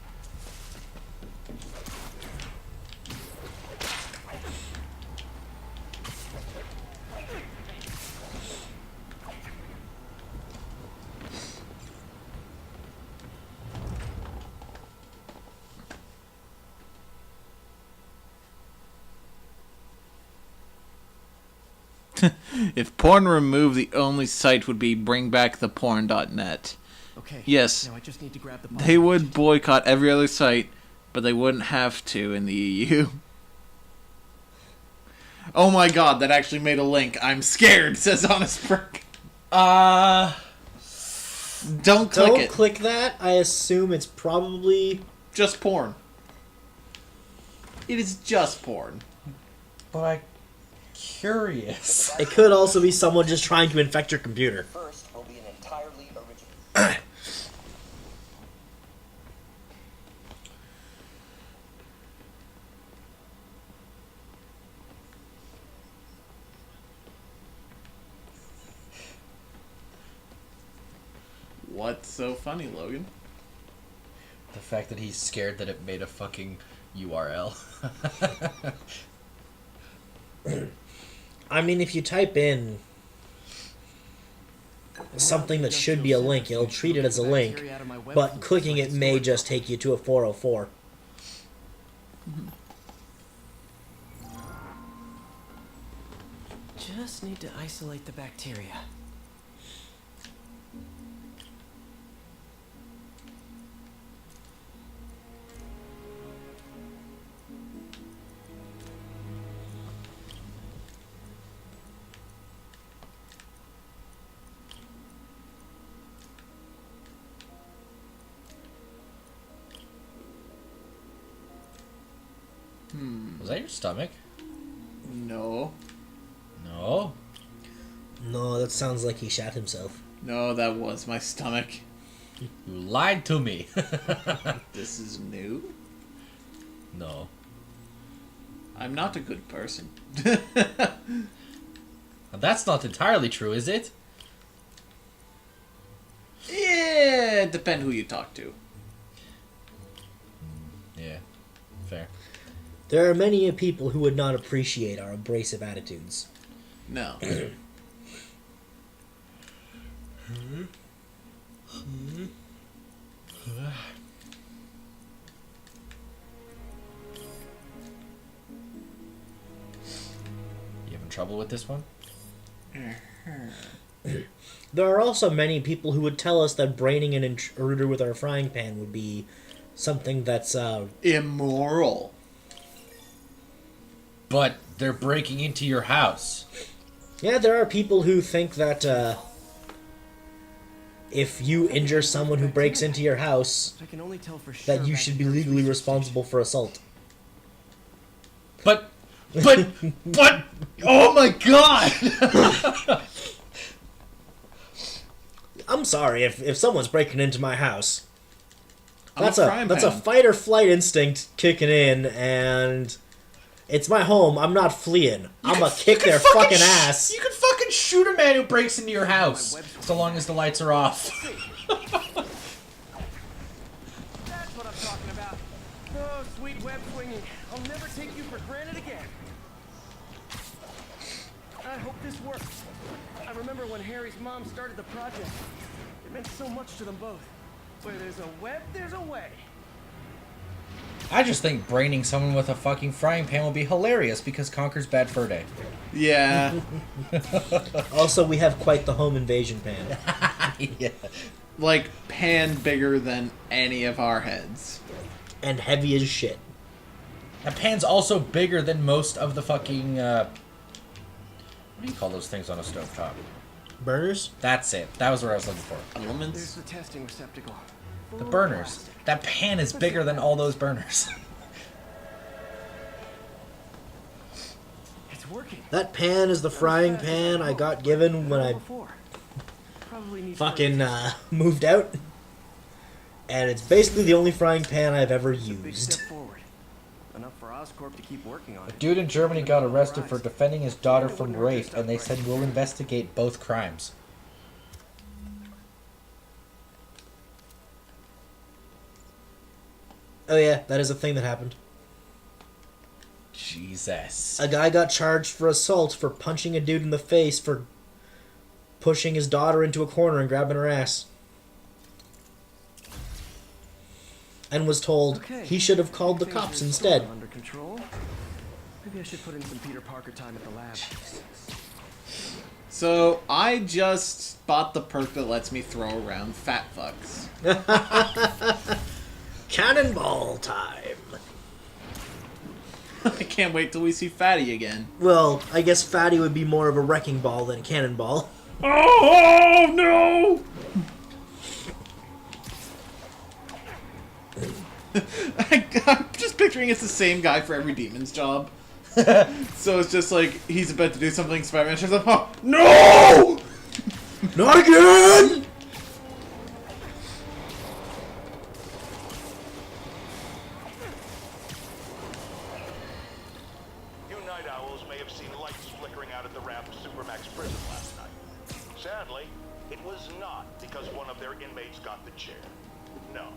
If porn removed, the only site would be bringbacktheporn.net. Okay. Yes, Now I just need to grab the they would boycott every other site, but they wouldn't have to in the EU. Oh my god, that actually made a link. I'm scared, says Honest Brick. Don't click it. Click that. I assume it's probably just porn. It is just porn. But I'm curious. It could also be someone just trying to infect your computer. First will be an entirely original. What's so funny, Logan? The fact that he's scared that it made a fucking URL. I mean, if you type in something that should be a link, it'll treat it as a link, but clicking it may just take you to a 404. Just need to isolate the bacteria. Was that your stomach? No. No? No, that sounds like he shat himself. No, that was my stomach. You lied to me. This is new? No. I'm not a good person. That's not entirely true, is it? Yeah, depend who you talk to. Yeah, fair. There are many people who would not appreciate our abrasive attitudes. No. You having trouble with this one? There are also many people who would tell us that braining an intruder with our frying pan would be something that's immoral. But they're breaking into your house. Yeah, there are people who think that if you injure someone who breaks into your house, I can only tell for sure that you should be legally responsible for assault. But, oh my god! I'm sorry, if someone's breaking into my house, that's I'm a fight or flight instinct kicking in, and it's my home. I'm not fleeing. I'm gonna kick their fucking ass. You can fucking shoot a man who breaks into your house, so long as the lights are off. That's what I'm talking about. Oh, sweet web swinging. I'll never take you for granted again. I hope this works. I remember when Harry's mom started the project. It meant so much to them both. Where there's a web, there's a way. I just think braining someone with a fucking frying pan will be hilarious because Conker's Bad Fur Day. Yeah. Also, we have quite the home invasion pan. Yeah. Like, pan bigger than any of our heads. And heavy as shit. That pan's also bigger than most of the fucking, what do you call those things on a stovetop? Burners? That's it. That was what I was looking for. There's Elements? the testing receptacle. The burners. That pan is bigger than all those burners. It's It's working. That pan is the frying pan I got given when I fucking moved out. And it's basically the only frying pan I've ever used. Enough for Oscorp to keep working on A it. dude in Germany got arrested for defending his daughter from rape, and they said we'll investigate both crimes. Oh yeah, that is a thing that happened. Jesus. A guy got charged for assault for punching a dude in the face for pushing his daughter into a corner and grabbing her ass. And was told he should have called the cops instead. Under control. Maybe I should put in some Peter Parker time at the lab. So, I just bought the perk that lets me throw around fat fucks. Cannonball time. I can't wait till we see Fatty again. Well, I guess Fatty would be more of a wrecking ball than cannonball. Oh, no! I'm just picturing it's the same guy for every demon's job. So it's just like, he's about to do something, Spider-Man shows up, oh, no! Not again! You night owls may have seen lights flickering out at the ramp of Supermax prison last night. Sadly, it was not because one of their inmates got the chair. No.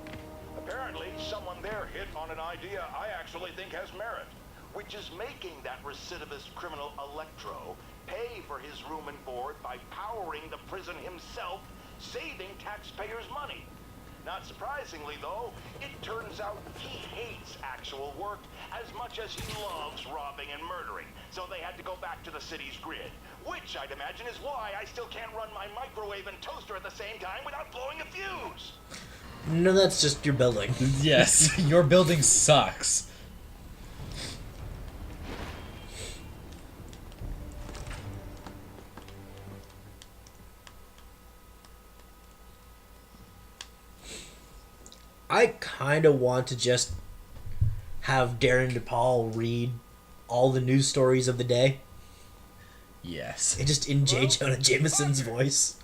Apparently, someone there hit on an idea I actually think has merit, which is making that recidivist criminal Electro pay for his room and board by powering the prison himself, saving taxpayers' money. Not surprisingly, though, it turns out he hates actual work as much as he loves robbing and murdering, so they had to go back to the city's grid, which I'd imagine is why I still can't run my microwave and toaster at the same time without blowing a fuse. No, that's just your building. Yes, your building sucks. I kind of want to just have Darren DePaul read all the news stories of the day. Yes. And just in J. Jonah Jameson's voice.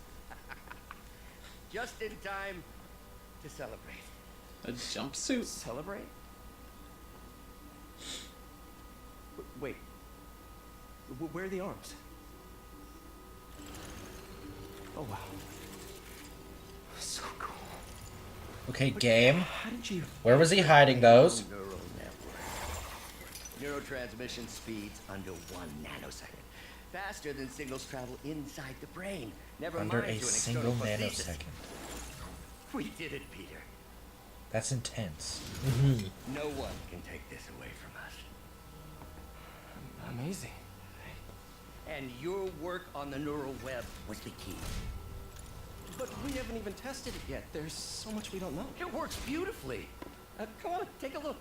Just in time to celebrate. A jumpsuit. Celebrate? Wait. Where are the arms? Oh, wow. So cool. Okay, game. How did you... Where was he hiding those? Neural network. Neurotransmission speeds under 1 nanosecond. Faster than signals travel inside the brain. Never Under mind a to an single external prosthesis. nanosecond. We did it, Peter. That's intense. No one can take this away from us. Amazing. And your work on the neural web was the key. But we haven't even tested it yet. There's so much we don't know. It works beautifully. Come on, take a look.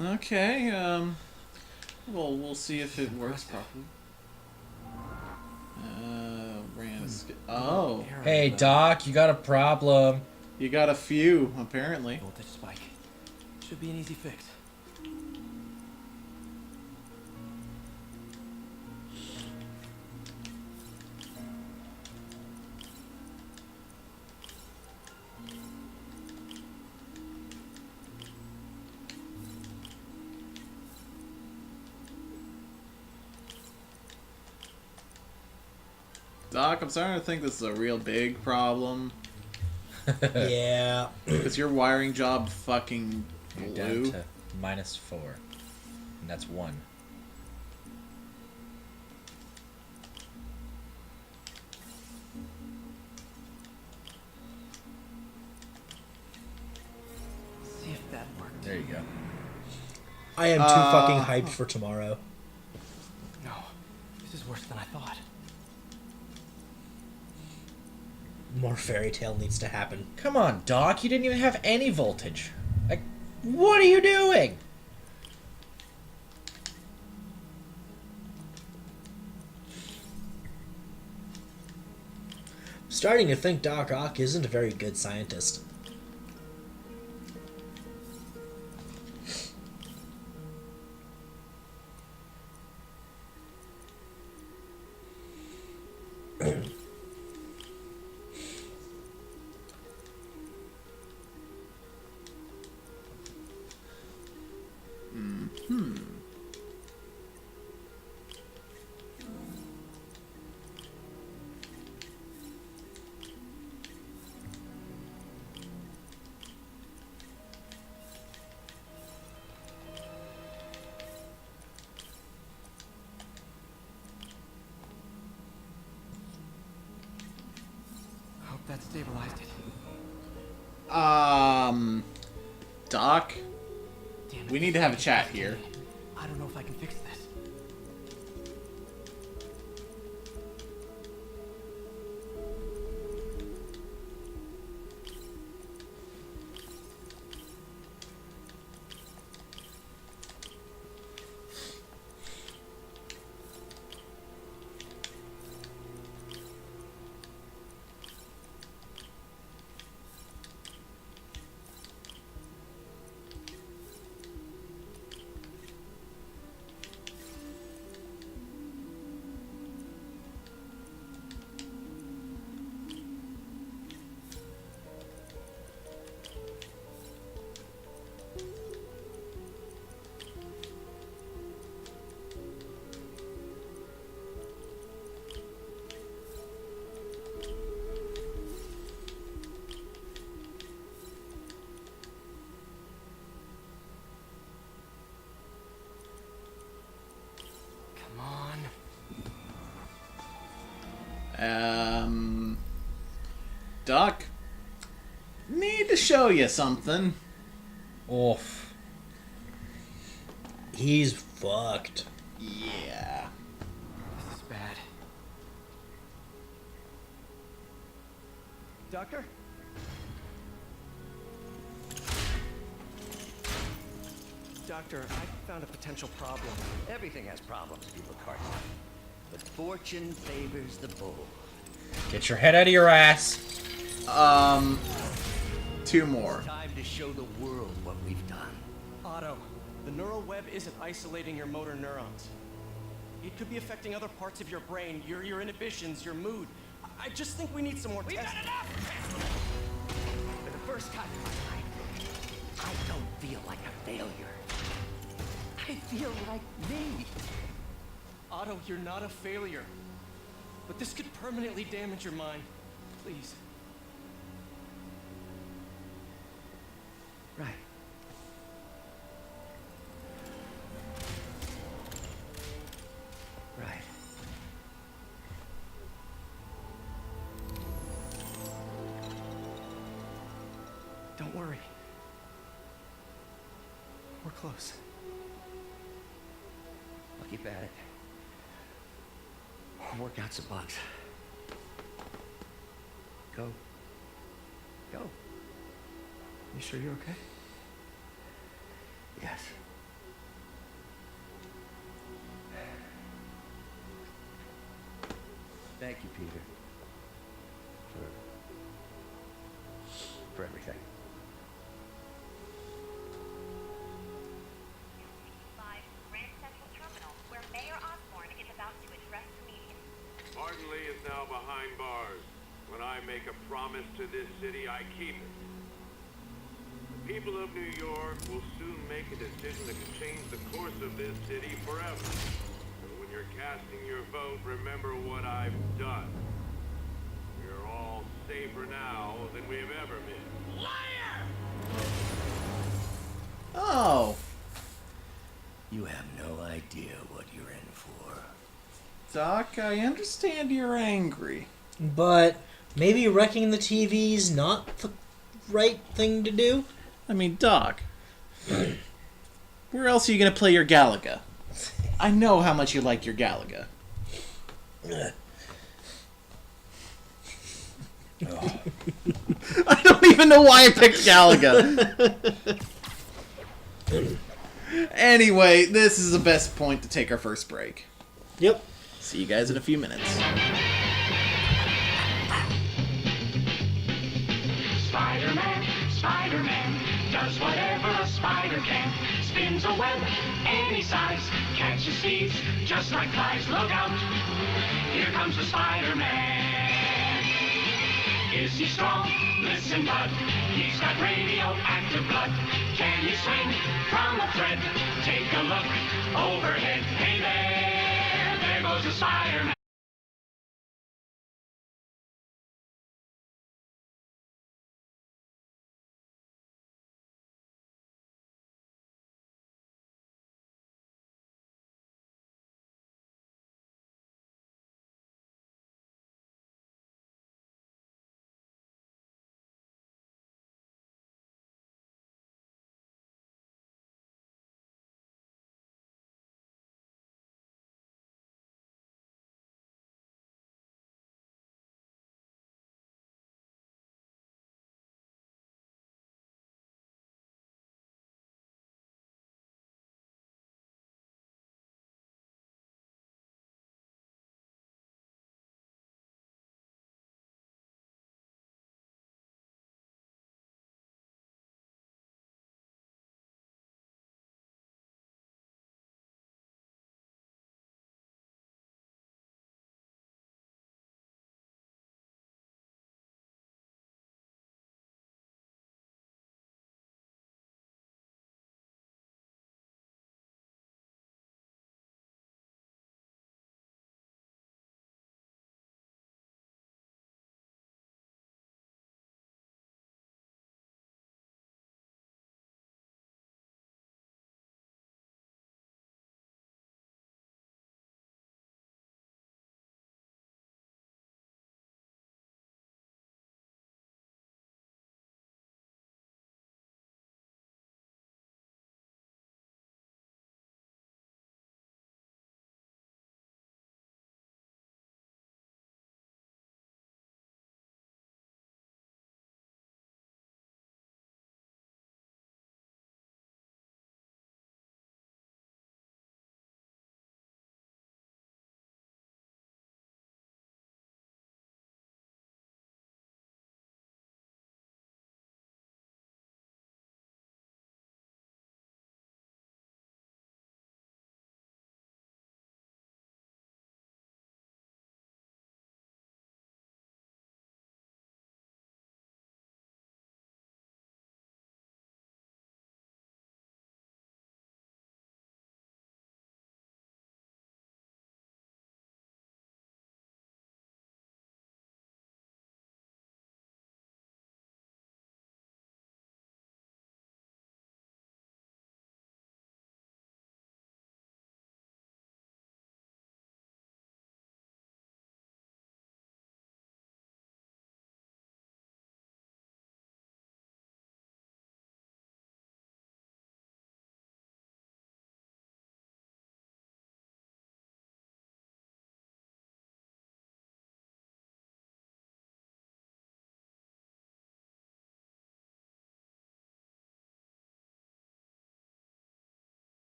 Okay, well, we'll see if it works properly. Oh. Hey, Doc, you got a problem. You got a few, apparently. Voltage spike. Should be an easy fix. Doc, I'm starting to think this is a real big problem. Yeah. Because your wiring job fucking You're blew. down to -4. And that's 1. See if that worked. There you go. I am too fucking hyped for tomorrow. No. This is worse than I thought. More fairy tale needs to happen. Come on, Doc. You didn't even have any voltage. Like, what are you doing? I'm starting to think Doc Ock isn't a very good scientist. that stabilized it. Doc, Damn it, we need to have a chat here. I don't know if I can fix this. Doc, need to show you something. Oof. He's fucked. Yeah. This is bad. Doctor? Doctor, I found a potential problem. Everything has problems, people cart. But fortune favors the bold. Get your head out of your ass. Two more. It's time to show the world what we've done. Otto, the neural web isn't isolating your motor neurons. It could be affecting other parts of your brain, your inhibitions, your mood. I just think we need some more We've tests. done enough! For the first time in my life, I don't feel like a failure. I feel like me. Otto, you're not a failure. But this could permanently damage your mind. Please. Right. Right. Don't worry. We're close. I'll keep at it. I'll work out some bugs. Go. Go. You sure you're okay? Yes. Thank you, Peter. For everything. Martin Lee is now behind bars. When I make a promise to this city, I keep it. The people of New York will soon make a decision that can change the course of this city forever. And when you're casting your vote, remember what I've done. We're all safer now than we have ever been. Liar! Oh. You have no idea what you're in for. Doc, I understand you're angry. But maybe wrecking the TV's not the right thing to do? I mean, Doc, where else are you going to play your Galaga? I know how much you like your Galaga. I don't even know why I picked Galaga. Anyway, this is the best point to take our first break. Yep. See you guys in a few minutes. Spider-Man, Spider-Man, does whatever a spider can. Spins a web any size, catches thieves just like flies. Look out, here comes the Spider-Man. Is he strong? Listen, bud, he's got radioactive blood. Can he swing from a thread? Take a look overhead. Hey there goes the Spider-Man.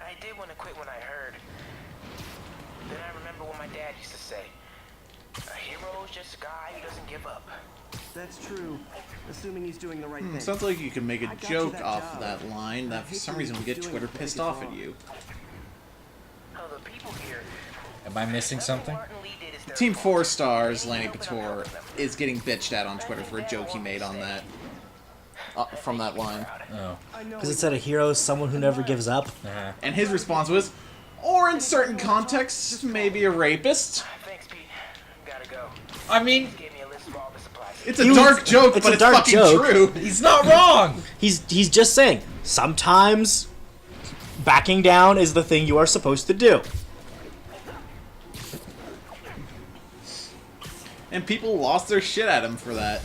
I did want to quit when I heard. Then I remember what my dad used to say. A hero is just a guy who doesn't give up. That's true, assuming he's doing the right thing. Sounds like you can make a I got you joke that off job. that line that for some reason will get Twitter pissed off at you. Oh, the people here. Am I missing something? Team 4 Stars, Lanny Pator, is getting bitched at on Twitter for a joke he made on that. From that line. Oh. Because it said a hero is someone who never gives up. And his response was, or in certain contexts, maybe a rapist. Thanks, Pete. Gotta go. I mean, it's a dark joke, but it's fucking true. He's not wrong. He's just saying, sometimes backing down is the thing you are supposed to do. And people lost their shit at him for that.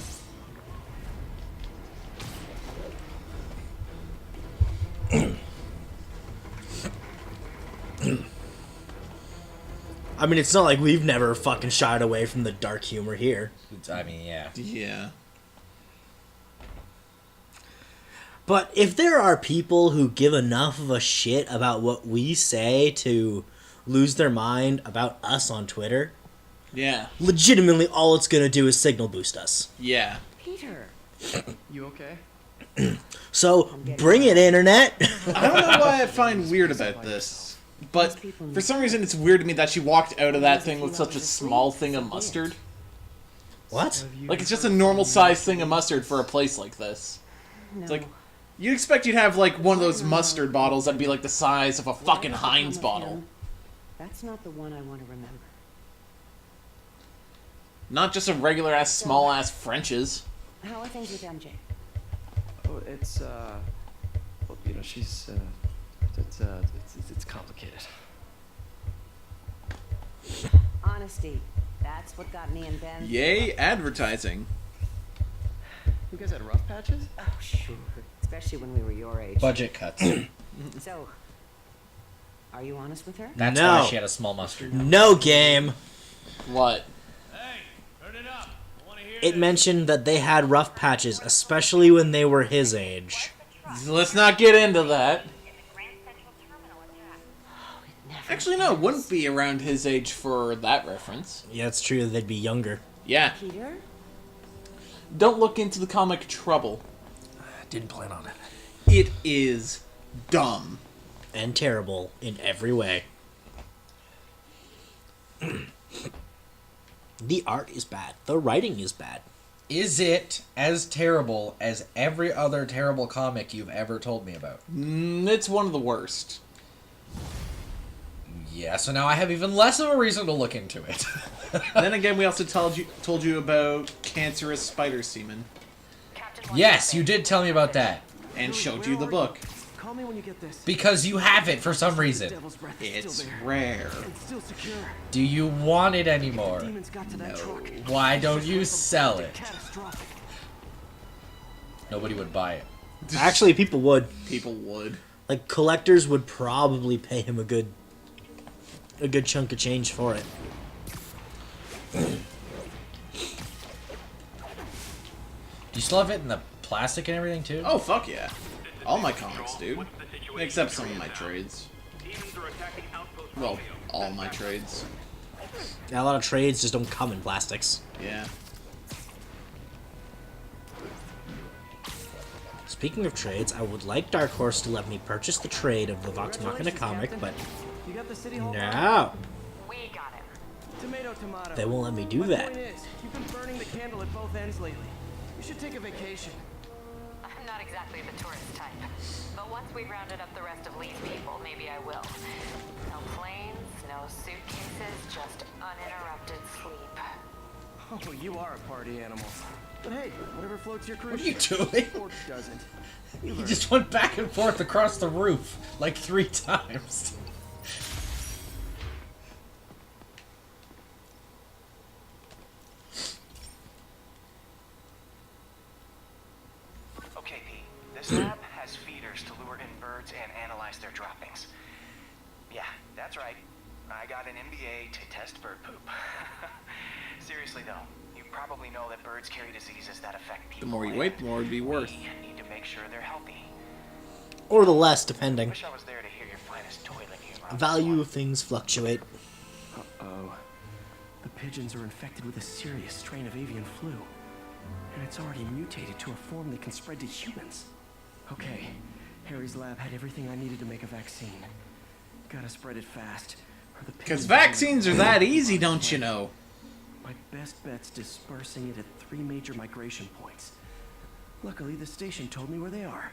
I mean, it's not like we've never fucking shied away from the dark humor here. I mean, yeah. Yeah. But if there are people who give enough of a shit about what we say to lose their mind about us on Twitter, yeah, legitimately all it's gonna do is signal boost us. Yeah. Peter. You okay? So, bring it, Internet! I don't know why I find weird about this, but for some reason it's weird to me that she walked out of that thing with such a small thing of mustard. What? Like, it's just a normal size thing of mustard for a place like this. It's like, you'd expect you'd have, like, one of those mustard bottles that'd be, like, the size of a fucking Heinz bottle. That's not the one I want to remember. Not just a regular-ass, small-ass French's. How are things with MJ? Oh, it's well, you know, she's it's complicated. Honesty. That's what got me and Ben. Yay, advertising. You guys had rough patches? Oh, sure. Especially when we were your age. Budget cuts. So, are you honest with her? That's No. why she had a small mustard. No game! What? It mentioned that they had rough patches, especially when they were his age. Let's not get into that. Actually, no, it wouldn't be around his age for that reference. Yeah, it's true, they'd be younger. Yeah. Peter? Don't look into the comic Trouble. Didn't plan on it. It is dumb. And terrible in every way. The art is bad. The writing is bad. Is it as terrible as every other terrible comic you've ever told me about? It's one of the worst. Yeah, so now I have even less of a reason to look into it. Then again, we also told you about cancerous spider semen. Yes, you did tell me about that. And showed you the book. Call me when you get this. Because you have it for some reason. Devil's breath is It's still there. rare. It's still secure. Do you want it anymore? Demons got to that truck. Why don't you sell it? Catastrophic. Nobody would buy it. Actually, people would. People would. Like, collectors would probably pay him a good chunk of change for it. Do you still have it in the plastic and everything too? Oh, fuck yeah. All my comics, dude. Except some of my trades. Well, all my trades. Yeah, a lot of trades just don't come in plastics. Yeah. Speaking of trades, I would like Dark Horse to let me purchase the trade of the Vox Machina comic, but You got the city hall? no. We got him. Tomato, tomato. They won't let me do My that. point is, you've been burning the candle at both ends lately. You should take a vacation. I'm not exactly the tourist type. But once we've rounded up the rest of Lee's people, maybe I will. No planes, no suitcases, just uninterrupted sleep. Oh, you are a party animal. But hey, whatever floats your cruise. What are you ship. doing? Or doesn't. You just went back and forth across the roof like 3 times. Okay, Pete. This lab has feeders to lure in birds and analyze their droppings. Yeah, that's right. I got an MBA to test bird poop. Seriously though, you probably know that birds carry diseases that affect people. The more you wait, the more it'd be worth. We need to make sure they're healthy. Or the less, I depending. wish I was there to hear your finest twit. Value of things fluctuate. Uh-oh. The pigeons are infected with a serious strain of avian flu. And it's already mutated to a form that can spread to humans. Okay, Harry's lab had everything I needed to make a vaccine. Gotta spread it fast. Because vaccines are that easy, don't you know? My best bet's dispersing it at 3 major migration points. Luckily, the station told me where they are.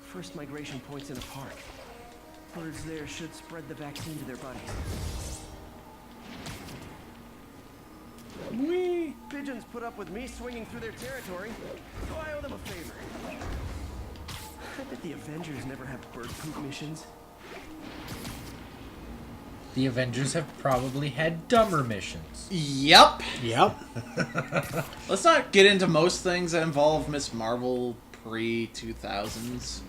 First migration point's in a park. Birds there should spread the vaccine to their buddies. Whee! Pigeons put up with me swinging through their territory, so I owe them a favor. I bet the Avengers never have bird poop missions. The Avengers have probably had dumber missions. Yep. Yep. Let's not get into most things that involve Miss Marvel pre-2000s.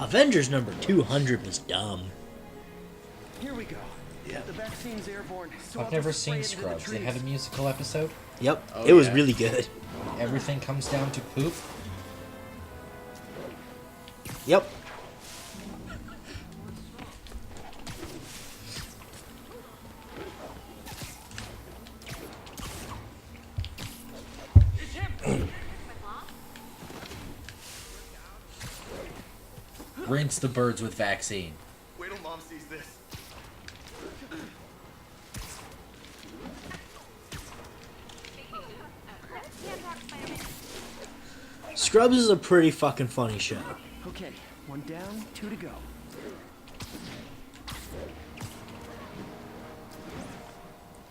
Avengers number 200 was dumb. Here we go. Yeah. The vaccine's airborne. So I've never seen Scrubs. They had a musical episode. Yep. Oh, it was yeah. really good. Everything comes down to poop. Yep. Rinse the birds with vaccine. Wait till Mom sees this. Scrubs is a pretty fucking funny show. Okay, 1 down, 2 to go.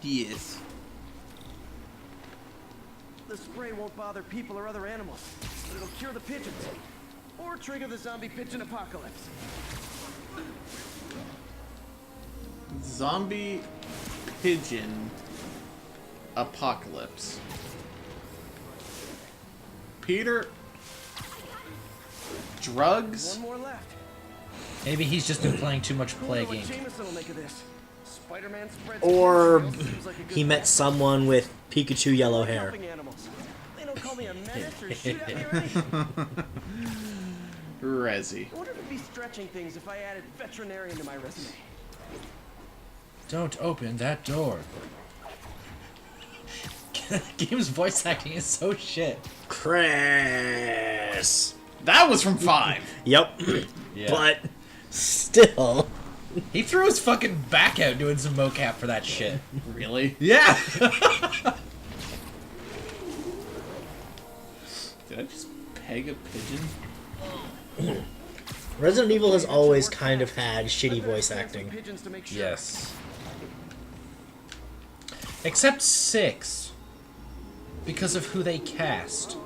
Yes. The spray won't bother people or other animals, but it'll cure the pigeons. Or trigger the zombie pigeon apocalypse. Zombie pigeon apocalypse. Peter, drugs? One more left. Maybe he's just been playing too much Plague Inc. Jameson will make of this. Spider-Man spreads Or cancer, seems like a good he met someone with Pikachu yellow hair. helping animals. They don't call me a menace or shoot at me or anything. Resi. I wonder if it'd be stretching things if I added veterinarian to my resume. Don't open that door. Game's voice acting is so shit. Chris. That was from 5. Yep. Yeah. But still. He threw his fucking back out doing some mocap for that shit. Really? Yeah. Did I just peg a pigeon? Resident Evil has always kind of had shitty voice acting. Yes. Except 6. Because of who they cast.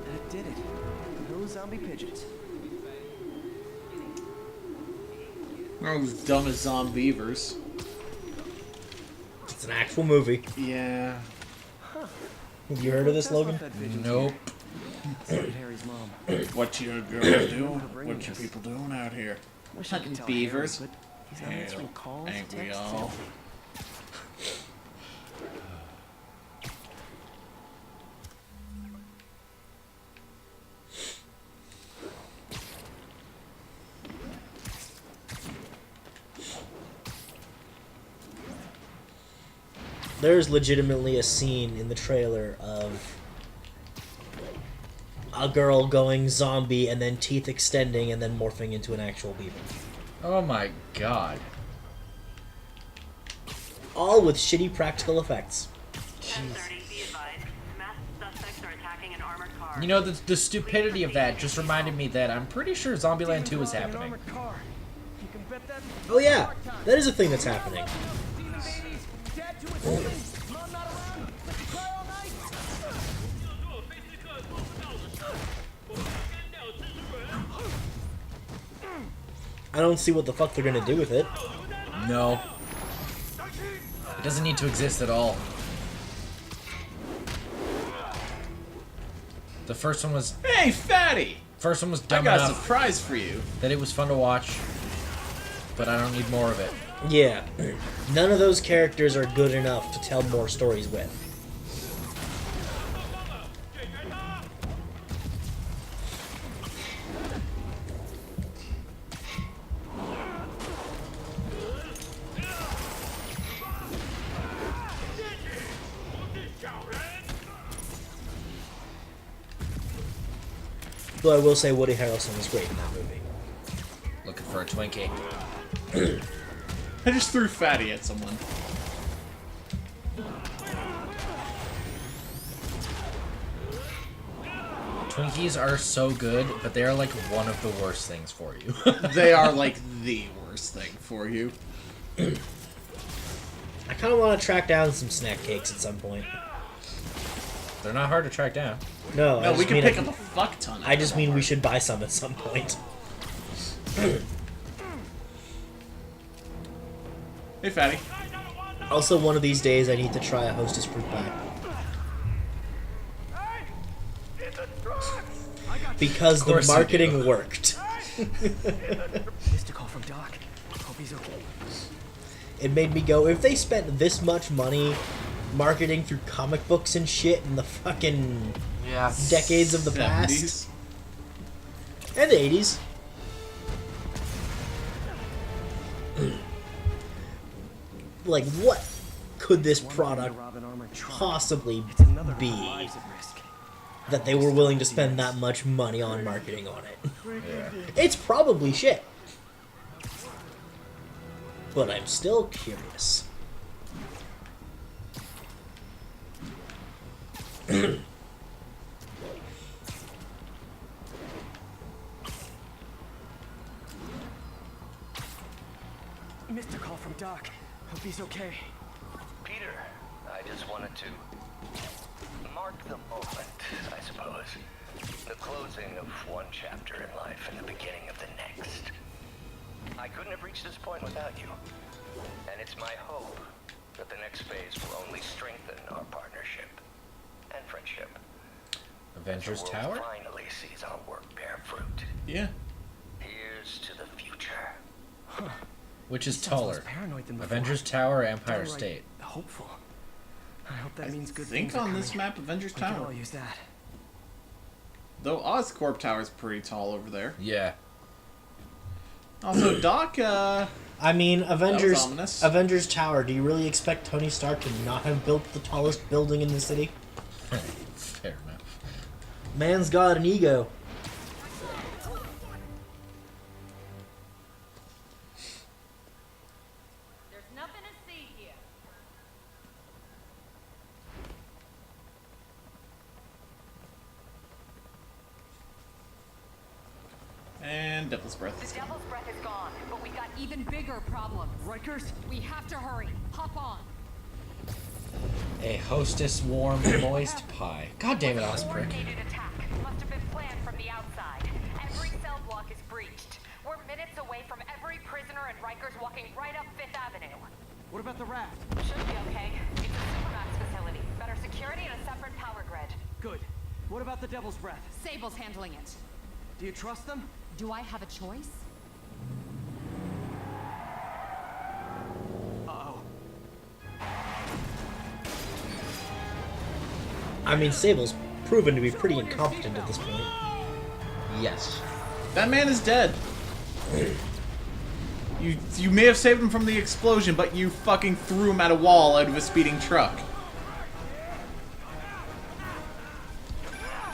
That did it. No zombie pigeons. Those dumb as zombievers. It's an actual movie. Yeah. Have you heard of this, Logan? Nope. Harry's mom. What you girls doing? What you people doing out here? Wish I could Hunting tell beavers? Harry, but he's not Hell, answering calls, ain't we texts, all? anything. There's legitimately a scene in the trailer of a girl going zombie and then teeth extending and then morphing into an actual beaver. Oh my god. All with shitty practical effects. You know, the stupidity of that just reminded me that I'm pretty sure Zombieland 2 is happening. Oh yeah, that is a thing that's happening. I don't see what the fuck they're gonna do with it. No. It doesn't need to exist at all. The first one was... Hey, fatty! First one was I dumb got a enough surprise for you. that it was fun to watch, but I don't need more of it. Yeah. None of those characters are good enough to tell more stories with. Though I will say Woody Harrelson was great in that movie. Looking for a Twinkie. I just threw Fatty at someone. Twinkies are so good, but they are like one of the worst things for you. They are like the worst thing for you. I kind of want to track down some snack cakes at some point. They're not hard to track down. No, No, we can pick up a fuck ton. I just mean we should buy some at some point. Hey, Fatty. Also, one of these days, I need to try a Hostess fruit pie. Because the marketing worked. Missed a call from Doc. Hope he's okay. It made me go, if they spent this much money marketing through comic books and shit in the fucking decades of the 70s. past. And the 80s. Like, what could this product possibly be that they were willing to spend that much money on marketing on it? Yeah. It's probably shit. But I'm still curious. Missed a call from Doc. Hope he's okay. Peter, I just wanted to mark the moment, I suppose. The closing of one chapter in life and the beginning of the next. I couldn't have reached this point without you. And it's my hope that the next phase will only strengthen our partnership and friendship. Avengers The Tower? world finally sees our work bear fruit. Yeah. Here's to the future. Which is He sounds less taller? paranoid than before. Avengers Tower or Empire Downright State? Hopeful. I hope that means good think things are on this coming. map, Avengers We can Tower. all use that. Though Oscorp Tower's pretty tall over there. Yeah. Also, Doc, I mean, Avengers ominous. Avengers Tower, do you really expect Tony Stark to not have built the tallest building in the city? Fair enough. Man's got an ego. There's nothing to see here. and Devil's Breath. The Devil's Breath is gone, but we've got even bigger problems. Rikers? We have to hurry. Hop on. A hostess warm moist pie. God damn it, Osprey. Coordinated attack must have been planned from the outside. Every cell block is breached. We're minutes away from every prisoner and Rikers walking right up Fifth Avenue. What about the raft? Should be okay. It's a Supermax facility. Better security and a separate power grid. Good. What about the Devil's Breath? Sable's handling it. Do you trust them? Do I have a choice? Uh-oh. I mean, Sable's proven to be pretty incompetent at this point. Yes. That man is dead. You may have saved him from the explosion, but you fucking threw him at a wall out of a speeding truck.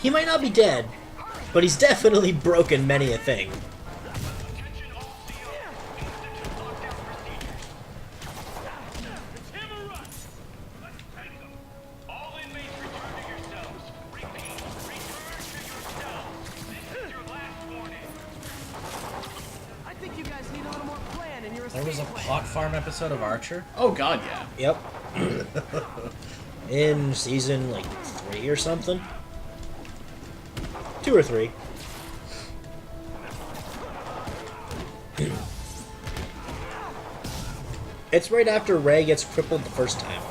He might not be dead, but he's definitely broken many a thing. I think you guys need a little more plan in your There was a escape plan. pot farm episode of Archer. Oh god, yeah. Yep. In season, like, 3 or something? 2 or 3. It's right after Ray gets crippled the first time.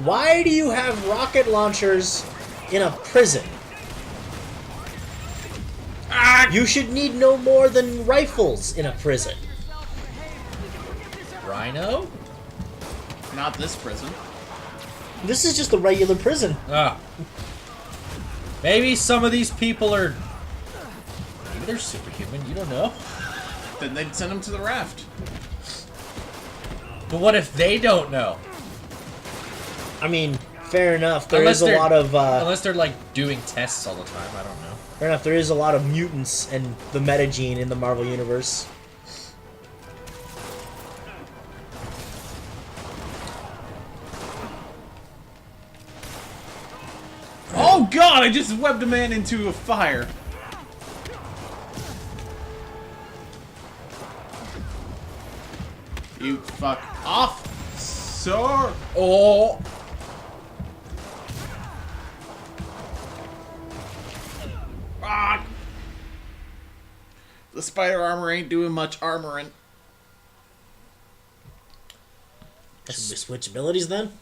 Why do you have rocket launchers in a prison? You should need no more than rifles in a prison. Rhino? Not this prison. This is just a regular prison. Ah. Maybe some of these people are... Maybe they're superhuman, you don't know. Then they'd send them to the raft. But what if they don't know? I mean, fair enough. There is a lot of... unless they're, like, doing tests all the time, I don't know. Fair enough, there is a lot of mutants and the metagene in the Marvel Universe. Oh god, I just webbed a man into a fire. You fuck off, sir. Oh. Ah. The spider armor ain't doing much armoring. Should we switch abilities then?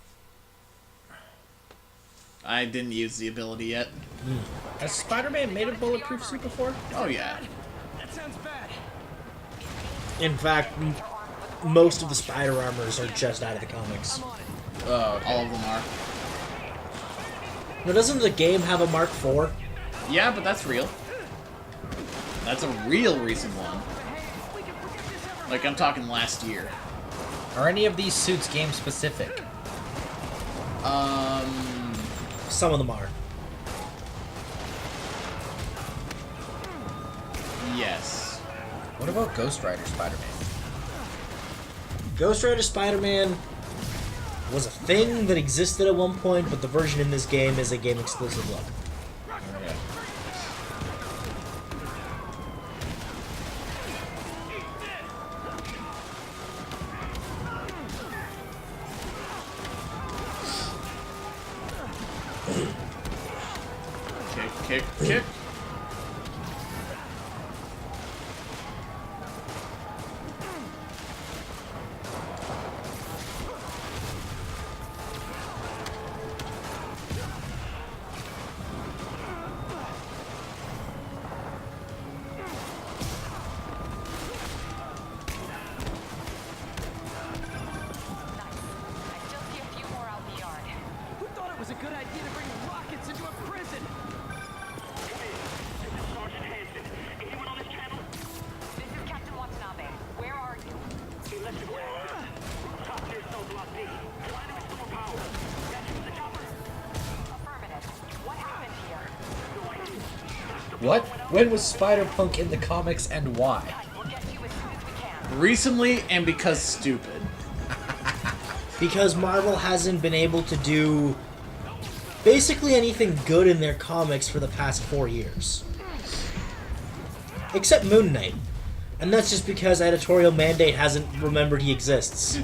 I didn't use the ability yet. Has Spider-Man made a bulletproof suit before? Oh yeah. That sounds bad. In fact, most of the spider armors are just out of the comics. All of them are. Now, doesn't the game have a Mark IV? Yeah, but that's real. That's a real recent one. Like, I'm talking last year. Are any of these suits game specific? Some of them are. Yes. What about Ghost Rider Spider-Man? Ghost Rider Spider-Man was a thing that existed at one point, but the version in this game is a game exclusive look. Okay. Kick, kick. Who thought it was a good idea to bring rockets into a prison? This is Captain Watanabe. Where are you? Affirmative. What happened here? What? When was Spider-Punk in the comics and why? We'll get you as soon as we can. Recently, and because stupid. Because Marvel hasn't been able to do basically anything good in their comics for the past 4 years. Except Moon Knight. And that's just because Editorial Mandate hasn't remembered he exists.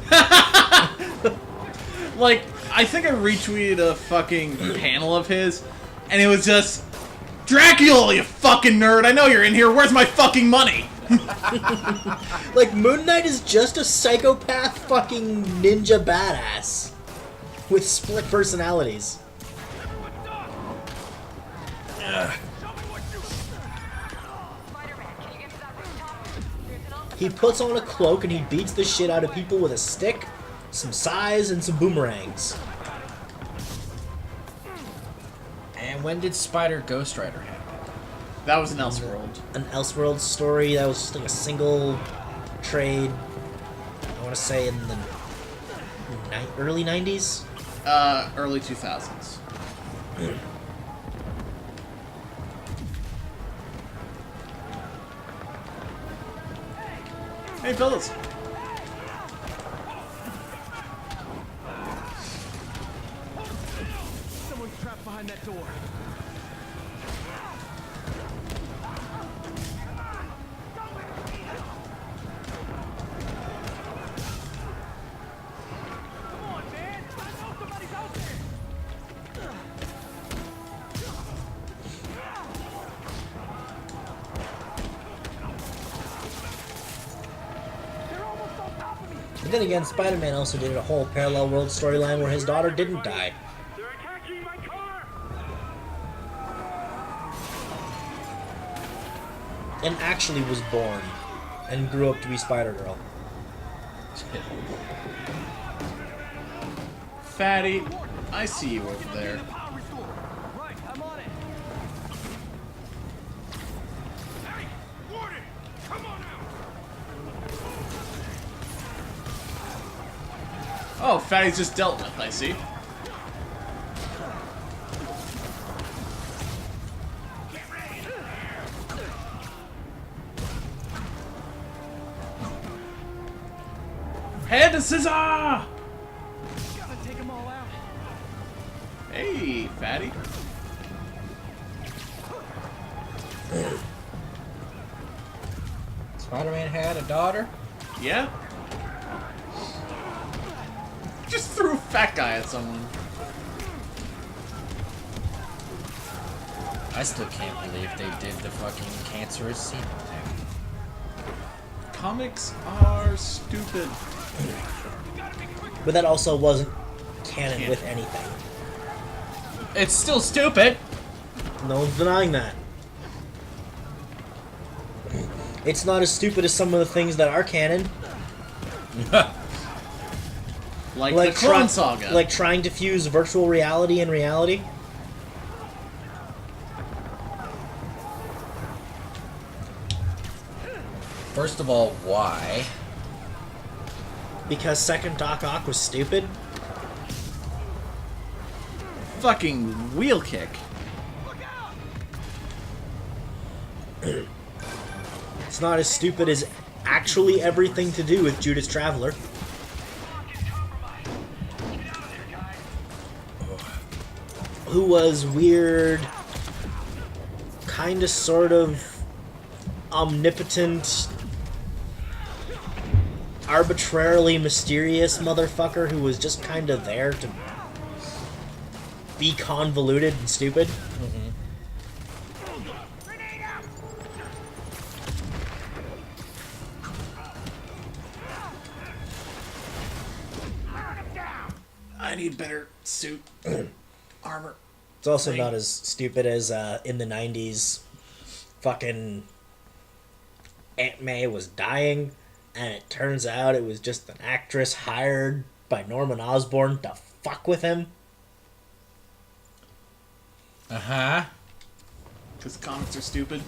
Like, I think I retweeted a fucking panel of his, and it was just, Dracula, you fucking nerd, I know you're in here, where's my fucking money? Like, Moon Knight is just a psychopath fucking ninja badass. With split personalities. He puts on a cloak and he beats the shit out of people with a stick, some sais, and some boomerangs. And when did Spider Ghost Rider happen? That was an Elseworld. An Elseworld story that was just like a single trade, I want to say in the early 90s? Early 2000s. Hey, fellas. Someone's trapped behind that door. Come on, man! I know somebody's out there! They're almost on top of me! But then again, Spider-Man also did a whole parallel world storyline where his daughter didn't die. They're attacking my car! And actually was born and grew up to be Spider-Girl. Fatty, I see you over there. Right, I'm on it. Hey, Warden! Come on out! Oh, Fatty's just dealt with, I see. Head to scissor! Gotta take them all out. Hey, Fatty. Spider-Man had a daughter? Yeah? Just threw a fat guy at someone. I still can't believe they did the fucking cancerous semen thing. Comics are stupid. But that also wasn't canon with anything. It's still stupid! No one's denying that. It's not as stupid as some of the things that are canon. Like the Clone Saga. Like trying to fuse virtual reality and reality. First of all, why? Because second Doc Ock was stupid. Fucking wheel kick. It's not as stupid as actually everything to do with Judas Traveler. Who was weird, kinda sort of omnipotent, arbitrarily mysterious motherfucker who was just kinda there to be convoluted and stupid. I need better suit armor. It's also not as stupid as in the 90s, fucking Aunt May was dying, and it turns out it was just an actress hired by Norman Osborn to fuck with him. Uh-huh. Because comics are stupid.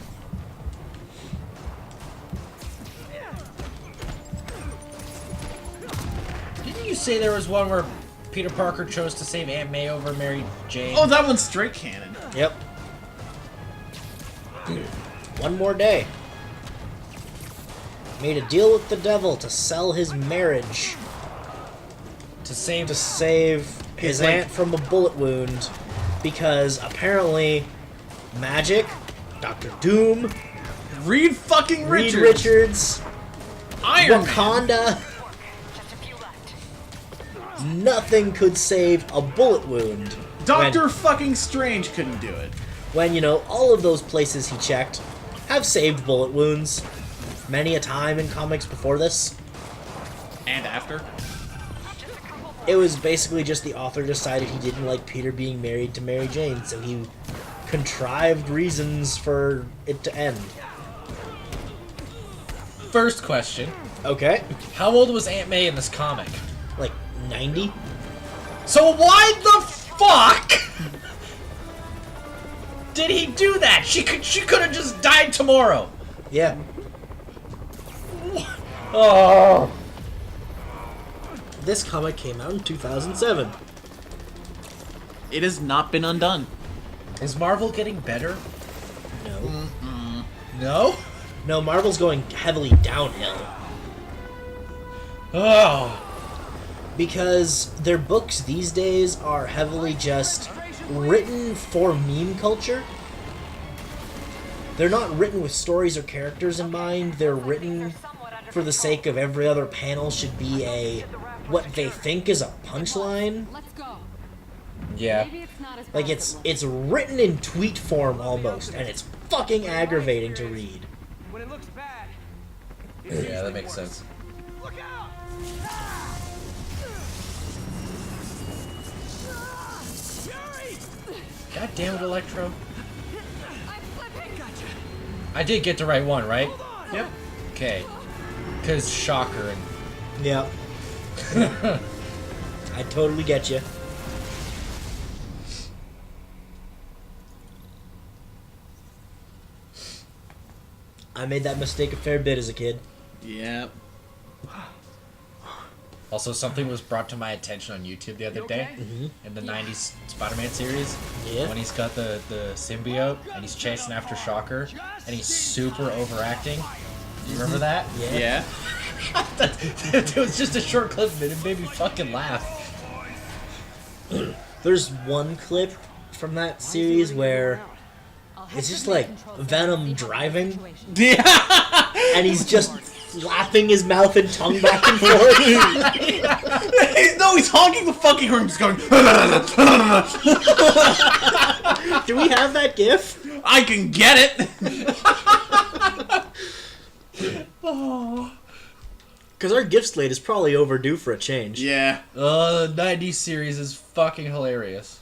Didn't you say there was one where Peter Parker chose to save Aunt May over Mary Jane? Oh, that one's straight canon. Yep. One more day. Made a deal with the devil to sell his marriage. To save his like- aunt from a bullet wound. Because apparently magic, Dr. Doom, Reed fucking Reed Richards. Richards, Iron Man. Wakanda. Nothing could save a bullet wound. Doctor fucking Strange couldn't do it. When, you know, all of those places he checked have saved bullet wounds many a time in comics before this. And after. It was basically just the author decided he didn't like Peter being married to Mary Jane, so he contrived reasons for it to end. First question. Okay. How old was Aunt May in this comic? Like 90? So why the fuck did he do that? She could have just died tomorrow. Yeah. Oh. This comic came out in 2007. It has not been undone. Is Marvel getting better? No. No? No, Marvel's going heavily downhill. Oh. Because their books these days are heavily just written for meme culture. They're not written with stories or characters in mind. They're written for the sake of every other panel should be a what they think is a punchline. Let's go. Yeah. Maybe it's not as Like it's written in tweet form almost, and it's fucking aggravating to read. When it looks bad, Yeah, that makes sense. look out! God damn it, Electro. I'm flipping. Gotcha. I did get the right one, right? Yep. Okay. Because Shocker and... Yeah. I totally get you. I made that mistake a fair bit as a kid. Yep. Also, something was brought to my attention on YouTube the other day in the 90s Spider-Man series. Yeah. When he's got the symbiote and he's chasing after Shocker and he's super overacting. Do you remember that? Yeah. It was just a short clip of it. It made me fucking laugh. There's one clip from that series where it's just like Venom driving. Yeah. And he's just flapping his mouth and tongue back and forth. No, he's honking the fucking horn, just going. Do we have that GIF? I can get it. Oh. Because our GIF slate is probably overdue for a change. Yeah. The 90s series is fucking hilarious.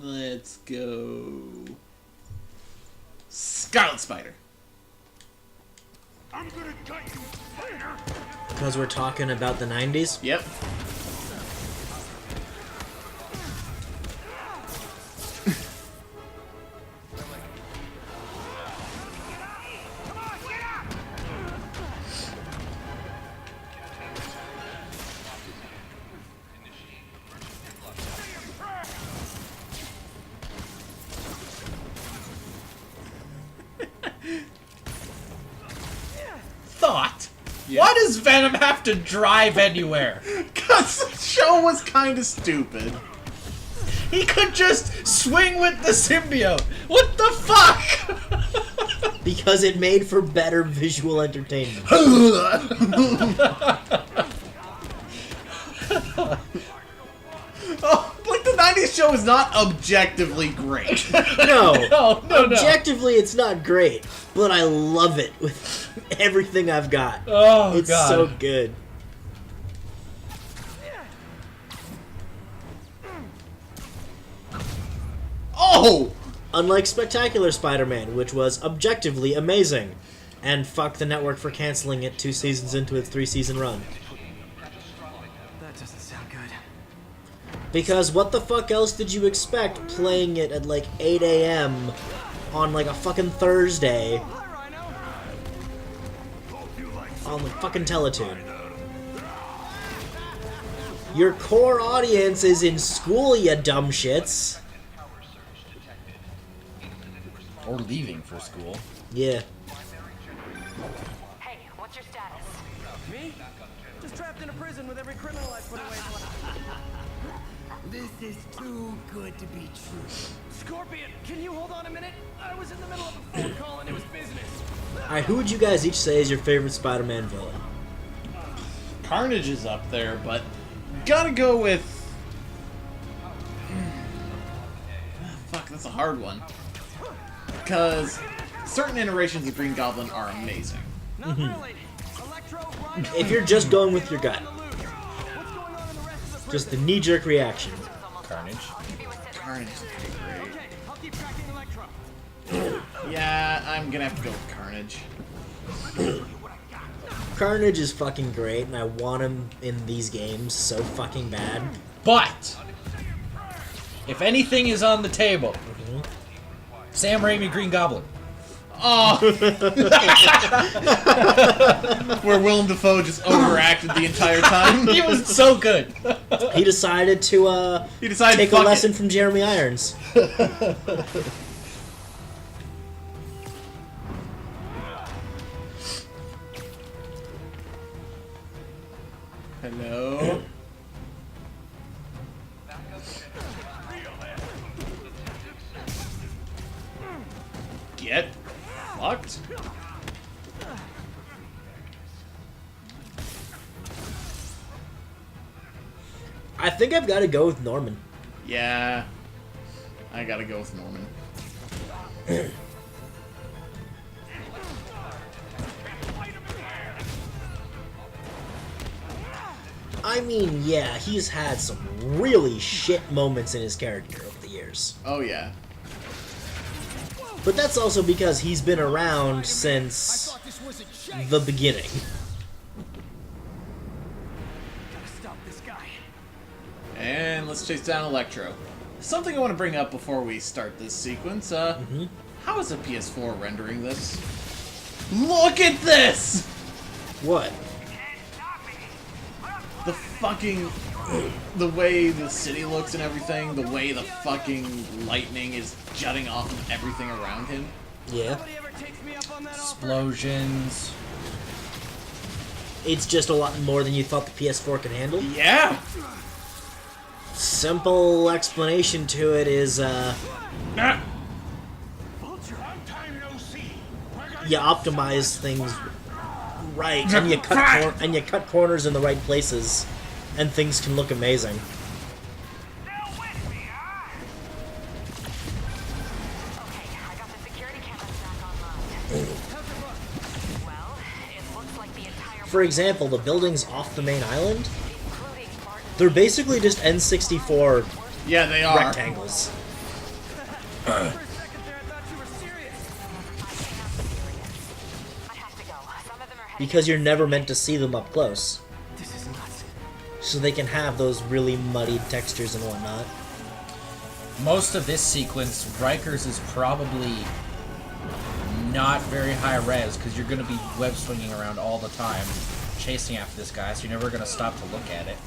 Let's go. Scarlet Spider. I'm gonna cut you, spider. Because we're talking about the 90s? Yep. Thought? Why does Venom have to drive anywhere? Because the show was kind of stupid. He could just swing with the symbiote. What the fuck? Because it made for better visual entertainment. Oh, like the 90s show is not objectively great. No. No. Objectively, it's not great, but I love it with everything I've got. Oh, it's God. so good. Oh! Unlike Spectacular Spider-Man, which was objectively amazing. And fuck the network for canceling it 2 seasons into its 3-season run. That doesn't sound good. Because what the fuck else did you expect playing it at like 8 a.m. on like a fucking Thursday on the fucking Teletoon? Your core audience is in school, you dumb shits. Or leaving for school. Yeah. Hey, what's your status? Me? Just trapped in a prison with every criminal I put away. This is too good to be true. Scorpion, can you hold on a minute? I was in the middle of a phone call and it was business. Alright, who would you guys each say is your favorite Spider-Man villain? Carnage is up there, but gotta go with... Fuck, that's a hard one. Because certain iterations of Green Goblin are amazing. If you're just going with your gut. Just the knee-jerk reaction. Carnage. Carnage is great. Yeah, I'm gonna have to go with Carnage. Carnage is fucking great, and I want him in these games so fucking bad. But if anything is on the table, Sam Raimi Green Goblin. Oh! Where Willem Dafoe just overacted the entire time. He was so good. He decided to take a lesson from Jeremy Irons. Hello? Get fucked? I think I've got to go with Norman. Yeah. I gotta go with Norman. I mean, yeah, he's had some really shit moments in his character over the years. Oh, yeah. But that's also because he's been around since the beginning. Gotta stop this guy. And let's chase down Electro. Something I want to bring up before we start this sequence. How is a PS4 rendering this? Look at this! What? The fucking... the way the city looks and everything, the way the fucking lightning is jutting off of everything around him. Yeah. Explosions. It's just a lot more than you thought the PS4 could handle? Yeah! Simple explanation to it is, you optimize things right, and you cut corners in the right places, and things can look amazing. For example, the buildings off the main island, they're basically just N64 yeah, they are. rectangles. Because you're never meant to see them up close. This is nuts. So they can have those really muddied textures and whatnot. Most of this sequence, Rikers is probably not very high res, because you're going to be web swinging around all the time, chasing after this guy, so you're never going to stop to look at it.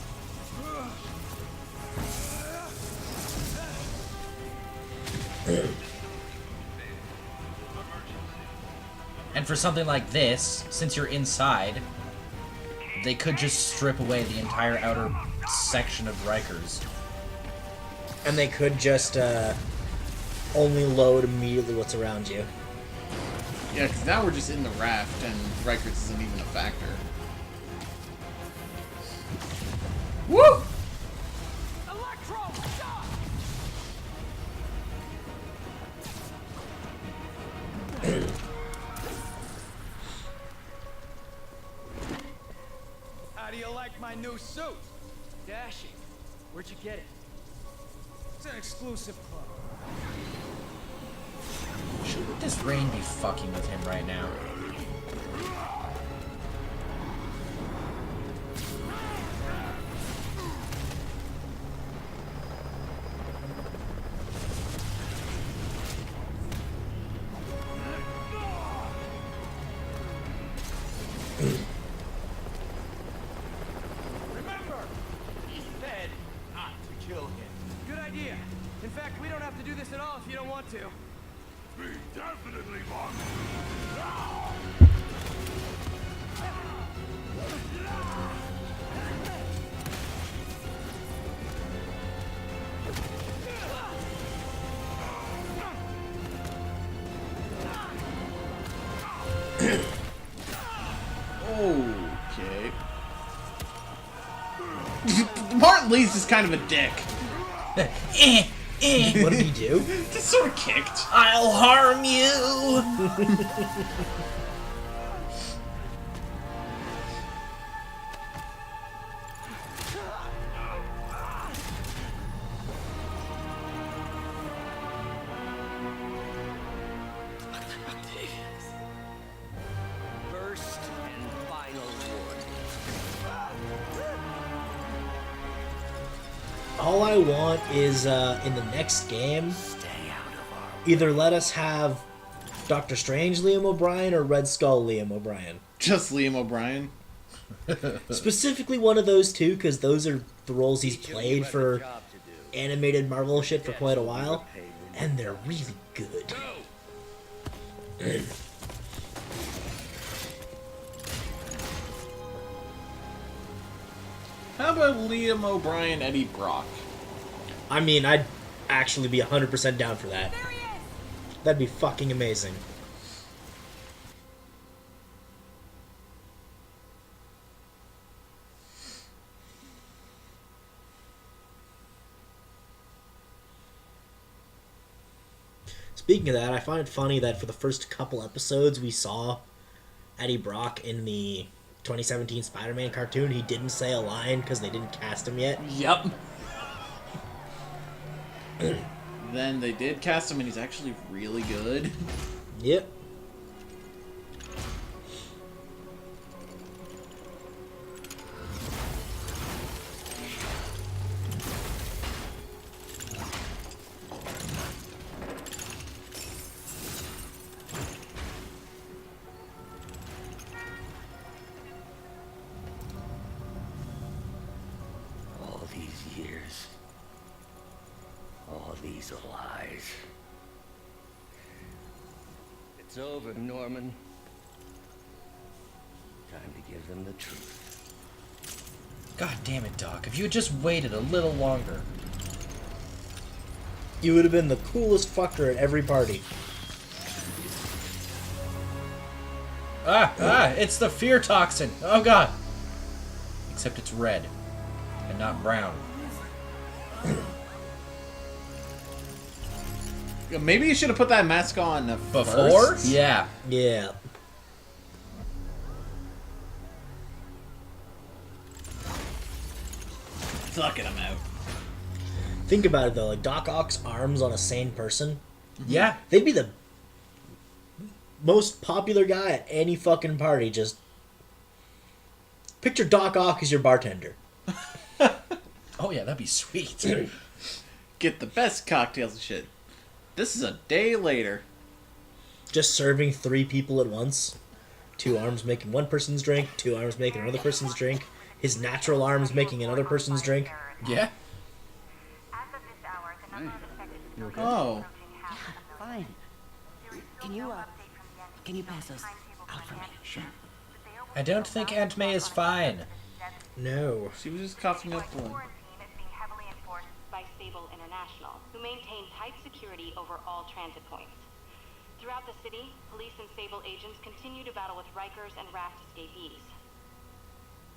And for something like this, since you're inside, they could just strip away the entire outer section of Rikers. And they could just only load immediately what's around you. Yeah, because now we're just in the raft, and Rikers isn't even a factor. Woo! How do you like my new suit? Dashing. Where'd you get it? It's an exclusive club. Shouldn't this rain be fucking with him right now? Remember, he said not to kill him. Good idea. In fact, we don't have to do this at all if you don't want to. We definitely want Okay. Martin Lee's just kind of a dick. What did he do? Just sort of kicked. I'll harm you! First and final warning. All I want is, in the next game, either let us have Doctor Strange Liam O'Brien or Red Skull Liam O'Brien. Just Liam O'Brien. Specifically one of those two, because those are the roles he's played for animated Marvel shit for quite a while, and they're really good. How about Liam O'Brien, Eddie Brock? I mean, I'd actually be 100% down for that. That'd be fucking amazing. Speaking of that, I find it funny that for the first couple episodes we saw Eddie Brock in the 2017 Spider-Man cartoon, he didn't say a line because they didn't cast him yet. Yep. Then they did cast him, and he's actually really good. Yep. All these years. All these lies. It's over, Norman. Time to give them the truth. God damn it, Doc. If you had just waited a little longer. You would have been the coolest fucker at every party. It's the fear toxin. Oh god. Except it's red and not brown. Maybe you should have put that mask on Before? first. Yeah. Yeah. Sucking him out. Think about it though, like Doc Ock's arms on a sane person. Yeah. They'd be the most popular guy at any fucking party. Just picture Doc Ock as your bartender. Oh yeah, that'd be sweet. Get the best cocktails and shit. This is a day later. Just serving 3 people at once. 2 arms making one person's drink, 2 arms making another person's drink. His natural arms making another person's drink. Yeah. You okay? Oh. Fine. Can you pass us out for me? Sure. I don't think Aunt May is fine. No. She was just coughing up blood. Quarantine is being heavily enforced by Sable International, who maintain tight security over all transit points. Throughout the city, police and Sable agents continue to battle with Rikers and Raft escapees.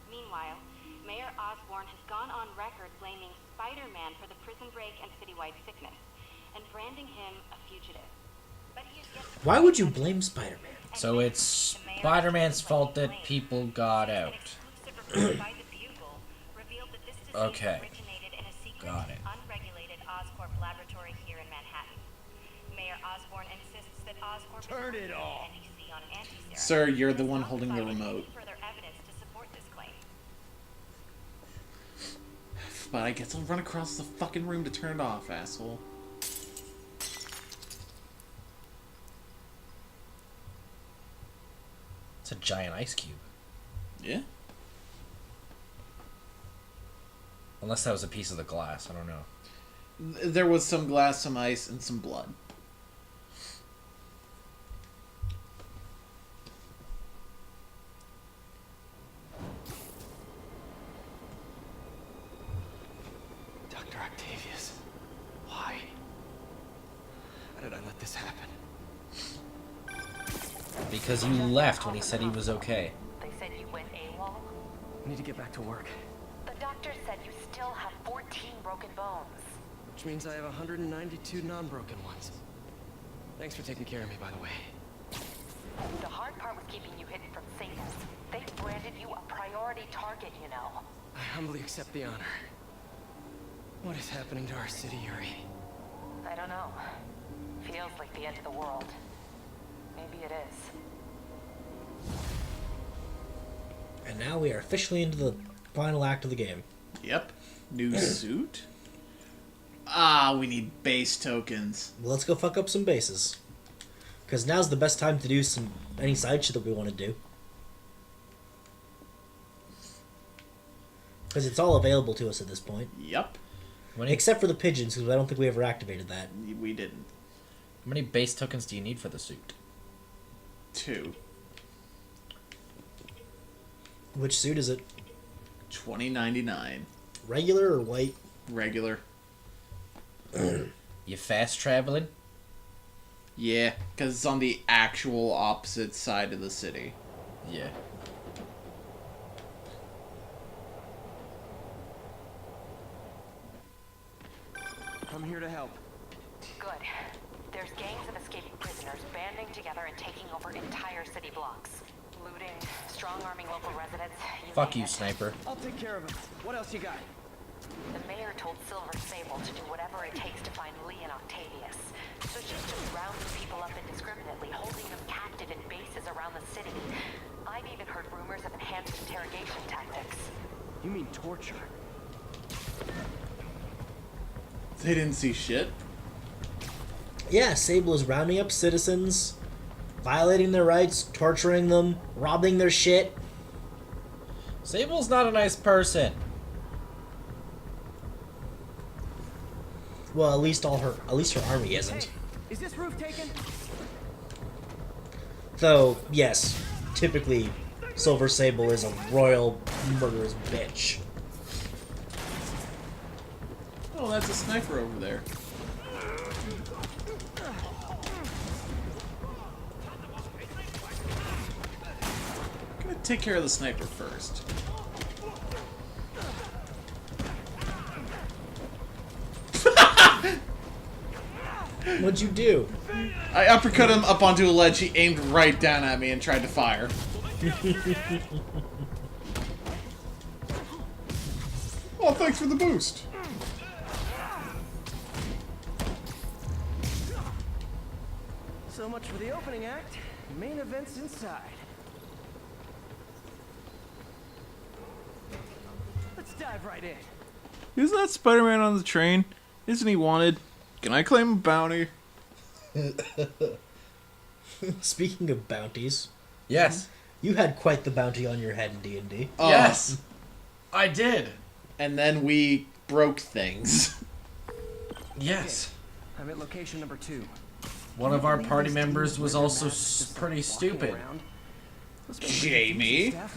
Meanwhile, Mayor Osborn has gone on record blaming Spider-Man for the prison break and citywide sickness, and branding him a fugitive. But he is yet to Why would you blame Spider-Man? So it's Spider-Man's fault that people got out. Okay. Got it. Unregulated Oscorp laboratory here in Manhattan. Mayor Osborn insists that Oscorp Turn it off. NEC on anti-serum. Sir, you're the one holding the remote. Further evidence to support this claim. But I guess I'll run across the fucking room to turn it off, asshole. It's a giant ice cube. Yeah? Unless that was a piece of the glass. I don't know. There was some glass, some ice, and some blood. Dr. Octavius, why? How did I let this happen? Because you left when he said he was okay. They said you went AWOL? I need to get back to work, The doctor said you still have 14 broken bones. which means I have 192 non-broken ones. Thanks for taking care of me, by the way. The hard part was keeping you hidden from Satans. They branded you a priority target, you know. I humbly accept the honor. What is happening to our city, Yuri? I don't know. Feels like the end of the world. Maybe it is. And now we are officially into the final act of the game. Yep. New suit? Ah, we need base tokens. Well, let's go fuck up some bases. Because now's the best time to do any side shit that we want to do. Because it's all available to us at this point. Yep. Except for the pigeons, because I don't think we ever activated that. We didn't. How many base tokens do you need for the suit? 2. Which suit is it? $20.99. Regular or white? Regular. You fast traveling? Yeah, because it's on the actual opposite side of the city. Yeah. I'm here to help. Good. There's gangs of escaping prisoners banding together and taking over entire city blocks. Looting, strong-arming local residents. Fuck name you, it. sniper. I'll take care of him. What else you got? The mayor told Silver Sable to do whatever it takes to find Lee and Octavius. So she's just rounding people up indiscriminately, holding them captive in bases around the city. I've even heard rumors of enhanced interrogation tactics. You mean torture? They didn't see shit. Yeah, Sable is rounding up citizens, violating their rights, torturing them, robbing their shit. Sable's not a nice person. Well, at least her army isn't. Hey, is this roof taken? Though, yes, typically Silver Sable is a royal murderous bitch. Oh, that's a sniper over there. Gonna take care of the sniper first. What'd you do? I uppercut him up onto a ledge. He aimed right down at me and tried to fire. Oh, thanks for the boost. So much for the opening act. Main event's inside. Let's dive right in. Isn't that Spider-Man on the train? Isn't he wanted? Can I claim a bounty? Speaking of bounties, yes, you had quite the bounty on your head in D&D. Yes, I did. And then we broke things. Yes. I'm at location number 2. One of our party members was also pretty stupid. Jamie. I'll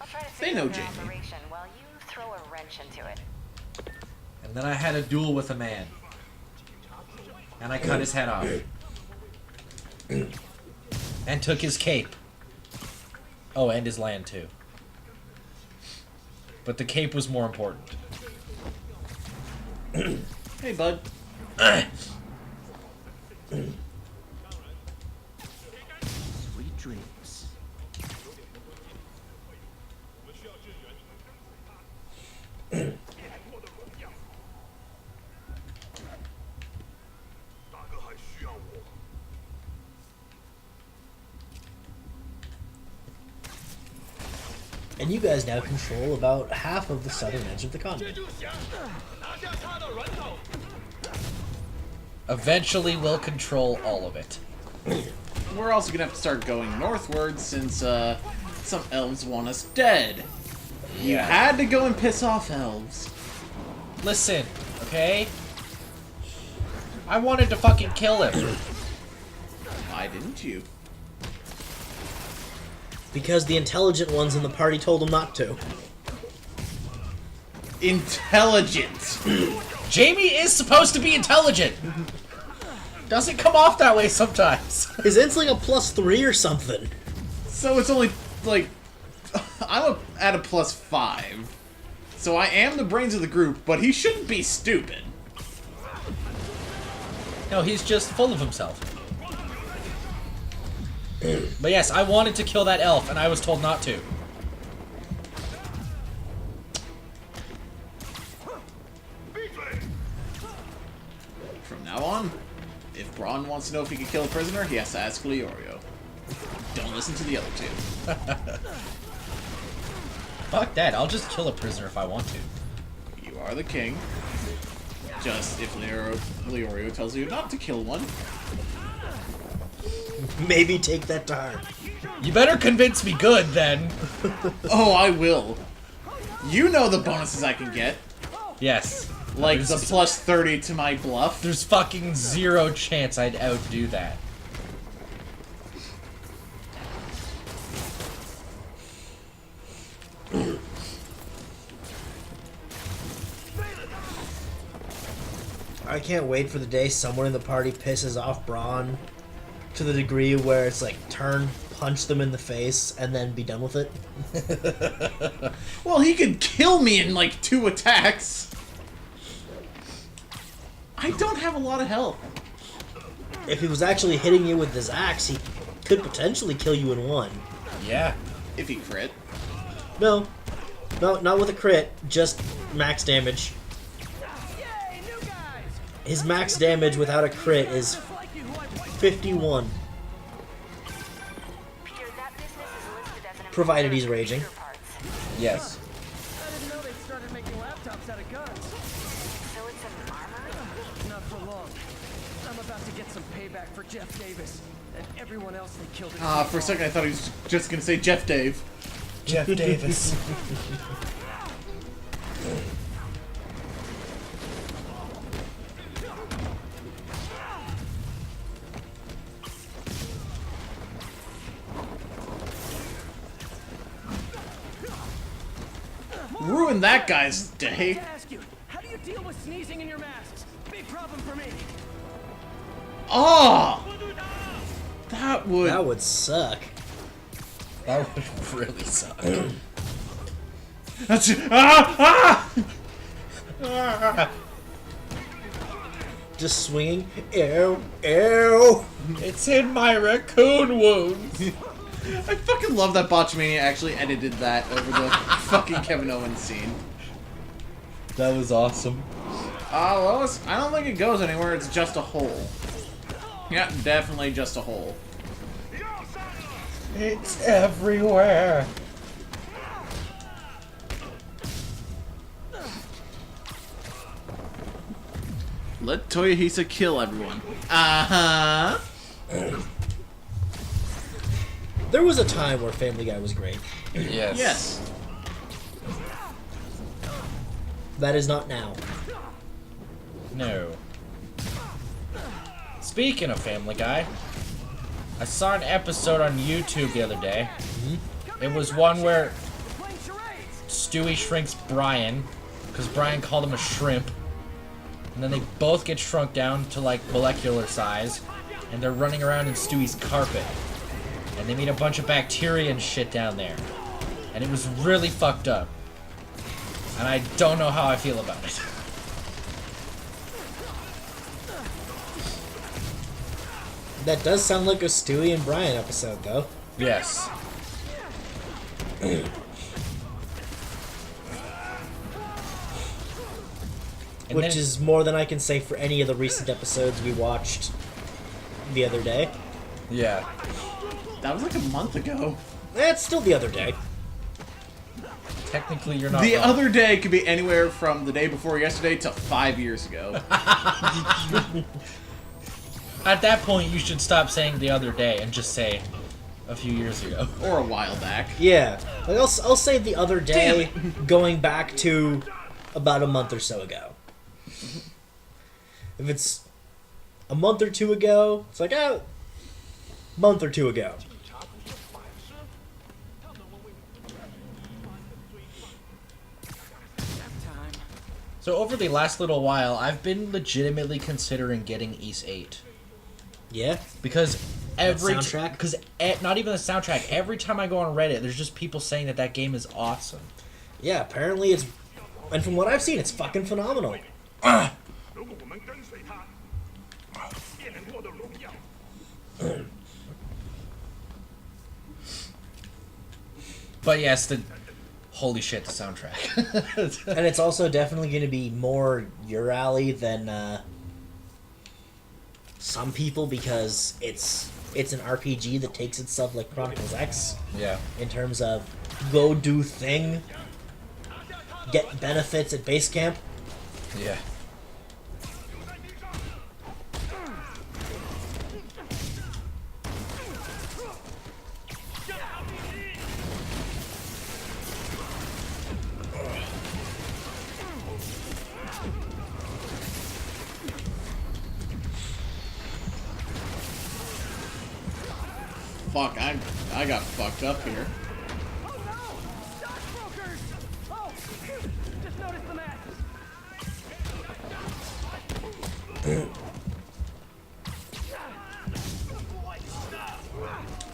try to They figure know out their Jamie. operation while you throw a wrench into it. And then I had a duel with a man. And I cut his head off. And took his cape. Oh, and his land too. But the cape was more important. Hey, bud. Sweet dreams. And you guys now control about half of the southern edge of the continent. Eventually, we'll control all of it. We're also gonna have to start going northward since some elves want us dead. You had to go and piss off elves. Listen, okay? I wanted to fucking kill him. Why didn't you? Because the intelligent ones in the party told him not to. Intelligent. Jamie is supposed to be intelligent. Doesn't come off that way sometimes. His int's like a +3 or something. So it's only like I'm at a +5. So I am the brains of the group, but he shouldn't be stupid. No, he's just full of himself. But yes, I wanted to kill that elf, and I was told not to. From now on, if Braun wants to know if he can kill a prisoner, he has to ask Leorio. Don't listen to the other two. Fuck that, I'll just kill a prisoner if I want to. You are the king. Just if Leorio tells you not to kill one. Maybe take that to heart. You better convince me good, then. Oh, I will. You know the bonuses I can get. Yes. Like the +30 to my bluff. There's fucking zero chance I'd outdo that. I can't wait for the day someone in the party pisses off Braun to the degree where it's like turn, punch them in the face, and then be done with it. Well, he could kill me in like 2 attacks. I don't have a lot of health. if he was actually hitting you with his axe, he could potentially kill you in one. Yeah. If he crit. No, not with a crit, just max damage. His max damage without a crit is 51. Provided he's raging. Yes. I didn't know they started making laptops out of guns. So it's an armory? Not for long. I'm about to get some payback for Jeff Davis and everyone else they killed. For a second I thought he was just gonna say Jeff Dave. Jeff Davis. Ruin that guy's day. Ask you, how do you deal with sneezing in your masks? Big problem for me. Oh! That would suck. That would really suck. That's Just swinging. Ew, ew. It's in my raccoon wounds. I fucking love that Botchamania actually edited that over the fucking Kevin Owens scene. That was awesome. Lois, I don't think it goes anywhere, it's just a hole. Yeah, definitely just a hole. It's everywhere. Let Toyohisa kill everyone. Uh-huh. There was a time where Family Guy was great. Yes. Yes. That is not now. No. Speaking of Family Guy, I saw an episode on YouTube the other day. It was one where Stewie shrinks Brian, because Brian called him a shrimp. And then they both get shrunk down to like molecular size, and they're running around in Stewie's carpet. And they meet a bunch of bacteria and shit down there. And it was really fucked up. And I don't know how I feel about it. That does sound like a Stewie and Brian episode, though. Yes. Which is more than I can say for any of the recent episodes we watched the other day. Yeah. That was like a month ago. It's still the other day. Technically, you're not The wrong. other day could be anywhere from the day before yesterday to 5 years ago. At that point, you should stop saying the other day and just say a few years ago. Or a while back. Yeah. Like I'll say the other day going back to about a month or so ago. If it's a month or two ago, it's like, oh, month or two ago. So over the last little while, I've been legitimately considering getting East 8. Yeah? Because every soundtrack? Because not even the soundtrack. Every time I go on Reddit, there's just people saying that that game is awesome. Yeah, apparently it's... And from what I've seen, it's fucking phenomenal. But yes, the... Holy shit, the soundtrack. And it's also definitely going to be more your alley than some people, because it's an RPG that takes itself like Chronicles X. Yeah. In terms of go do thing, get benefits at base camp. Yeah. Fuck, I got fucked up here.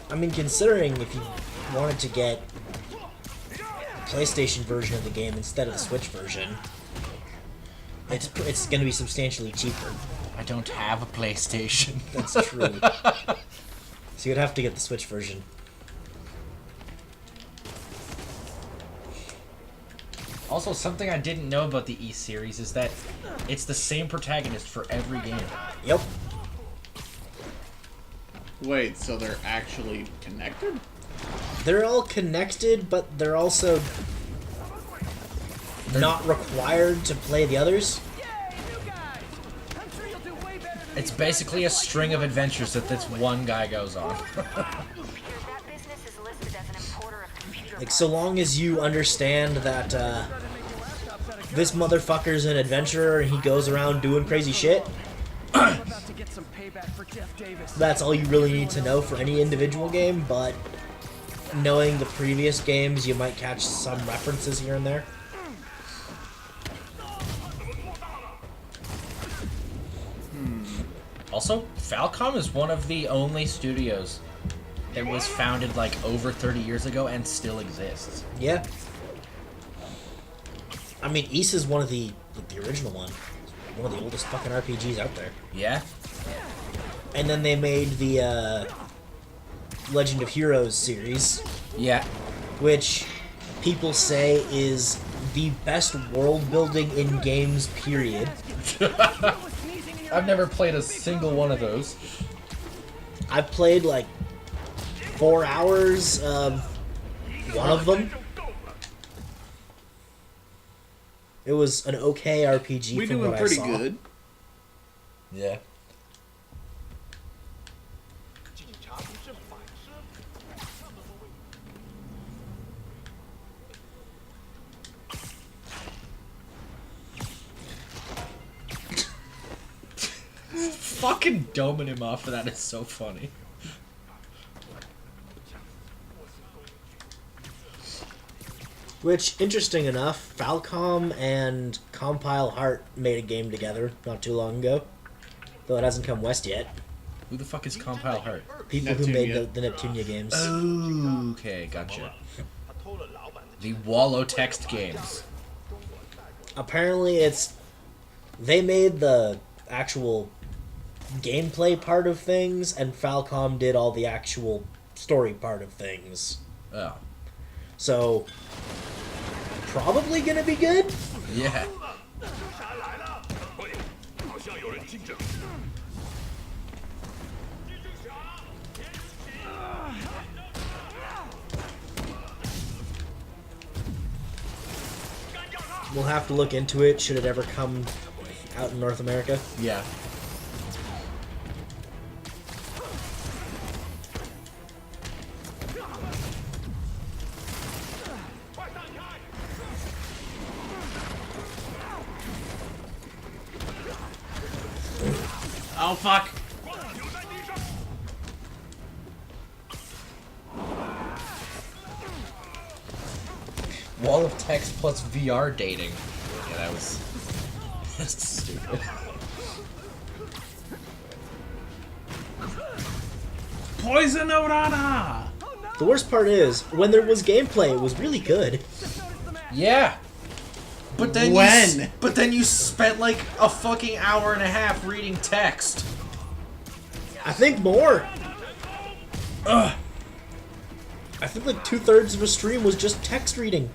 I mean, considering if you wanted to get a PlayStation version of the game instead of the Switch version, it's going to be substantially cheaper. I don't have a PlayStation. That's true. So you'd have to get the Switch version. Also, something I didn't know about the E-Series is that it's the same protagonist for every game. Yep. Wait, so they're actually connected? They're all connected, but they're also not required to play the others. It's basically a string of adventures that this one guy goes on. Like, so long as you understand that this motherfucker's an adventurer and he goes around doing crazy shit, that's all you really need to know for any individual game, but knowing the previous games, you might catch some references here and there. Also, Falcom is one of the only studios that was founded like over 30 years ago and still exists. Yeah. I mean, Ys is one of the original one. One of the oldest fucking RPGs out there. Yeah. And then they made the Legend of Heroes series. Yeah. Which people say is the best world building in games, period. I've never played a single one of those. I've played like 4 hours of one of them. It was an okay RPG. We're from doing what pretty I saw. good. Yeah. Fucking doming him off for that is so funny. Which, interesting enough, Falcom and Compile Heart made a game together not too long ago. Though it hasn't come west yet. Who the fuck is Compile Heart? People who made the Neptunia games. Oh, okay, gotcha. The Wallow text games. Apparently it's... They made the actual gameplay part of things, and Falcom did all the actual story part of things. Oh. So... Probably gonna be good? Yeah. We'll have to look into it should it ever come out in North America. Yeah. Oh, fuck. Wall of text plus VR dating. Yeah, that was... That's stupid. Poison Orana! The worst part is, when there was gameplay, it was really good. Yeah. But then When? But then you spent like a fucking hour and a half reading text. I think more. Ugh. I think like 2/3 of a stream was just text reading.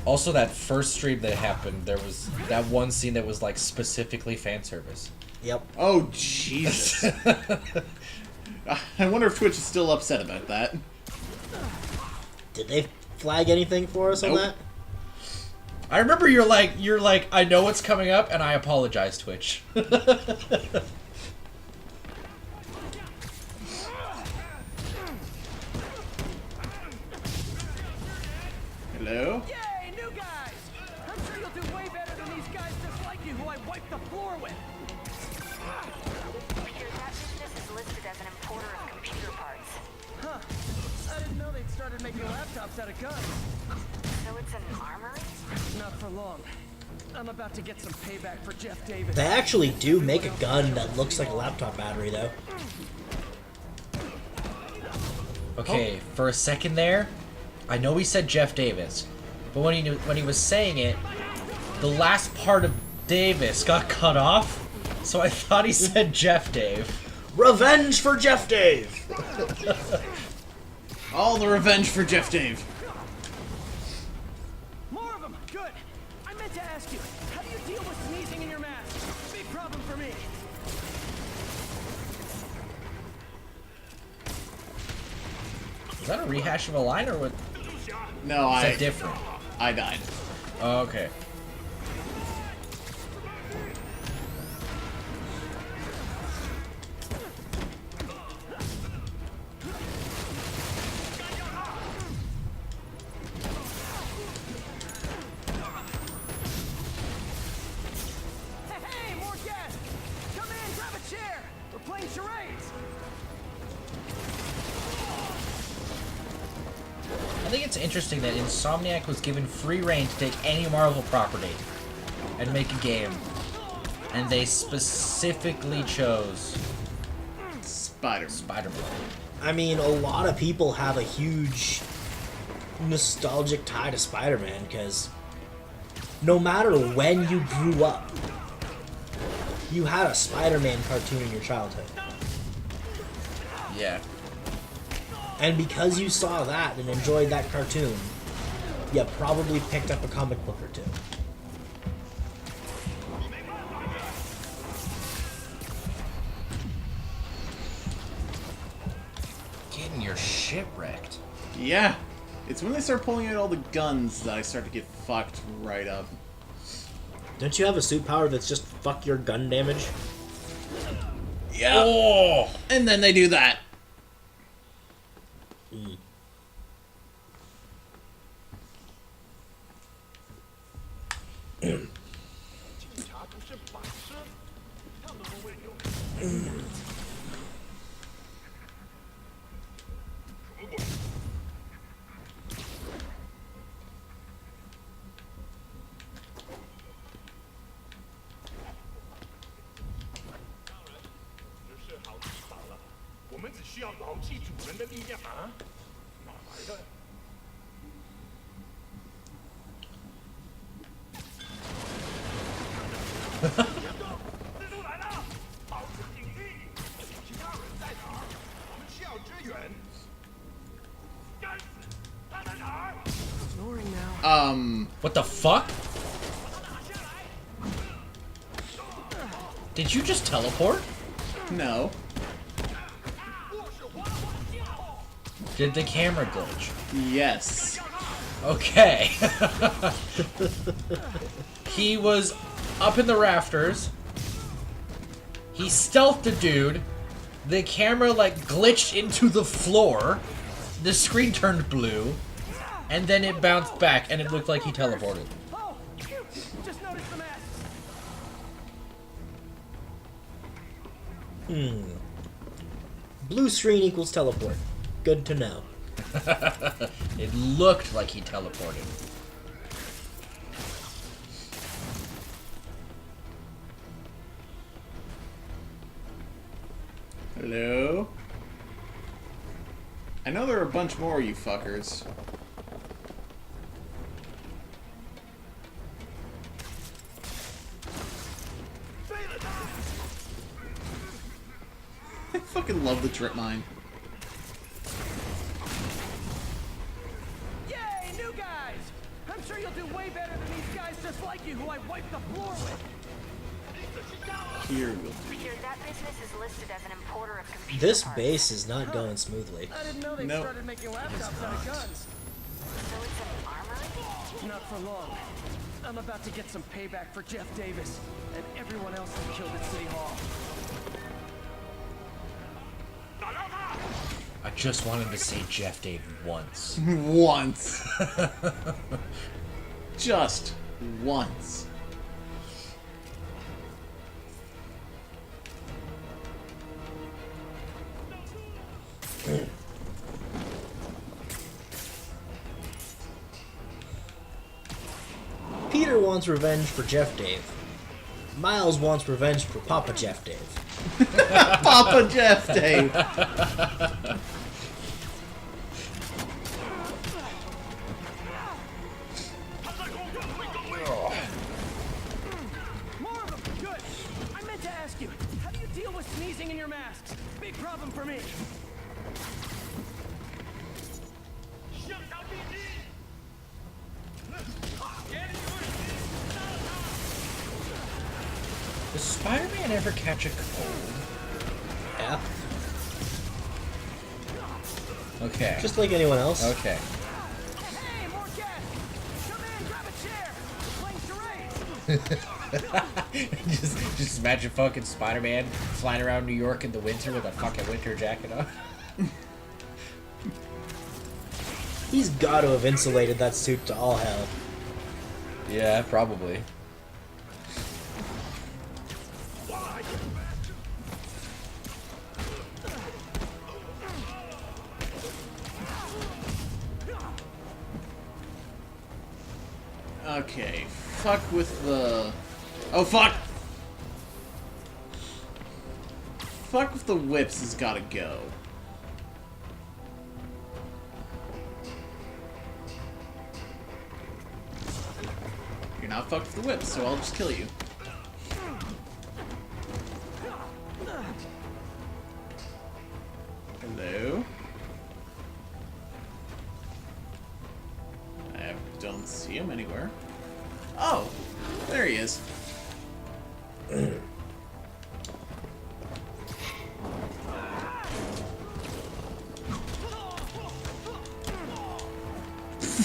Also, that first stream that happened, there was that one scene that was like specifically fan service. Yep. Oh, Jesus. I wonder if Twitch is still upset about that. Did they flag anything for us on that? I remember you're like, I know what's coming up, and I apologize, Twitch. Hello? Yay, new guys! I'm sure you'll do way better than these guys just like you who I wiped the floor with. Peter, that business is listed as an importer of computer parts. Huh. I didn't know they'd started making laptops out of guns. So it's an armory? Not for long. I'm about to get some payback for Jeff Davis. They actually do make a gun that looks like a laptop battery, though. Okay, for a second there, I know he said Jeff Davis, but when he was saying it, the last part of Davis got cut off, so I thought he said Jeff Dave. Revenge for Jeff Dave! All the revenge for Jeff Dave. More of them! Good! I meant to ask you, how do you deal with sneezing in your mask? Big problem for me. Is that a rehash of a line or what? No, Is that different? I died. Oh, okay. Hey, more guests! Come in, grab a chair! We're playing charades! I think it's interesting that Insomniac was given free reign to take any Marvel property and make a game. And they specifically chose Spider-Man. I mean, a lot of people have a huge nostalgic tie to Spider-Man because no matter when you grew up, you had a Spider-Man cartoon in your childhood. Yeah. And because you saw that and enjoyed that cartoon, you probably picked up a comic book or two. Getting your shit wrecked. Yeah. It's when they start pulling out all the guns that I start to get fucked right up. Don't you have a suit power that's just fuck your gun damage? Yeah. Oh! And then they do that. Mm. 我们只需要牢记主人的力量啊！哪来的？ 蜘蛛来了，保持警惕！其他人在哪儿？我们需要支援。该死，他在哪儿？ Snoring now. What the fuck? Did you just teleport? No. Did the camera glitch? Yes. Okay. He was up in the rafters. He stealthed the dude. The camera like glitched into the floor. The screen turned blue. And then it bounced back and it looked like he teleported. Oh, just noticed the mask. Blue screen equals teleport. Good to know. It looked like he teleported. Hello? I know there are a bunch more, you fuckers. I fucking love the trip mine. Yay, new guys! I'm sure you'll do way better than these guys just like you who I wiped the floor with. Here we'll That business is listed as an importer of computer This parts. base is not going smoothly. I didn't know they Nope. started making laptops out of guns. So it's an armory? Not for long. I'm about to get some payback for Jeff Davis and everyone else that killed at City Hall. I just wanted to say Jeff Dave once. Once. Just once. Peter wants revenge for Jeff Dave. Miles wants revenge for Papa Jeff Dave. Papa Jeff Dave. More Spider-Man ever catch a cold? Yeah. Okay. Just like anyone else. Okay. Hey, more gas! Come in, grab a chair! Playing charades! just imagine fucking Spider-Man flying around New York in the winter with a fucking winter jacket on. He's got to have insulated that suit to all hell. Yeah, probably. Okay, fuck with the... Oh, fuck! Fuck with the whips has gotta go. You're not fucked with the whips, so I'll just kill you. Hello? I don't see him anywhere. Oh, there he is.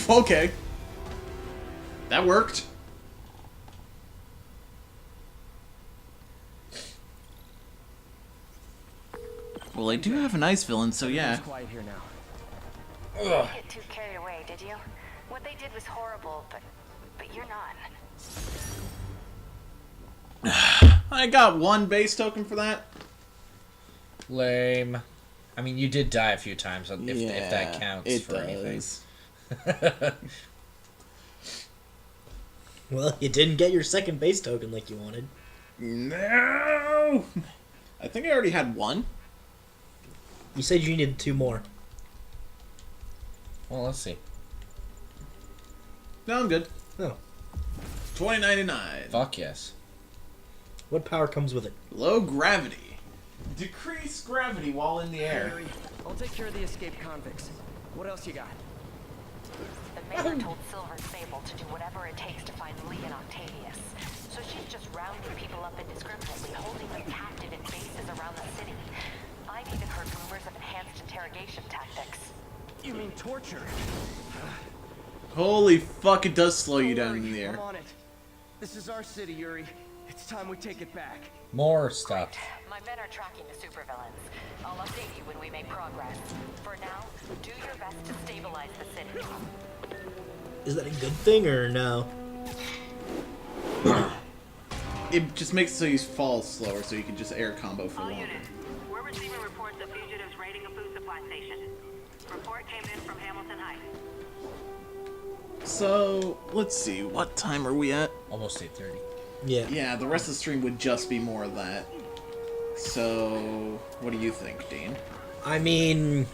Okay. That worked. Well, I do have a nice villain, so yeah. It's quiet here now. Didn't get too carried away, did you? What they did was horrible, but you're not. I got one base token for that. Lame. I mean, you did die a few times, if that counts it for does. anything. Well, you didn't get your second base token like you wanted. No! I think I already had one. You said you needed 2 more. Well, let's see. No, I'm good. Oh. $20.99. Fuck yes. What power comes with it? Low gravity. Decrease gravity while in the air. Harry, I'll take care of the escaped convicts. What else you got? The mayor told Silver Sable to do whatever it takes to find Lee and Octavius. So she's just rounding people up indiscriminately, holding them captive in bases around the city. I've even heard rumors of enhanced interrogation tactics. You mean torture? Holy fuck, it does slow you down in the air. I'm on it. This is our city, Yuri. It's time we take it back. More stuff. My men are tracking the supervillains. I'll update you when we make progress. For now, do your best to stabilize the city. Is that a good thing or no? It just makes it so you fall slower, so you can just air combo for All longer. units, we're receiving reports of fugitives raiding a food supply station. Report came in from Hamilton Heights. So, let's see, what time are we at? Almost 8:30. Yeah. Yeah, the rest of the stream would just be more of that. So, what do you think, Dean? I mean,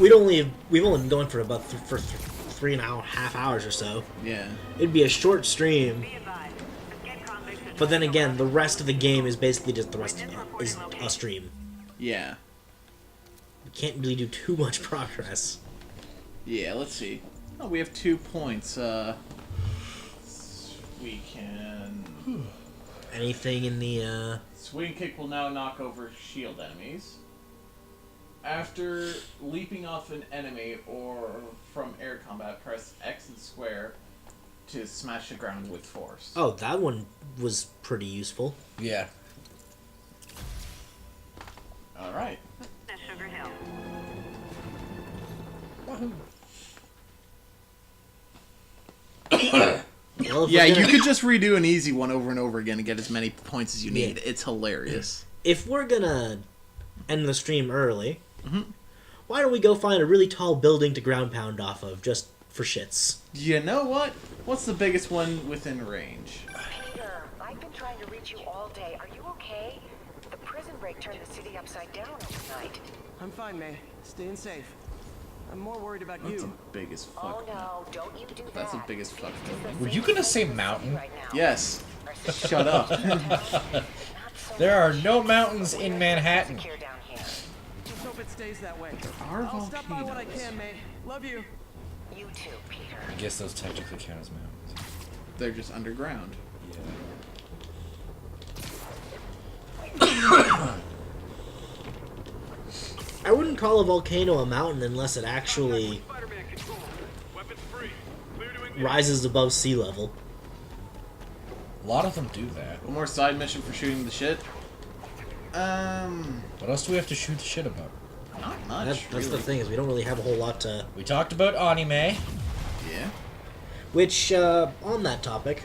we've only been going for about 3.5 hours or so. Yeah. It'd be a short stream. But then again, the rest of the game is basically just the rest of it is a stream. Yeah. You can't really do too much progress. Yeah, let's see. Oh, we have 2 points. We can... Anything in the, Swing kick will now knock over shield enemies. After leaping off an enemy or from air combat, press X and square to smash the ground with force. Oh, that one was pretty useful. Yeah. Alright. Sugar Hill. Well, yeah, you could just redo an easy one over and over again and get as many points as you need. It's hilarious. If we're gonna end the stream early, why don't we go find a really tall building to ground pound off of, just for shits? You know what? What's the biggest one within range? Peter, I've been trying to reach you all day. Are you okay? The prison break turned the city upside down overnight. I'm fine, May. Staying safe. I'm more worried about That's you. the biggest fuck. Oh no, don't you do That's the that. biggest fuck. Were you gonna say mountain? Yes. Shut up. There are no mountains in Manhattan. Just hope it stays that way. Are I'll stop by what I volcanoes. can, May. Love you. You too, Peter. I guess those technically count as mountains. They're just underground. I wouldn't call a volcano a mountain unless it actually rises above sea level. A lot of them do that. One more side mission for shooting the shit. What else do we have to shoot the shit about? Not much. That's really. the thing, is we don't really have a whole lot to... We talked about anime. Yeah. Which, on that topic,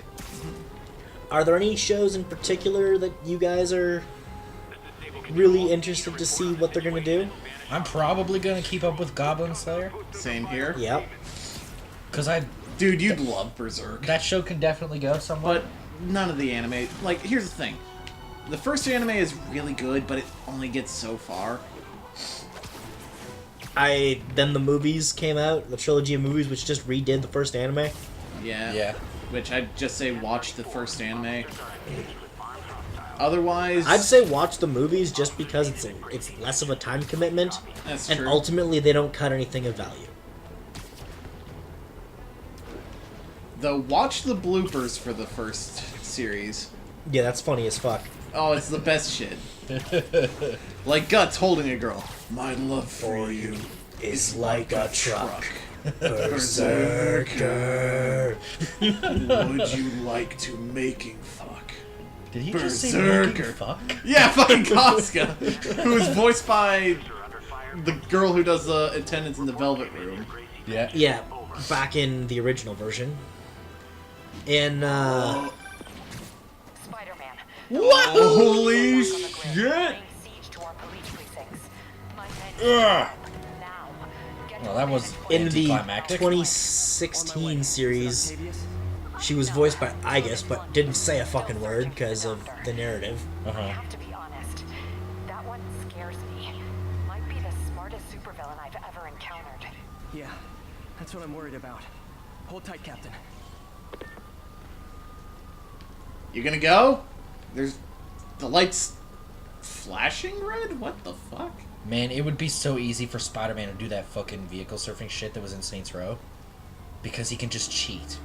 are there any shows in particular that you guys are really interested to see what they're gonna do? I'm probably gonna keep up with Goblin Slayer. Same here. Yep. Cause Dude, you'd love Berserk. That show can definitely go somewhere. But none of the anime... Like, here's the thing. The first anime is really good, but it only gets so far. Then the movies came out, the trilogy of movies, which just redid the first anime. Yeah. Yeah. Which I'd just say watch the first anime. Otherwise... I'd say watch the movies just because it's less of a time commitment. That's and true. ultimately they don't cut anything of value. Though, watch the bloopers for the first series. Yeah, that's funny as fuck. Oh, it's the best shit. Like Guts holding a girl. My love for you is like a truck. Berserker. Would you like to making fuck? Did he just say Berserker. making fuck? Yeah, fucking Casca, who is voiced by the girl who does the attendance in the Velvet Room. Yeah. Yeah, back in the original version. And Spider-Man. What? Holy shit! Ugh. Well, that was in the anticlimactic. 2016 series, she was voiced by Igus, but didn't say a fucking word because of the narrative. I have to be honest. That one scares me. Might be the smartest supervillain I've ever encountered. Yeah, that's what I'm worried about. Hold tight, Captain. You gonna go? There's the lights flashing red? What the fuck? Man, it would be so easy for Spider-Man to do that fucking vehicle surfing shit that was in Saints Row. Because he can just cheat.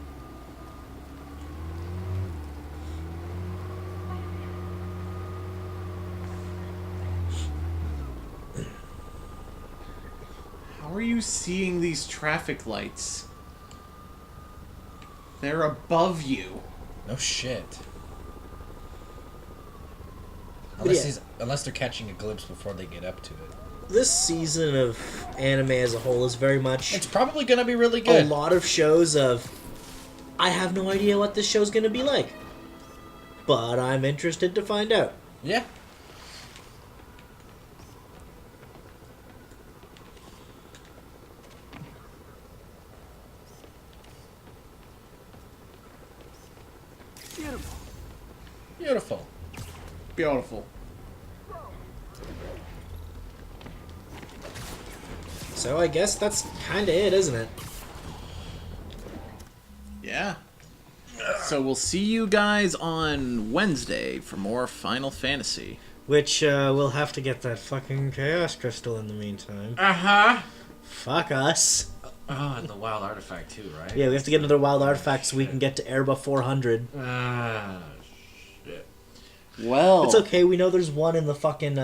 How are you seeing these traffic lights? They're above you. No shit. Yeah. Unless they're catching a glimpse before they get up to it. This season of anime as a whole is very much... It's probably going to be really good. A lot of shows of, I have no idea what this show's going to be like. But I'm interested to find out. Yeah. Beautiful. Beautiful. Beautiful. So I guess that's kind of it, isn't it? Yeah. So we'll see you guys on Wednesday for more Final Fantasy. Which, we'll have to get that fucking Chaos Crystal in the meantime. Uh-huh. Fuck us. Oh, and the wild artifact too, right? Yeah, we have to get another wild artifact so we can get to Erba 400. Ah, shit. Well... It's okay, we know there's one in the fucking,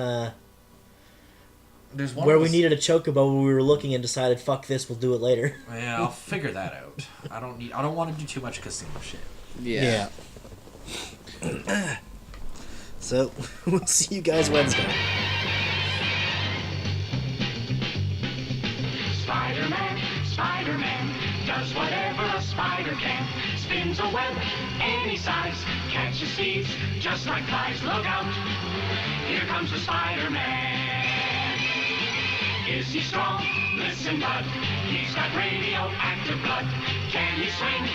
There's one where of we the- needed a chocobo when we were looking and decided, fuck this, we'll do it later. Yeah, I'll figure that out. I don't want to do too much casino shit. Yeah. So, we'll see you guys Wednesday. Spider-Man, Spider-Man, does whatever a spider can. Spins a web any size, catches thieves just like flies. Look out, here comes the Spider-Man. Is he strong? Listen, bud, he's got radioactive blood. Can he swing?